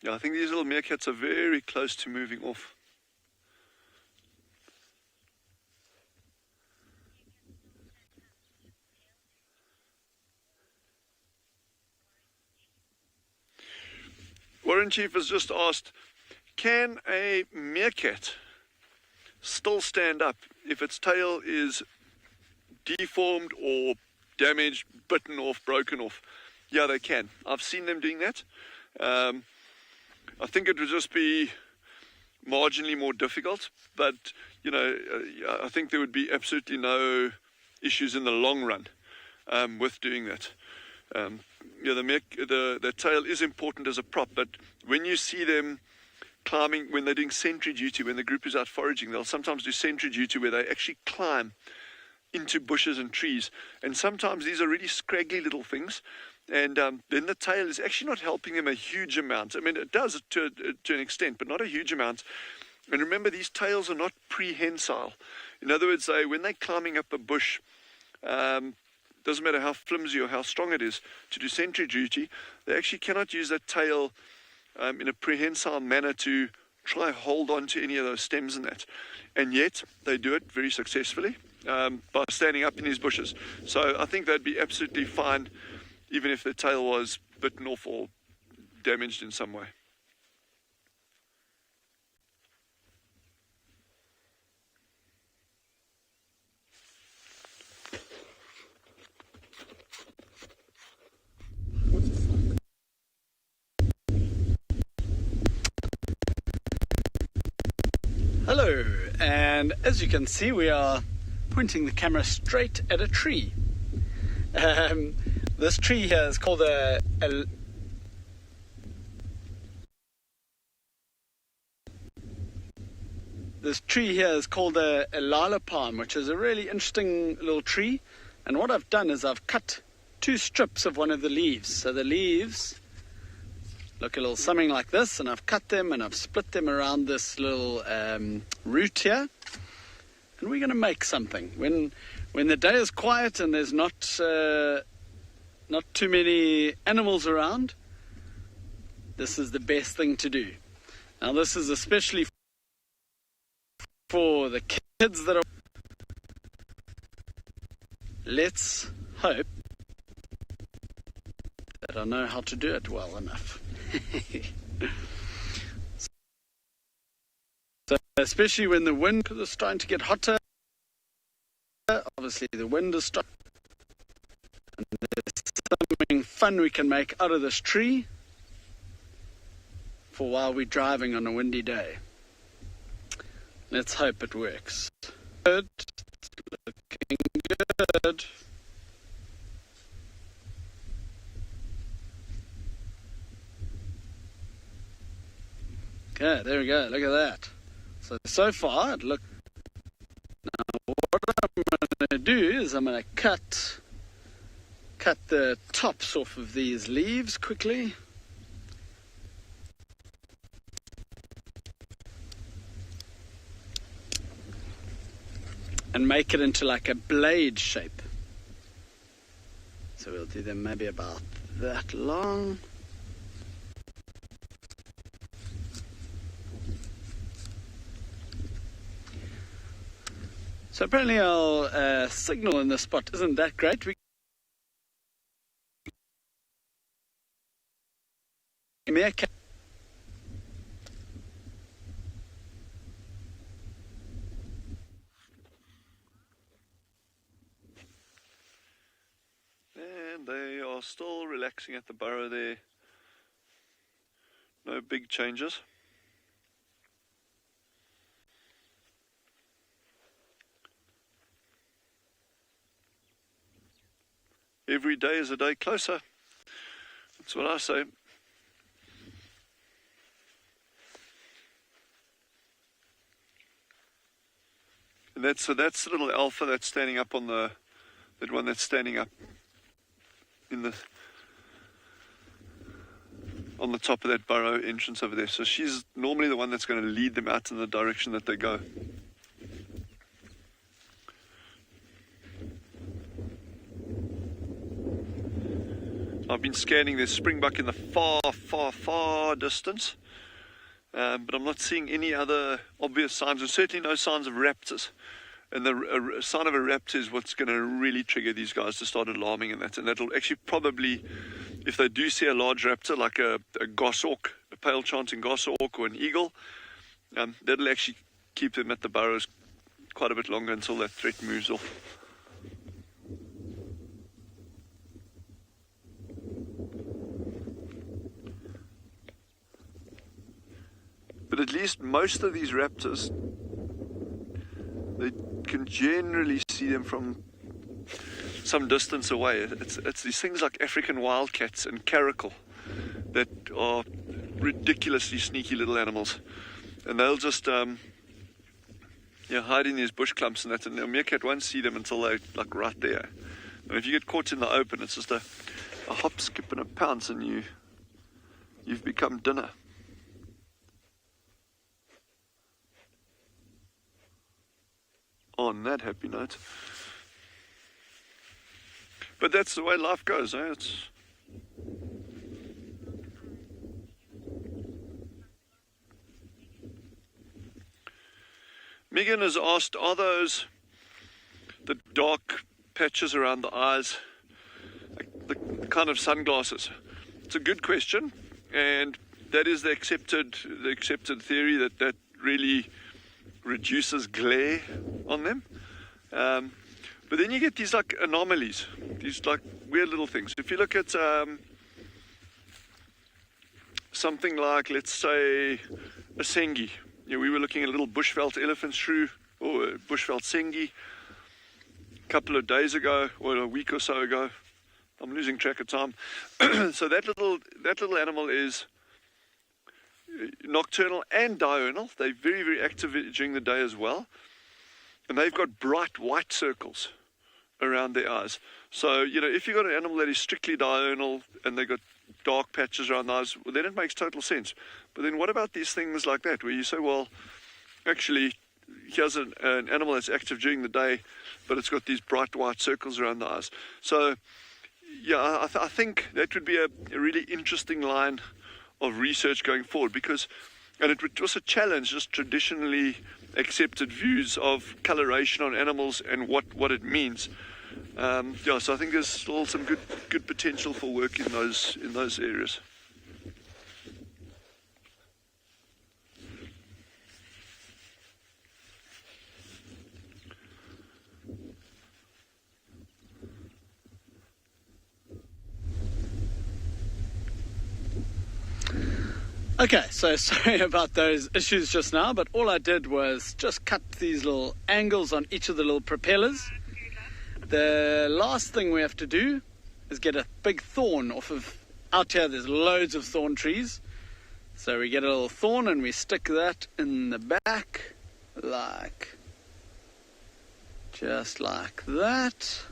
Yeah, I think these little meerkats are very close to moving off. Warren Chief has just asked, can a meerkat still stand up if its tail is deformed or damaged, bitten off, broken off? Yeah, they can. I've seen them doing that. I think it would just be marginally more difficult, but I think there would be absolutely no issues in the long run with doing that. The tail is important as a prop, but when you see them climbing, when they're doing sentry duty, when the group is out foraging, they'll sometimes do sentry duty where they actually climb into bushes and trees, and sometimes these are really scraggly little things. And then the tail is actually not helping them a huge amount. I mean, it does to an extent, but not a huge amount. And remember, these tails are not prehensile. In other words, when they're climbing up a bush, doesn't matter how flimsy or how strong it is, to do sentry duty, they actually cannot use that tail in a prehensile manner to try hold on to any of those stems and that. And yet, they do it very successfully by standing up in these bushes. So I think they'd be absolutely fine, even if the tail was bitten off or damaged in some way. Hello, and as you can see, we are pointing the camera straight at a tree. This tree here is called This tree here is called a lila palm, which is a really interesting little tree. And what I've done is I've cut 2 strips of one of the leaves. So the leaves look a little something like this, and I've cut them and I've split them around this little root here. And we're going to make something. When the day is quiet and there's not too many animals around, this is the best thing to do. Now this is especially for the kids that are... Let's hope that I know how to do it well enough. So especially when the wind is starting to get hotter, obviously the wind is starting, and there's something fun we can make out of this tree for while we're driving on a windy day. Let's hope it works. Good. Looking good. Okay, there we go. Look at that. So far, it looks... Now, what I'm going to do is I'm going to cut the tops off of these leaves quickly. And make it into like a blade shape. So we'll do them maybe about that long. So apparently our signal in this spot isn't that great. still relaxing at the burrow there. No big changes. Every day is a day closer. That's what I say. And that's the little alpha that's standing up on that one that's standing up on the top of that burrow entrance over there. So she's normally the one that's going to lead them out in the direction that they go. I've been scanning this springbuck in the far distance, but I'm not seeing any other obvious signs, and certainly no signs of raptors. And the sign of a raptor is what's going to really trigger these guys to start alarming, and that'll actually probably, if they do see a large raptor like a goshawk, a pale chanting goshawk or an eagle, that'll actually keep them at the burrows quite a bit longer until that threat moves off. But at least most of these raptors, they can generally see them from some distance away. It's these things like African wildcats and caracal that are ridiculously sneaky little animals, and they'll just hide in these bush clumps and that, and the meerkat won't see them until they're like right there. And if you get caught in the open, it's just a hop, skip and a pounce, and you've become dinner. On that happy note. But that's the way life goes, eh? Megan has asked, are those the dark patches around the eyes, the kind of sunglasses? It's a good question, and that is the accepted theory that really reduces glare on them. But then you get these like anomalies, these like weird little things. If you look at something like, let's say, a sengi. We were looking at a little bushveld elephant shrew, or a bushveld sengi, a couple of days ago, or a week or so ago. I'm losing track of time. So that little animal is nocturnal and diurnal. They're very, very active during the day as well. And they've got bright white circles around their eyes. So, if you've got an animal that is strictly diurnal and they've got dark patches around the eyes, well, then it makes total sense. But then what about these things like that, where you say, well, actually, here's an animal that's active during the day, but it's got these bright white circles around the eyes. So, yeah, I think that would be a really interesting line of research going forward, and it would also challenge just traditionally accepted views of coloration on animals and what it means. So I think there's still some good potential for work in those areas. Okay, so sorry about those issues just now, but all I did was just cut these little angles on each of the little propellers. The last thing we have to do is get a big thorn off of, out here there's loads of thorn trees. So we get a little thorn and we stick that in the back, just like that.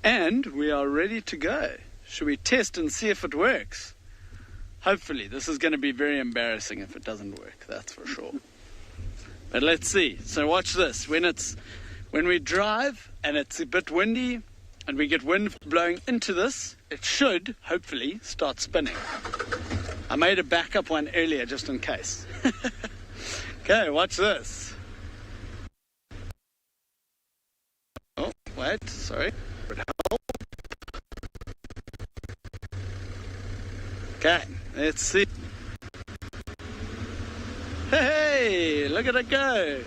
And we are ready to go. Should we test and see if it works? Hopefully. This is going to be very embarrassing if it doesn't work, that's for sure. But let's see. So watch this. When we drive and it's a bit windy and we get wind blowing into this, it should, hopefully, start spinning. I made a backup one earlier just in case. Okay, watch this. Oh, wait, sorry. Okay, let's see. Hey, look at it go.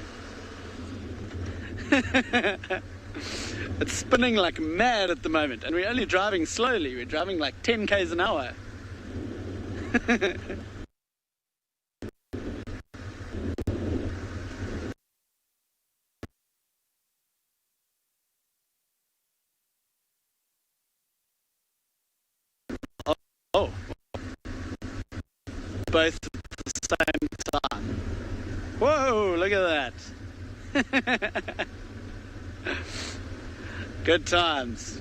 It's spinning like mad at the moment, and we're only driving slowly. We're driving like 10 k's an hour. Oh, both at the same time. Whoa, look at that. Good times.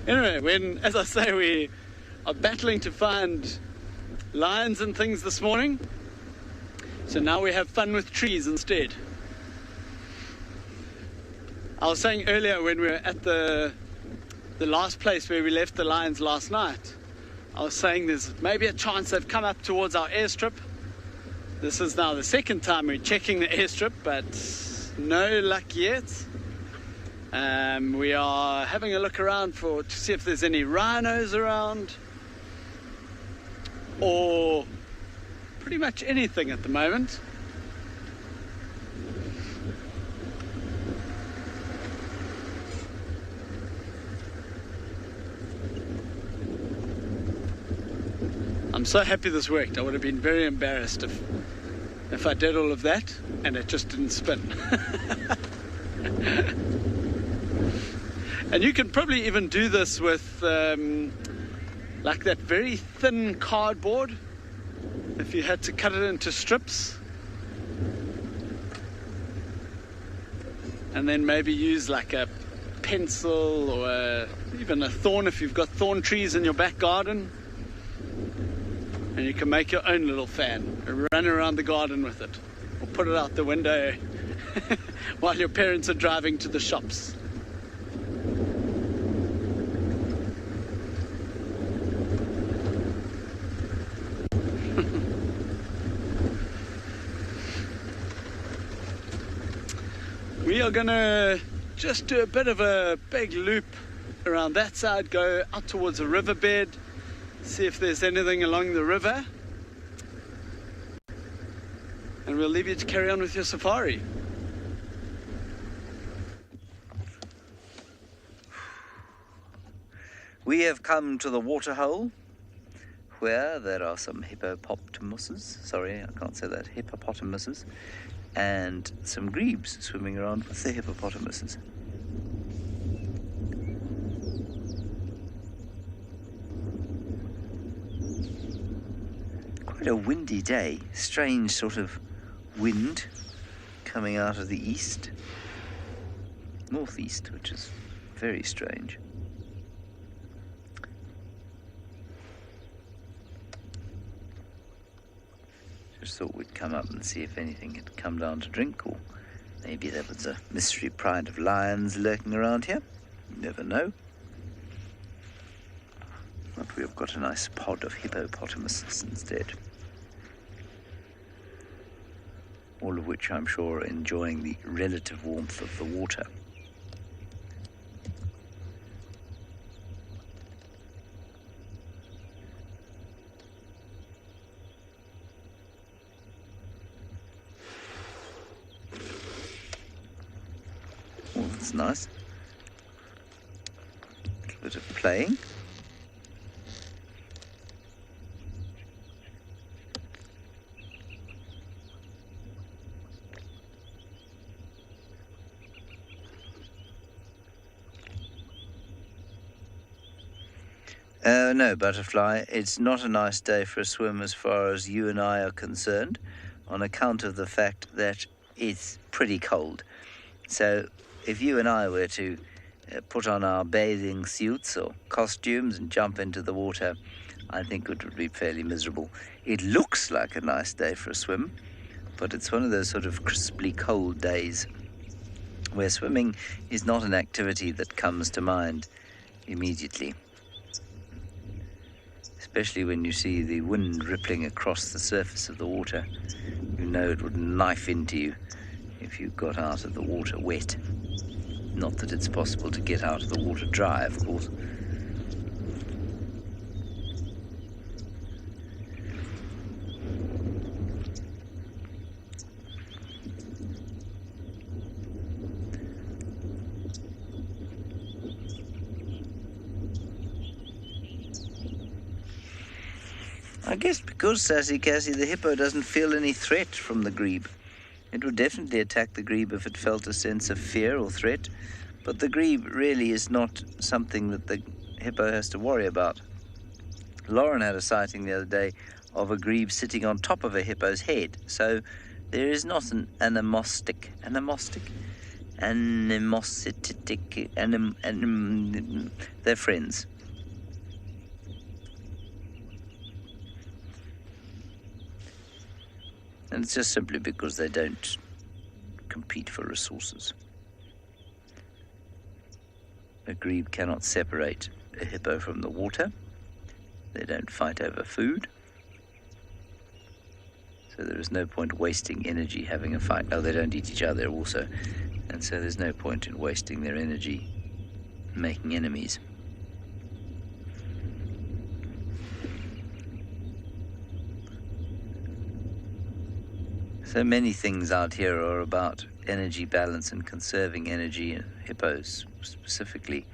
Anyway, as I say, we are battling to find lions and things this morning. So now we have fun with trees instead. I was saying earlier when we were at the last place where we left the lions last night, I was saying there's maybe a chance they've come up towards our airstrip. This is now the second time we're checking the airstrip, but no luck yet. We are having a look around to see if there's any rhinos around, or pretty much anything at the moment. I'm so happy this worked. I would have been very embarrassed if I did all of that and it just didn't spin. And you can probably even do this with like that very thin cardboard, if you had to cut it into strips, and then maybe use like a pencil or even a thorn if you've got thorn trees in your back garden. And you can make your own little fan and run around the garden with it, or put it out the window while your parents are driving to the shops. We are going to just do a bit of a big loop around that side, go out towards the riverbed, see if there's anything along the river, and we'll leave you to carry on with your safari. We have come to the waterhole where there are some hippopotamuses, sorry, I can't say that, hippopotamuses, and some grebes swimming around with the hippopotamuses. Quite a windy day, strange sort of wind coming out of the east, northeast, which is very strange. Just thought we'd come up and see if anything had come down to drink, or maybe there was a mystery pride of lions lurking around here. You never know. But we've got a nice pod of hippopotamuses instead. All of which I'm sure are enjoying the relative warmth of the water. Oh, that's nice. A little bit of playing. No, Butterfly, it's not a nice day for a swim as far as you and I are concerned, on account of the fact that it's pretty cold. So if you and I were to put on our bathing suits or costumes and jump into the water, I think it would be fairly miserable. It looks like a nice day for a swim, but it's one of those sort of crisply cold days where swimming is not an activity that comes to mind immediately. Especially when you see the wind rippling across the surface of the water, you know it would knife into you if you got out of the water wet. Not that it's possible to get out of the water dry, of course. I guess because, Sassy Cassie, the hippo doesn't feel any threat from the grebe. It would definitely attack the grebe if it felt a sense of fear or threat, but the grebe really is not something that the hippo has to worry about. Lauren had a sighting the other day of a grebe sitting on top of a hippo's head, so there is not an animositic, they're friends. And it's just simply because they don't compete for resources. A grebe cannot separate a hippo from the water. They don't fight over food. So there is no point wasting energy having a fight. Oh, they don't eat each other also. And so there's no point in wasting their energy making enemies. So many things out here are about energy balance and conserving energy, and hippos specifically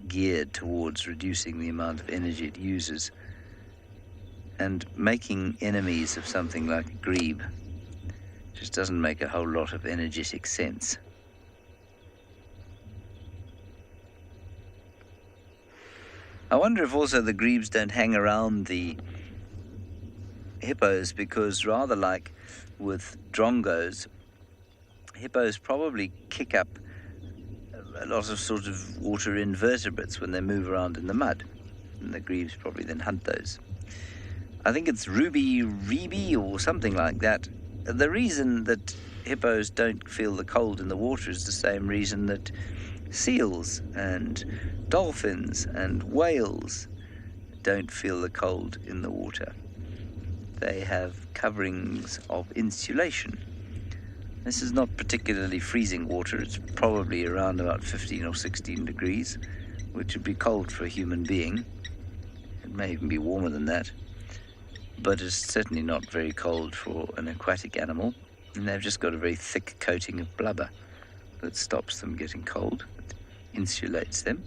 geared towards reducing the amount of energy it uses. And making enemies of something like a grebe just doesn't make a whole lot of energetic sense. I wonder if also the grebes don't hang around the hippos because, rather like with drongos, hippos probably kick up a lot of sort of water invertebrates when they move around in the mud, and the grebes probably then hunt those. I think it's ruby or something like that. The reason that hippos don't feel the cold in the water is the same reason that seals and dolphins and whales don't feel the cold in the water. They have coverings of insulation. This is not particularly freezing water. It's probably around about 15 or 16 degrees, which would be cold for a human being. It may even be warmer than that. But it's certainly not very cold for an aquatic animal, and they've just got a very thick coating of blubber that stops them getting cold, it insulates them.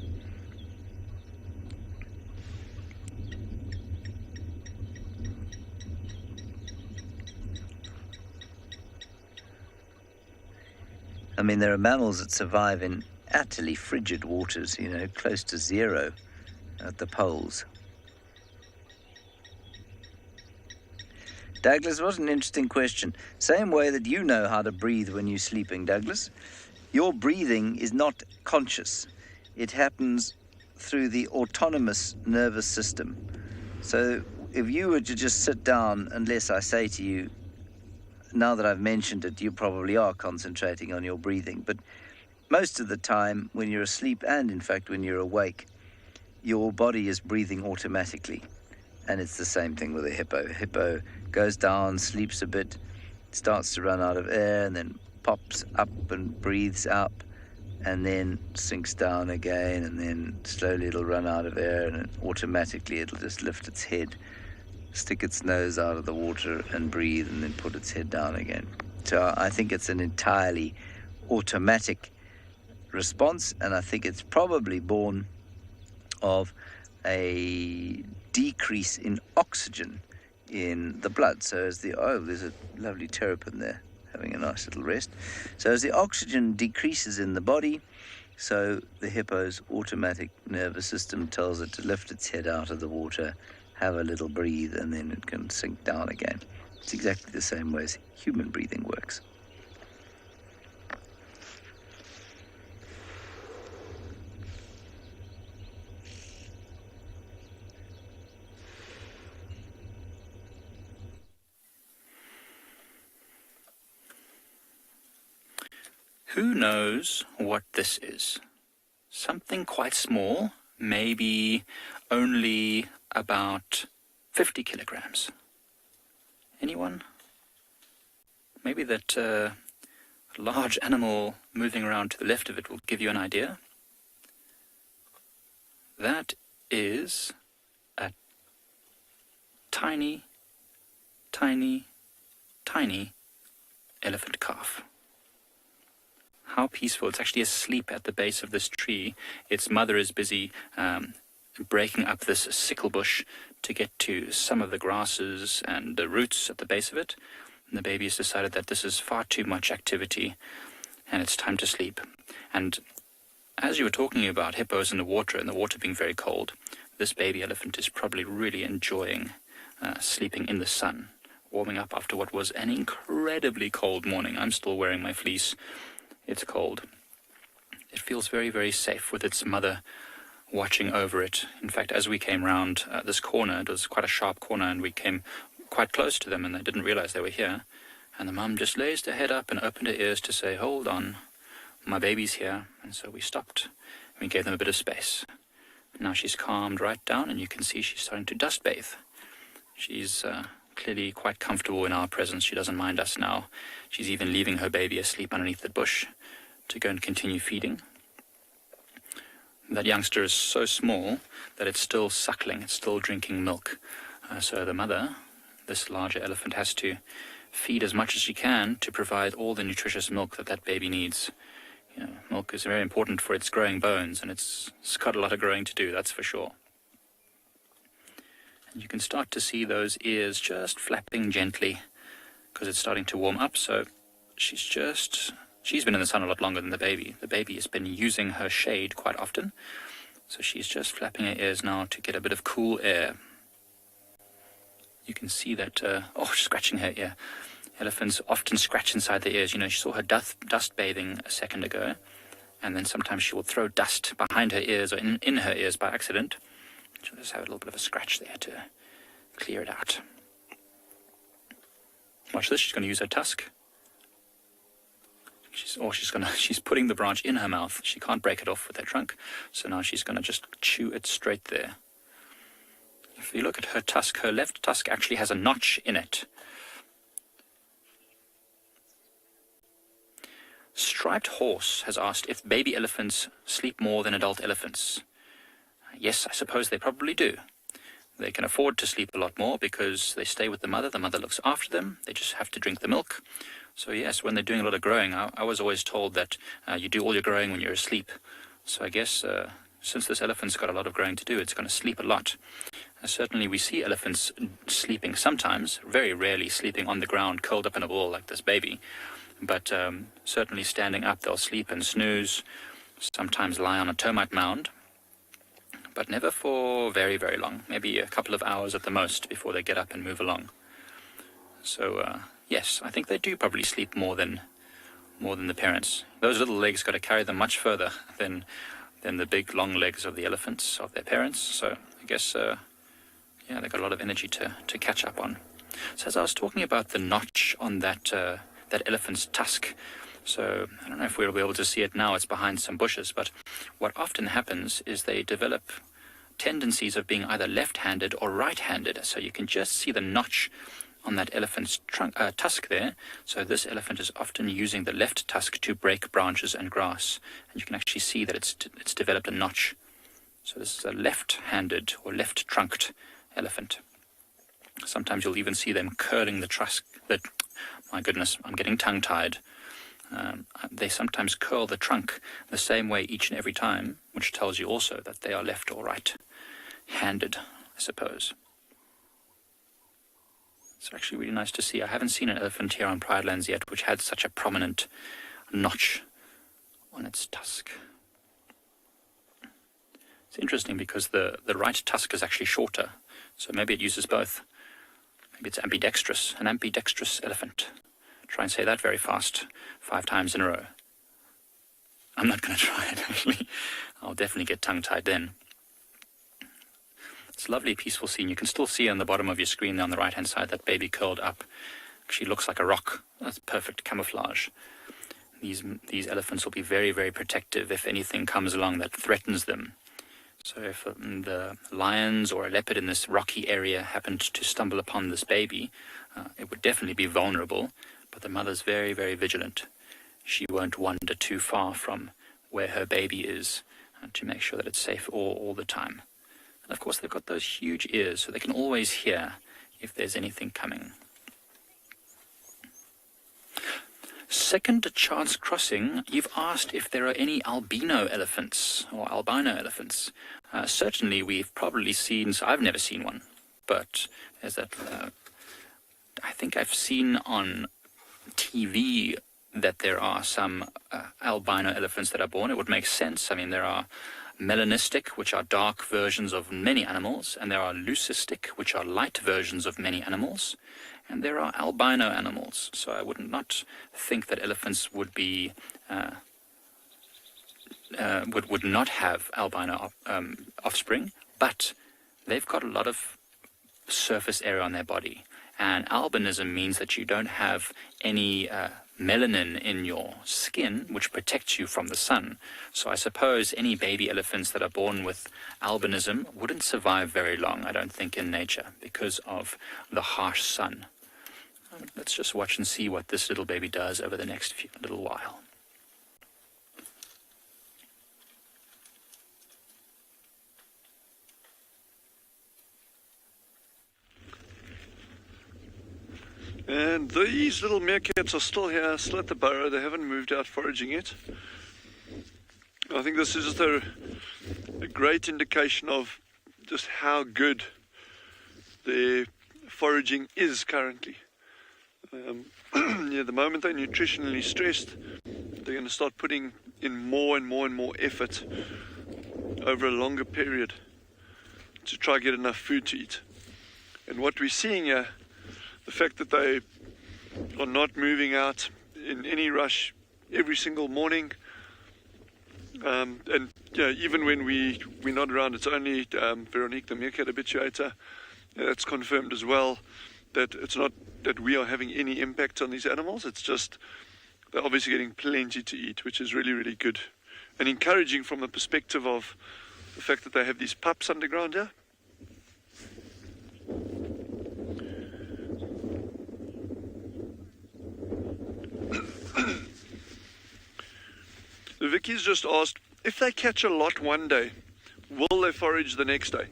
I mean, there are mammals that survive in utterly frigid waters, close to zero at the poles. Douglas, what an interesting question. Same way that you know how to breathe when you're sleeping, Douglas. Your breathing is not conscious. It happens through the autonomous nervous system. So if you were to just sit down, unless I say to you, now that I've mentioned it, you probably are concentrating on your breathing. But most of the time, when you're asleep and, in fact, when you're awake, your body is breathing automatically. And it's the same thing with a hippo. A hippo goes down, sleeps a bit, starts to run out of air, and then pops up and breathes up, and then sinks down again, and then slowly it'll run out of air, and automatically it'll just lift its head, stick its nose out of the water and breathe, and then put its head down again. So I think it's an entirely automatic response, and I think it's probably born of a decrease in oxygen in the blood. So as there's a lovely terrapin there having a nice little rest. So as the oxygen decreases in the body, so the hippo's automatic nervous system tells it to lift its head out of the water, have a little breathe, and then it can sink down again. It's exactly the same way as human breathing works. Who knows what this is? Something quite small, maybe only about 50 kilograms. Anyone? Maybe that large animal moving around to the left of it will give you an idea. That is a tiny, tiny, tiny elephant calf. How peaceful. It's actually asleep at the base of this tree. Its mother is busy breaking up this sickle bush to get to some of the grasses and the roots at the base of it. And the baby has decided that this is far too much activity and it's time to sleep. And as you were talking about hippos in the water and the water being very cold, this baby elephant is probably really enjoying sleeping in the sun, warming up after what was an incredibly cold morning. I'm still wearing my fleece. It's cold. It feels very, very safe with its mother watching over it. In fact, as we came round this corner, it was quite a sharp corner, and we came quite close to them, and they didn't realize they were here. And the mum just raised her head up and opened her ears to say, "Hold on, my baby's here." And so we stopped. We gave them a bit of space. Now she's calmed right down, and you can see she's starting to dust bathe. She's clearly quite comfortable in our presence. She doesn't mind us now. She's even leaving her baby asleep underneath the bush to go and continue feeding. That youngster is so small that it's still suckling, it's still drinking milk. So the mother, this larger elephant, has to feed as much as she can to provide all the nutritious milk that baby needs. You know, milk is very important for its growing bones, and it's got a lot of growing to do, that's for sure. And you can start to see those ears just flapping gently because it's starting to warm up. So she's been in the sun a lot longer than the baby. The baby has been using her shade quite often. So she's just flapping her ears now to get a bit of cool air. You can see that, scratching her ear. Elephants often scratch inside their ears. You know, she saw her dust bathing a second ago. And then sometimes she will throw dust behind her ears or in her ears by accident. She'll just have a little bit of a scratch there to clear it out. Watch this, she's going to use her tusk. She's putting the branch in her mouth. She can't break it off with her trunk. So now she's going to just chew it straight there. If you look at her tusk, her left tusk actually has a notch in it. Striped Horse has asked if baby elephants sleep more than adult elephants. Yes, I suppose they probably do. They can afford to sleep a lot more because they stay with the mother. The mother looks after them. They just have to drink the milk. So yes, when they're doing a lot of growing, I was always told that you do all your growing when you're asleep. So I guess since this elephant's got a lot of growing to do, it's going to sleep a lot. Certainly we see elephants sleeping sometimes, very rarely sleeping on the ground, curled up in a ball like this baby. But certainly standing up, they'll sleep and snooze, sometimes lie on a termite mound, but never for very, very long, maybe a couple of hours at the most before they get up and move along. So yes, I think they do probably sleep more than the parents. Those little legs got to carry them much further than the big long legs of the elephants, of their parents. So I guess they've got a lot of energy to catch up on. So as I was talking about the notch on that elephant's tusk, so I don't know if we'll be able to see it now, it's behind some bushes, but what often happens is they develop tendencies of being either left-handed or right-handed. So you can just see the notch on that elephant's tusk there. So this elephant is often using the left tusk to break branches and grass. And you can actually see that it's developed a notch. So this is a left-handed or left-trunked elephant. Sometimes you'll even see them curling the tusk. My goodness, I'm getting tongue-tied. They sometimes curl the trunk the same way each and every time, which tells you also that they are left or right-handed, I suppose. It's actually really nice to see. I haven't seen an elephant here on Pride Lands yet which had such a prominent notch on its tusk. It's interesting because the right tusk is actually shorter, so maybe it uses both. Maybe it's ambidextrous, an ambidextrous elephant. Try and say that very fast, 5 times in a row. I'm not going to try it, actually. I'll definitely get tongue-tied then. It's a lovely, peaceful scene. You can still see on the bottom of your screen there on the right-hand side that baby curled up. Actually looks like a rock. That's perfect camouflage. These elephants will be very, very protective if anything comes along that threatens them. So if the lions or a leopard in this rocky area happened to stumble upon this baby, it would definitely be vulnerable, but the mother's very, very vigilant. She won't wander too far from where her baby is to make sure that it's safe all the time. And of course they've got those huge ears, so they can always hear if there's anything coming. Second chance crossing, you've asked if there are any albino elephants or albino elephants. Certainly we've probably seen, so I've never seen one, but there's that, I think I've seen on TV that there are some albino elephants that are born. It would make sense. I mean, there are melanistic, which are dark versions of many animals, and there are leucistic, which are light versions of many animals, and there are albino animals. So I would not think that elephants would be would not have albino offspring, but they've got a lot of surface area on their body, and albinism means that you don't have any melanin in your skin, which protects you from the sun. So I suppose any baby elephants that are born with albinism wouldn't survive very long, I don't think, in nature because of the harsh sun. Let's just watch and see what this little baby does over the next little while. And these little meerkats are still here, still at the burrow. They haven't moved out foraging yet. I think this is just a great indication of just how good their foraging is currently. The moment they're nutritionally stressed, they're going to start putting in more and more and more effort over a longer period to try to get enough food to eat. And what we're seeing here, the fact that they are not moving out in any rush every single morning, and even when we're not around, it's only Veronique, the meerkat habituator, that's confirmed as well that it's not that we are having any impact on these animals. It's just they're obviously getting plenty to eat, which is really, really good and encouraging from the perspective of the fact that they have these pups underground here. Vicky's just asked, if they catch a lot one day, will they forage the next day?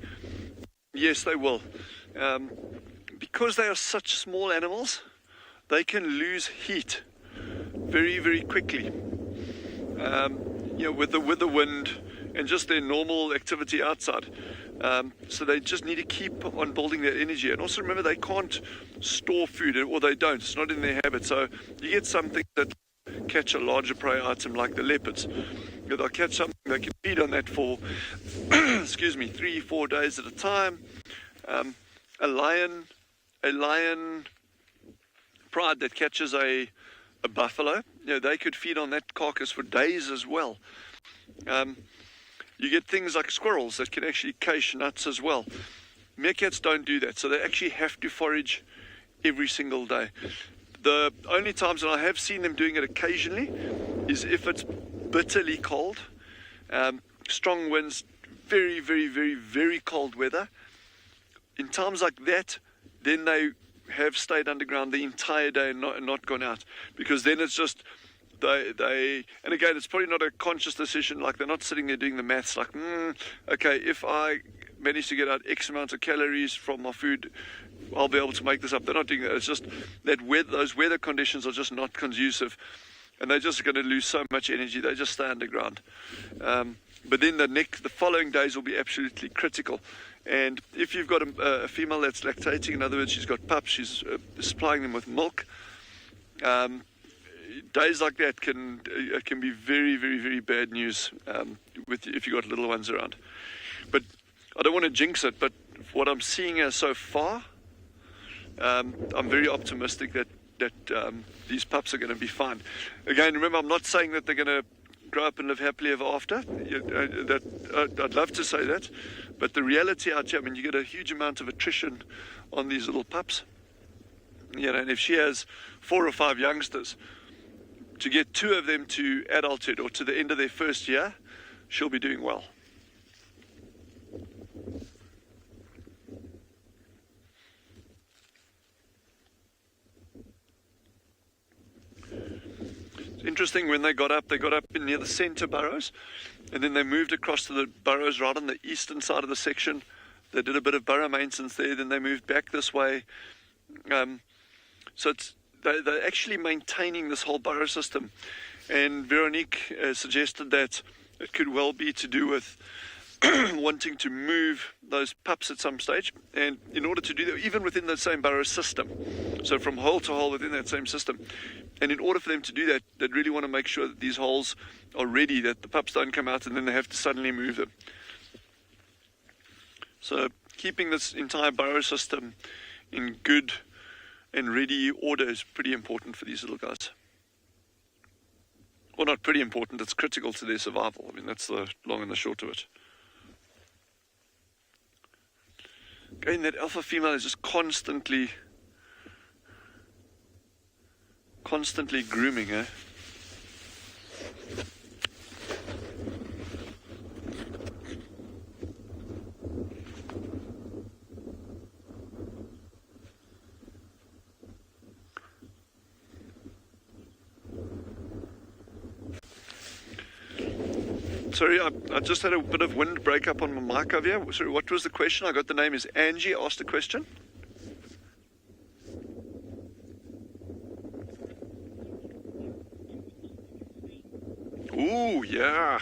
Yes, they will. Because they are such small animals, they can lose heat very, very quickly. With the wind and just their normal activity outside. So they just need to keep on building their energy. And also remember, they can't store food, or they don't. It's not in their habit. So you get something that catch a larger prey item like the leopards. They'll catch something, they can feed on that for 3-4 days at a time. A lion pride that catches a buffalo, they could feed on that carcass for days as well. You get things like squirrels that can actually cache nuts as well. Meerkats don't do that, so they actually have to forage every single day. The only times that I have seen them doing it occasionally is if it's bitterly cold, strong winds, very, very, very, very cold weather. In times like that, then they have stayed underground the entire day and not gone out, because then it's just they and again, it's probably not a conscious decision. Like, they're not sitting there doing the maths like, okay, if I manage to get out X amount of calories from my food, I'll be able to make this up. They're not doing that. It's just that those weather conditions are just not conducive, and they're just going to lose so much energy. They just stay underground. But then the following days will be absolutely critical. And if you've got a female that's lactating, in other words, she's got pups, she's supplying them with milk, days like that can be very, very, very bad news if you've got little ones around. But I don't want to jinx it, but what I'm seeing here so far, I'm very optimistic that these pups are going to be fine. Again, remember, I'm not saying that they're going to grow up and live happily ever after. I'd love to say that, but the reality out here, you get a huge amount of attrition on these little pups. And if she has 4 or 5 youngsters, to get 2 of them to adulthood or to the end of their first year, she'll be doing well. Interesting, when they got up in near the center burrows, and then they moved across to the burrows right on the eastern side of the section. They did a bit of burrow maintenance there, then they moved back this way. So they're actually maintaining this whole burrow system. And Veronique suggested that it could well be to do with wanting to move those pups at some stage, and in order to do that, even within the same burrow system, so from hole to hole within that same system, and in order for them to do that, they'd really want to make sure that these holes are ready, that the pups don't come out and then they have to suddenly move them. So keeping this entire burrow system in good and ready order is pretty important for these little guys. Well, not pretty important, it's critical to their survival. I mean, that's the long and the short of it. Again, that alpha female is just constantly grooming, eh? Sorry, I just had a bit of wind break up on my mic over here. Sorry, what was the question? I got the name is Angie asked the question. Ooh, yeah.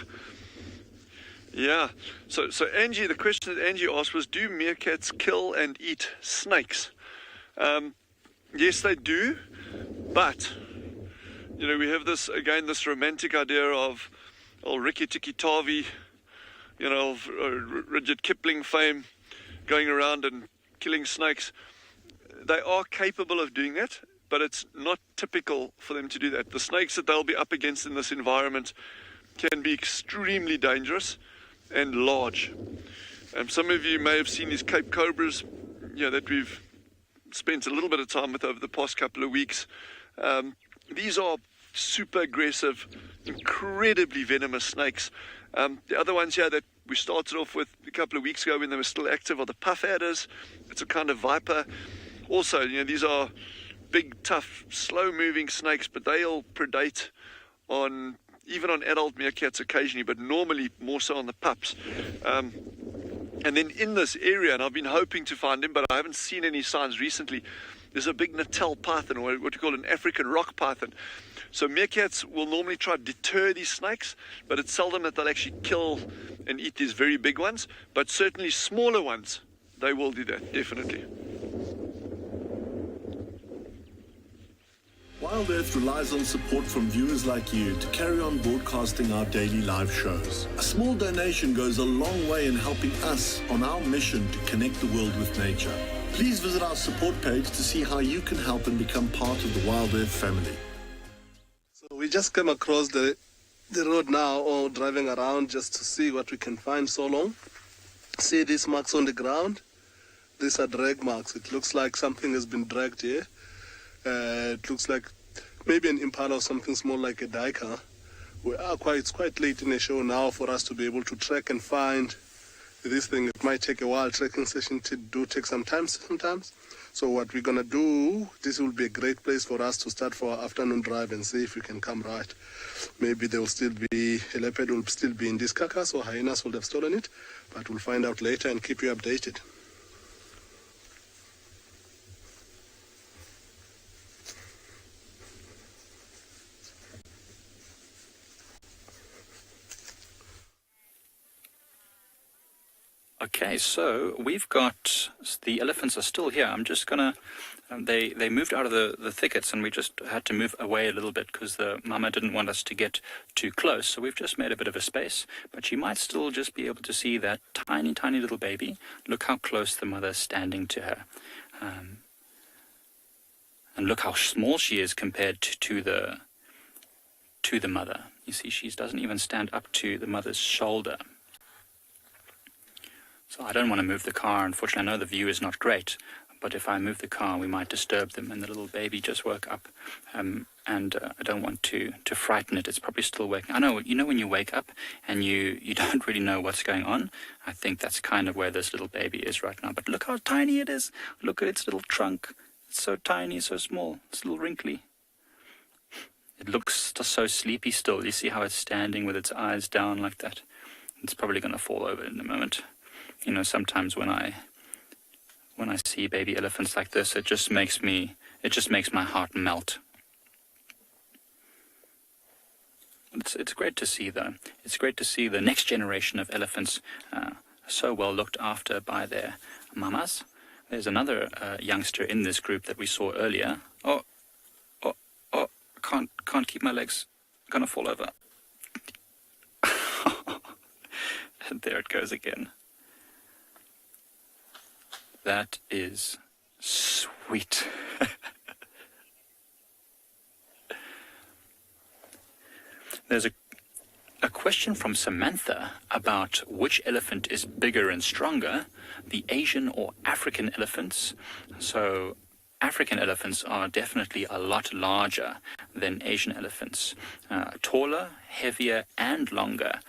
Yeah. So Angie, the question that Angie asked was, do meerkats kill and eat snakes? Yes, they do. But, you know, we have this romantic idea of Rikki Tikki Tavi, you know, of Rudyard Kipling fame, going around and killing snakes. They are capable of doing that, but it's not typical for them to do that. The snakes that they'll be up against in this environment can be extremely dangerous and large. Some of you may have seen these Cape Cobras, you know, that we've spent a little bit of time with over the past couple of weeks. These are super aggressive, incredibly venomous snakes. The other ones here that we started off with a couple of weeks ago when they were still active are the puff adders. It's a kind of viper. Also, you know, these are big, tough, slow-moving snakes, but they'll predate even on adult meerkats occasionally, but normally more so on the pups. And then in this area, and I've been hoping to find him, but I haven't seen any signs recently, there's a big Natal python, or what you call an African rock python. So meerkats will normally try to deter these snakes, but it's seldom that they'll actually kill and eat these very big ones. But certainly smaller ones, they will do that, definitely. Wild Earth relies on support from viewers like you to carry on broadcasting our daily live shows. A small donation goes a long way in helping us on our mission to connect the world with nature. Please visit our support page to see how you can help and become part of the Wild Earth family. So we just came across the road now, or driving around just to see what we can find so long. See these marks on the ground? These are drag marks. It looks like something has been dragged here. It looks like maybe an impala or something small like a duiker. It's quite late in the show now for us to be able to track and find this thing. It might take a while. Tracking session take some time sometimes. So what we're gonna do, this will be a great place for us to start for our afternoon drive and see if we can come right. Maybe there will still be, a leopard will still be in this carcass, or hyenas will have stolen it, but we'll find out later and keep you updated. Okay, so we've got, the elephants are still here. I'm just gonna, they moved out of the thickets, and we just had to move away a little bit because the mama didn't want us to get too close. So we've just made a bit of a space, but you might still just be able to see that tiny, tiny little baby. Look how close the mother's standing to her. And look how small she is compared to the mother. You see, she doesn't even stand up to the mother's shoulder. So I don't want to move the car. Unfortunately, I know the view is not great, but if I move the car, we might disturb them. And the little baby just woke up, and I don't want to frighten it. It's probably still waking. I know, you know, when you wake up and you don't really know what's going on. I think that's kind of where this little baby is right now. But look how tiny it is. Look at its little trunk. It's so tiny, so small. It's a little wrinkly. It looks just so sleepy still. You see how it's standing with its eyes down like that? It's probably going to fall over in a moment. You know, sometimes when I see baby elephants like this, it just makes me it just makes my heart melt. It's great to see, though. It's great to see the next generation of elephants so well looked after by their mamas. There's another youngster in this group that we saw earlier. Oh, can't keep my legs. Gonna fall over. And there it goes again. That is sweet. There's a question from Samantha about which elephant is bigger and stronger, the Asian or African elephants. So African elephants are definitely a lot larger than Asian elephants, taller, heavier, and longer.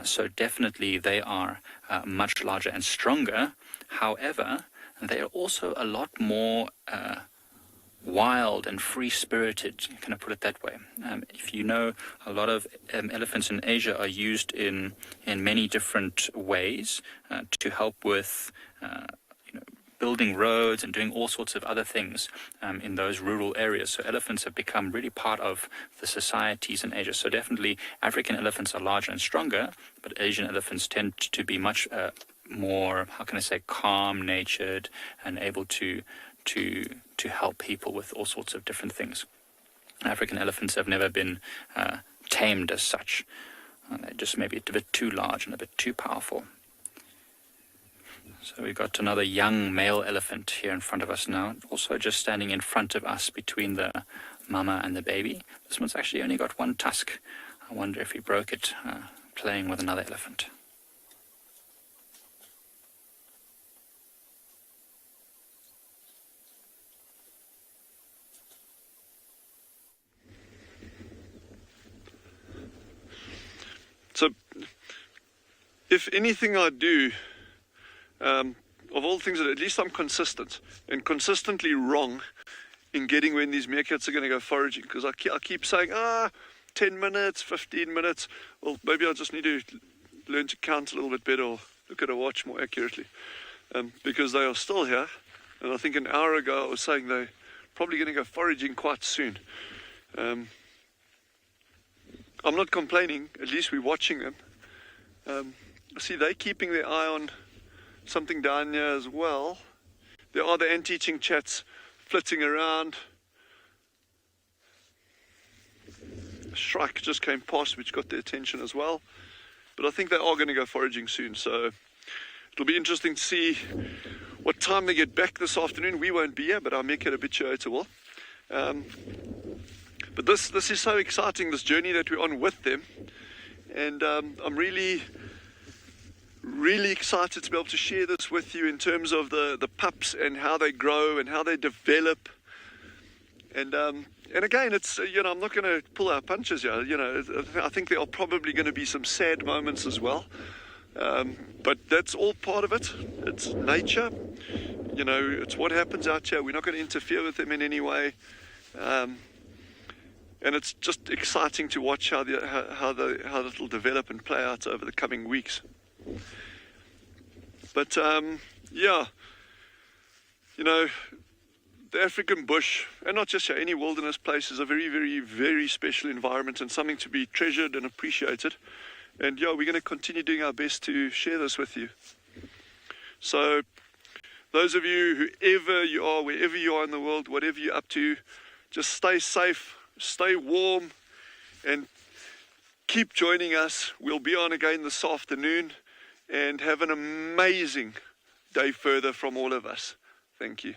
So definitely they are much larger and stronger. However, they are also a lot more wild and free-spirited, can I put it that way? If you know, a lot of elephants in Asia are used in many different ways to help with building roads and doing all sorts of other things in those rural areas. So elephants have become really part of the societies in Asia. So definitely African elephants are larger and stronger, but Asian elephants tend to be much more, how can I say, calm-natured and able to help people with all sorts of different things. African elephants have never been tamed as such. They're just maybe a bit too large and a bit too powerful. So we've got another young male elephant here in front of us now, also just standing in front of us between the mama and the baby. This one's actually only got one tusk. I wonder if he broke it playing with another elephant. So, if anything I do, of all things, at least I'm consistent and consistently wrong in getting when these meerkats are going to go foraging, because I keep saying, 10 minutes, 15 minutes. Well, maybe I just need to learn to count a little bit better or look at a watch more accurately, because they are still here. And I think an hour ago I was saying they're probably going to go foraging quite soon. I'm not complaining, at least we're watching them. I see they're keeping their eye on something down here as well. There are the anteating chats flitting around. A shrike just came past, which got their attention as well. But I think they are going to go foraging soon, so it'll be interesting to see what time they get back this afternoon. We won't be here, but our meerkat habituator will. But this is so exciting, this journey that we're on with them. And I'm really excited to be able to share this with you in terms of the pups and how they grow and how they develop. And again, it's, I'm not going to pull our punches here. I think there are probably going to be some sad moments as well. But that's all part of it. It's nature. It's what happens out here. We're not going to interfere with them in any way. And it's just exciting to watch how it'll develop and play out over the coming weeks. But the African bush, and not just here, any wilderness place, is a very, very, very special environment and something to be treasured and appreciated. And we're going to continue doing our best to share this with you. So those of you, whoever you are, wherever you are in the world, whatever you're up to, just stay safe, stay warm, and keep joining us. We'll be on again this afternoon, and have an amazing day further from all of us. Thank you.